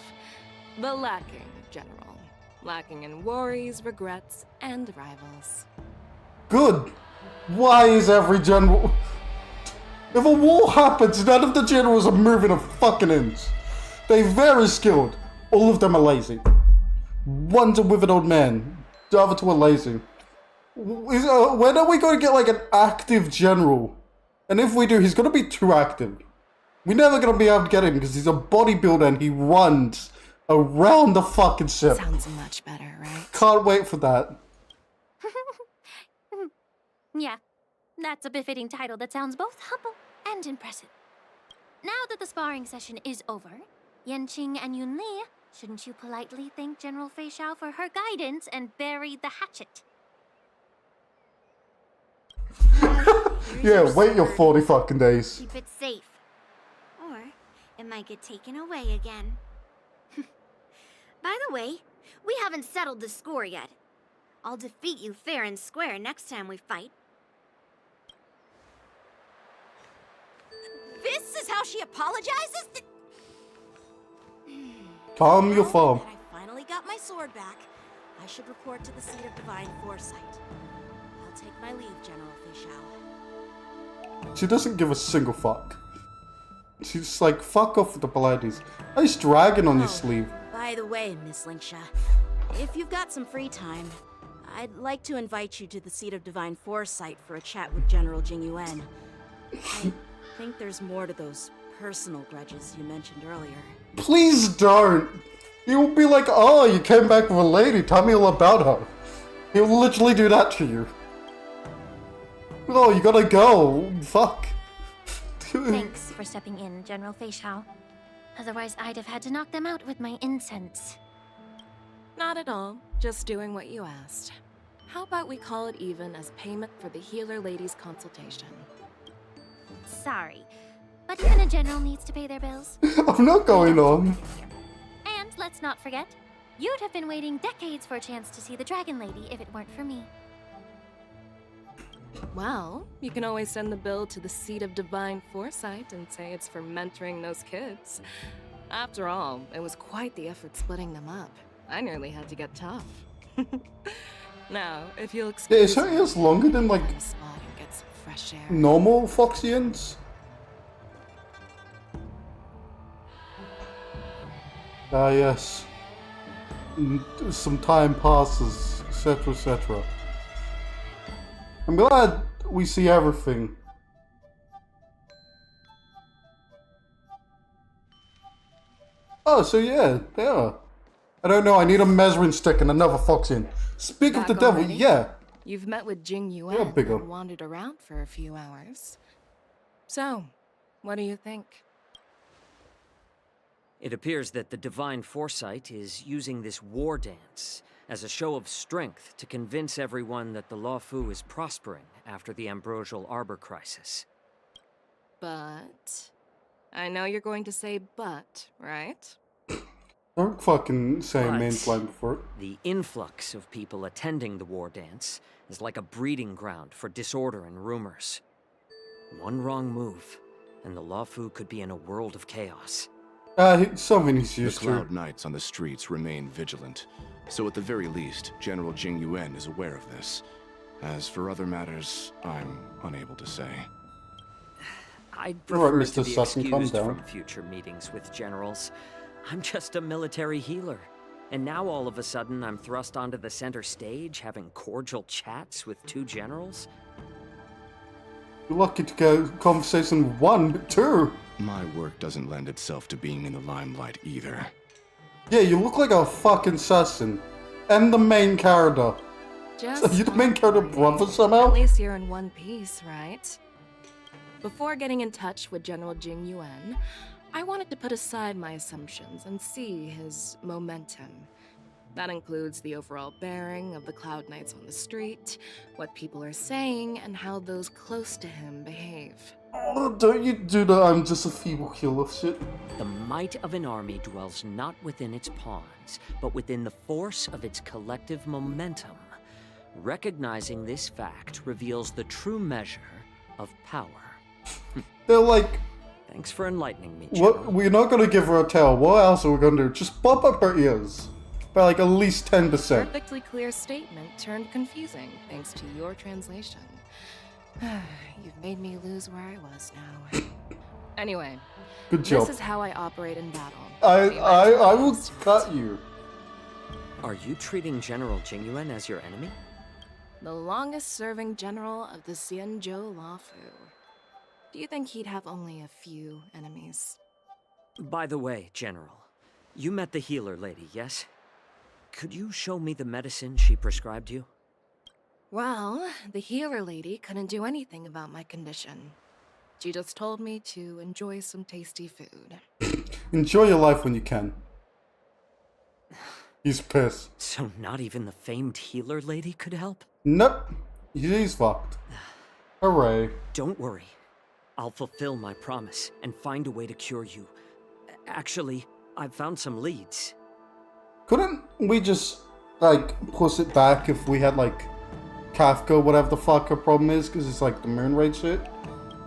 Speaker 3: The Lacking General. Lacking in worries, regrets, and rivals.
Speaker 1: Good. Why is every general... If a war happens, none of the generals are moving a fucking inch. They're very skilled. All of them are lazy. One's a withered old man. The other two are lazy. When are we going to get like an active general? And if we do, he's going to be too active. We're never going to be able to get him because he's a bodybuilder and he runs around the fucking ship.
Speaker 3: Sounds much better, right?
Speaker 1: Can't wait for that.
Speaker 2: Yeah, that's a befitting title that sounds both humble and impressive. Now that the sparring session is over, Yanqing and Yunli, shouldn't you politely thank General Fei Xiao for her guidance and bury the hatchet?
Speaker 1: Yeah, wait your 40 fucking days.
Speaker 10: Keep it safe. Or it might get taken away again. By the way, we haven't settled the score yet. I'll defeat you fair and square next time we fight.
Speaker 11: This is how she apologizes?
Speaker 1: Calm your farm.
Speaker 11: I finally got my sword back. I should report to the seat of divine foresight. I'll take my leave, General Fei Xiao.
Speaker 1: She doesn't give a single fuck. She's just like, fuck off with the politeness. Nice dragon on your sleeve.
Speaker 11: By the way, Miss Linksha, if you've got some free time, I'd like to invite you to the seat of divine foresight for a chat with General Jing Yuan. I think there's more to those personal grudges you mentioned earlier.
Speaker 1: Please don't. He'll be like, oh, you came back with a lady, tell me all about her. He'll literally do that to you. Oh, you gotta go. Fuck.
Speaker 2: Thanks for stepping in, General Fei Xiao. Otherwise, I'd have had to knock them out with my incense.
Speaker 3: Not at all. Just doing what you asked. How about we call it even as payment for the healer lady's consultation?
Speaker 2: Sorry, but even a general needs to pay their bills.
Speaker 1: I'm not going on.
Speaker 2: And let's not forget, you'd have been waiting decades for a chance to see the Dragon Lady if it weren't for me.
Speaker 3: Well, you can always send the bill to the seat of divine foresight and say it's for mentoring those kids. After all, it was quite the effort splitting them up. I nearly had to get tough. Now, if you'll
Speaker 1: Yeah,
Speaker 3: excuse
Speaker 1: is her ears longer than like
Speaker 3: spot and get some fresh air.
Speaker 1: normal Foxians? Ah, yes. Some time passes, etc., etc. I'm glad we see everything. Oh, so yeah. I don't know, I need a measuring stick and another Foxian. Speak of
Speaker 3: Back
Speaker 1: the devil,
Speaker 3: already?
Speaker 1: yeah.
Speaker 3: You've met with Jing
Speaker 1: Yeah,
Speaker 3: Yuan
Speaker 1: big up.
Speaker 3: and wandered around for a few hours. So, what do you think?
Speaker 8: It appears that the Divine Foresight is using this war dance as a show of strength to convince everyone that the Luofu is prospering after the Ambrosial Arbor crisis.
Speaker 3: But... I know you're going to say but, right?
Speaker 1: Don't fucking say
Speaker 8: But
Speaker 1: main line before it.
Speaker 8: the influx of people attending the war dance is like a breeding ground for disorder and rumors. One wrong move, and the Luofu could be in a world of chaos.
Speaker 1: Something he's
Speaker 9: The
Speaker 1: used to.
Speaker 9: Cloud Knights on the streets remain vigilant, so at the very least, General Jing Yuan is aware of this. As for other matters, I'm unable to say.
Speaker 8: I'd
Speaker 1: Alright,
Speaker 8: prefer
Speaker 1: Mr.
Speaker 8: to be
Speaker 1: Sutton, calm
Speaker 8: excused
Speaker 1: down.
Speaker 8: from future meetings with generals. I'm just a military healer. And now all of a sudden I'm thrust onto the center stage having cordial chats with two generals?
Speaker 1: You're lucky to get conversation 1, but 2.
Speaker 9: My work doesn't lend itself to being in the limelight either.
Speaker 1: Yeah, you look like a fucking assassin. And the main character.
Speaker 3: Just
Speaker 1: Are you the main character brother somehow?
Speaker 3: At least you're in one piece, right? Before getting in touch with General Jing Yuan, I wanted to put aside my assumptions and see his momentum. That includes the overall bearing of the Cloud Knights on the street, what people are saying, and how those close to him behave.
Speaker 1: Oh, don't you do the I'm just a feeble healer shit.
Speaker 8: The might of an army dwells not within its pawns, but within the force of its collective momentum. Recognizing this fact reveals the true measure of power.
Speaker 1: They're like,
Speaker 8: Thanks for enlightening me, General.
Speaker 1: what? We're not gonna give her a tail. What else are we gonna do? Just bump up her ears. By like at least 10%.
Speaker 3: Perfectly clear statement turned confusing thanks to your translation. You've made me lose where I was now. Anyway,
Speaker 1: Good job.
Speaker 3: This is how I operate in battle.
Speaker 1: I will cut you.
Speaker 8: Are you treating General Jing Yuan as your enemy?
Speaker 3: The longest-serving general of the Xianzhou Luofu. Do you think he'd have only a few enemies?
Speaker 8: By the way, General, you met the healer lady, yes? Could you show me the medicine she prescribed you?
Speaker 3: Well, the healer lady couldn't do anything about my condition. She just told me to enjoy some tasty food.
Speaker 1: Enjoy your life when you can. He's pissed.
Speaker 8: So not even the famed healer lady could help?
Speaker 1: Nope. He's fucked. Hooray.
Speaker 8: Don't worry. I'll fulfill my promise and find a way to cure you. Actually, I've found some leads.
Speaker 1: Couldn't we just, like, push it back if we had, like, Kafka, whatever the fuck her problem is, because it's like the moon raid shit?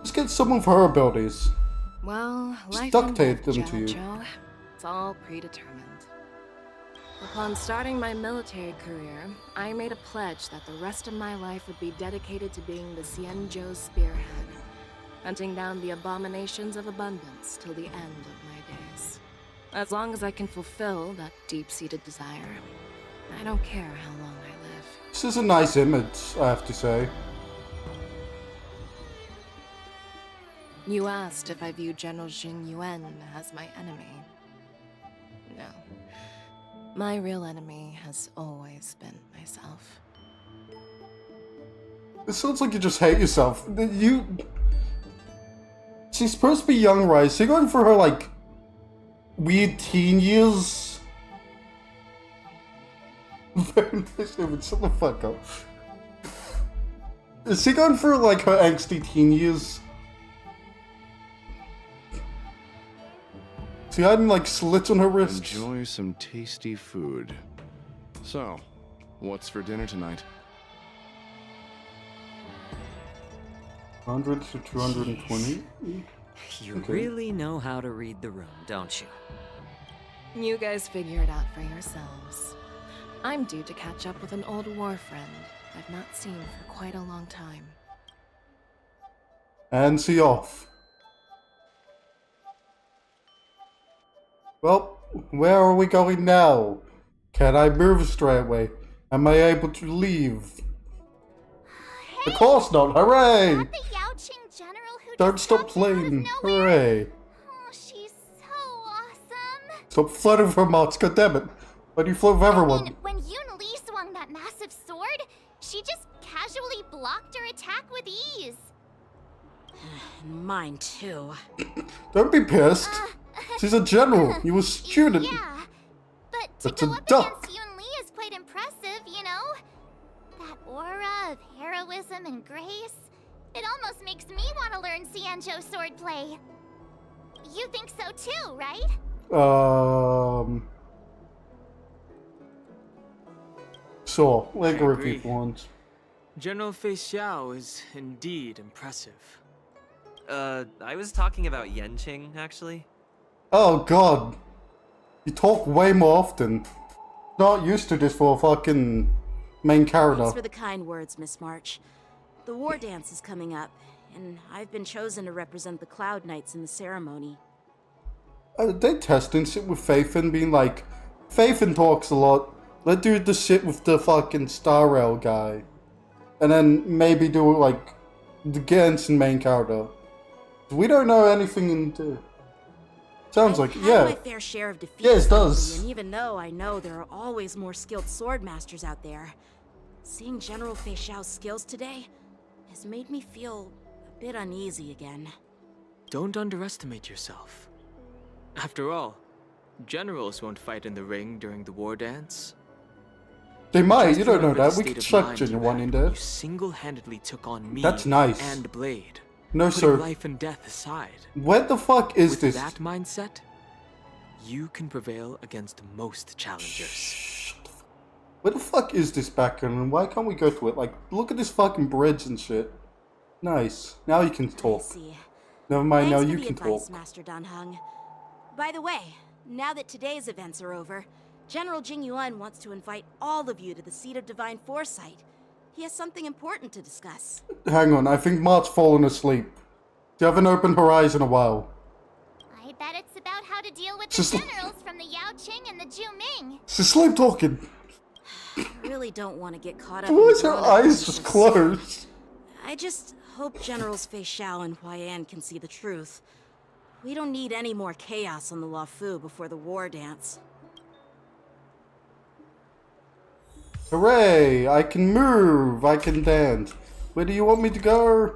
Speaker 1: Just get some of her abilities.
Speaker 3: Well,
Speaker 1: Just
Speaker 3: life
Speaker 1: duct
Speaker 3: and
Speaker 1: tape
Speaker 3: death,
Speaker 1: them to you.
Speaker 3: Xianzhou. It's all predetermined. Upon starting my military career, I made a pledge that the rest of my life would be dedicated to being the Xianzhou spearhead, hunting down the abominations of abundance till the end of my days. As long as I can fulfill that deep-seated desire, I don't care how long I live.
Speaker 1: This is a nice image, I have to say.
Speaker 3: You asked if I view General Jing Yuan as my enemy. No. My real enemy has always been myself.
Speaker 1: It sounds like you just hate yourself. She's supposed to be young, right? So you're going for her, like, weird teen years? Very nice image, shut the fuck up. Is she going for, like, her angsty teen years? She had, like, slits on her wrists.
Speaker 9: Enjoy some tasty food. So, what's for dinner tonight?
Speaker 1: 100 to 220?
Speaker 8: You
Speaker 1: Okay.
Speaker 8: really know how to read the room, don't you?
Speaker 3: You guys figure it out for yourselves. I'm due to catch up with an old war friend I've not seen for quite a long time.
Speaker 1: And see off. Well, where are we going now? Can I move straight away? Am I able to leave? Of course not! Hooray!
Speaker 2: Not the Yaoqing general who
Speaker 1: Don't stop playing! Hooray!
Speaker 2: Oh, she's so awesome!
Speaker 1: Stop flirting with her, Mats, goddammit! Why do you flirt with everyone?
Speaker 2: I mean, when Yun Li swung that massive sword, she just casually blocked her attack with ease.
Speaker 11: Mine too.
Speaker 1: Don't be pissed! She's a general! You a student!
Speaker 2: Yeah, but to
Speaker 1: That's
Speaker 2: go
Speaker 1: a
Speaker 2: up
Speaker 1: duck!
Speaker 2: against Yun Li is quite impressive, you know? That aura of heroism and grace, it almost makes me want to learn Xianzhou swordplay. You think so too, right?
Speaker 1: So, like a
Speaker 5: I
Speaker 1: repeat
Speaker 5: agree.
Speaker 1: once.
Speaker 5: General Fei Xiao is indeed impressive.
Speaker 19: I was talking about Yenqing, actually.
Speaker 1: Oh god. You talk way more often. Not used to this for a fucking main character.
Speaker 11: Thanks for the kind words, Miss March. The war dance is coming up, and I've been chosen to represent the Cloud Knights in the ceremony.
Speaker 1: They testing shit with Faithin, being like, Faithin talks a lot. Let's do the shit with the fucking Star Rail guy. And then maybe do like the Genshin main character. We don't know anything into. Sounds like
Speaker 11: I've
Speaker 1: yeah.
Speaker 11: had my fair share of defeats.
Speaker 1: Yeah, it
Speaker 11: lately,
Speaker 1: does.
Speaker 11: And even though I know there are always more skilled sword masters out there, seeing General Fei Xiao's skills today has made me feel a bit uneasy again.
Speaker 5: Don't underestimate yourself. After all, generals won't fight in the ring during the war dance.
Speaker 1: They might,
Speaker 5: Just
Speaker 1: you don't know
Speaker 5: remember
Speaker 1: that.
Speaker 5: the
Speaker 1: We could
Speaker 5: state of
Speaker 1: chuck
Speaker 5: mind you
Speaker 1: Genuine
Speaker 5: had
Speaker 1: in
Speaker 5: when
Speaker 1: there.
Speaker 5: You single-handedly took on me
Speaker 1: That's nice.
Speaker 5: and Blade.
Speaker 1: No,
Speaker 5: putting
Speaker 1: sir.
Speaker 5: life and death aside.
Speaker 1: What the fuck is
Speaker 5: With
Speaker 1: this?
Speaker 5: that mindset, you can prevail against most challengers.
Speaker 1: What the fuck is this background and why can't we go to it? Like, look at this fucking bridge and shit. Nice. Now you can talk.
Speaker 11: See.
Speaker 1: Never mind, now
Speaker 11: Thanks
Speaker 1: you
Speaker 11: for the
Speaker 1: can
Speaker 11: advice,
Speaker 1: talk.
Speaker 11: Master Dan Heng. By the way, now that today's events are over, General Jing Yuan wants to invite all of you to the Seat of Divine Foresight. He has something important to discuss.
Speaker 1: Hang on, I think Mart's fallen asleep. You haven't opened her eyes in a while.
Speaker 2: I bet it's about how to deal with
Speaker 1: Just-
Speaker 2: the generals from the Yaoqing and the Juming.
Speaker 1: She's sleep talking.
Speaker 11: I really don't want to get caught up
Speaker 1: Why
Speaker 11: in
Speaker 1: is her
Speaker 11: drama
Speaker 1: eyes just
Speaker 11: because
Speaker 1: closed?
Speaker 11: I just hope Generals Fei Xiao and Huaiyan can see the truth. We don't need any more chaos on the Luofu before the war dance.
Speaker 1: Hooray! I can move, I can dance. Where do you want me to go?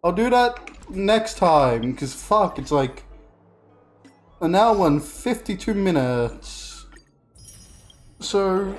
Speaker 1: I'll do that next time, because fuck, it's like an hour and 52 minutes. So,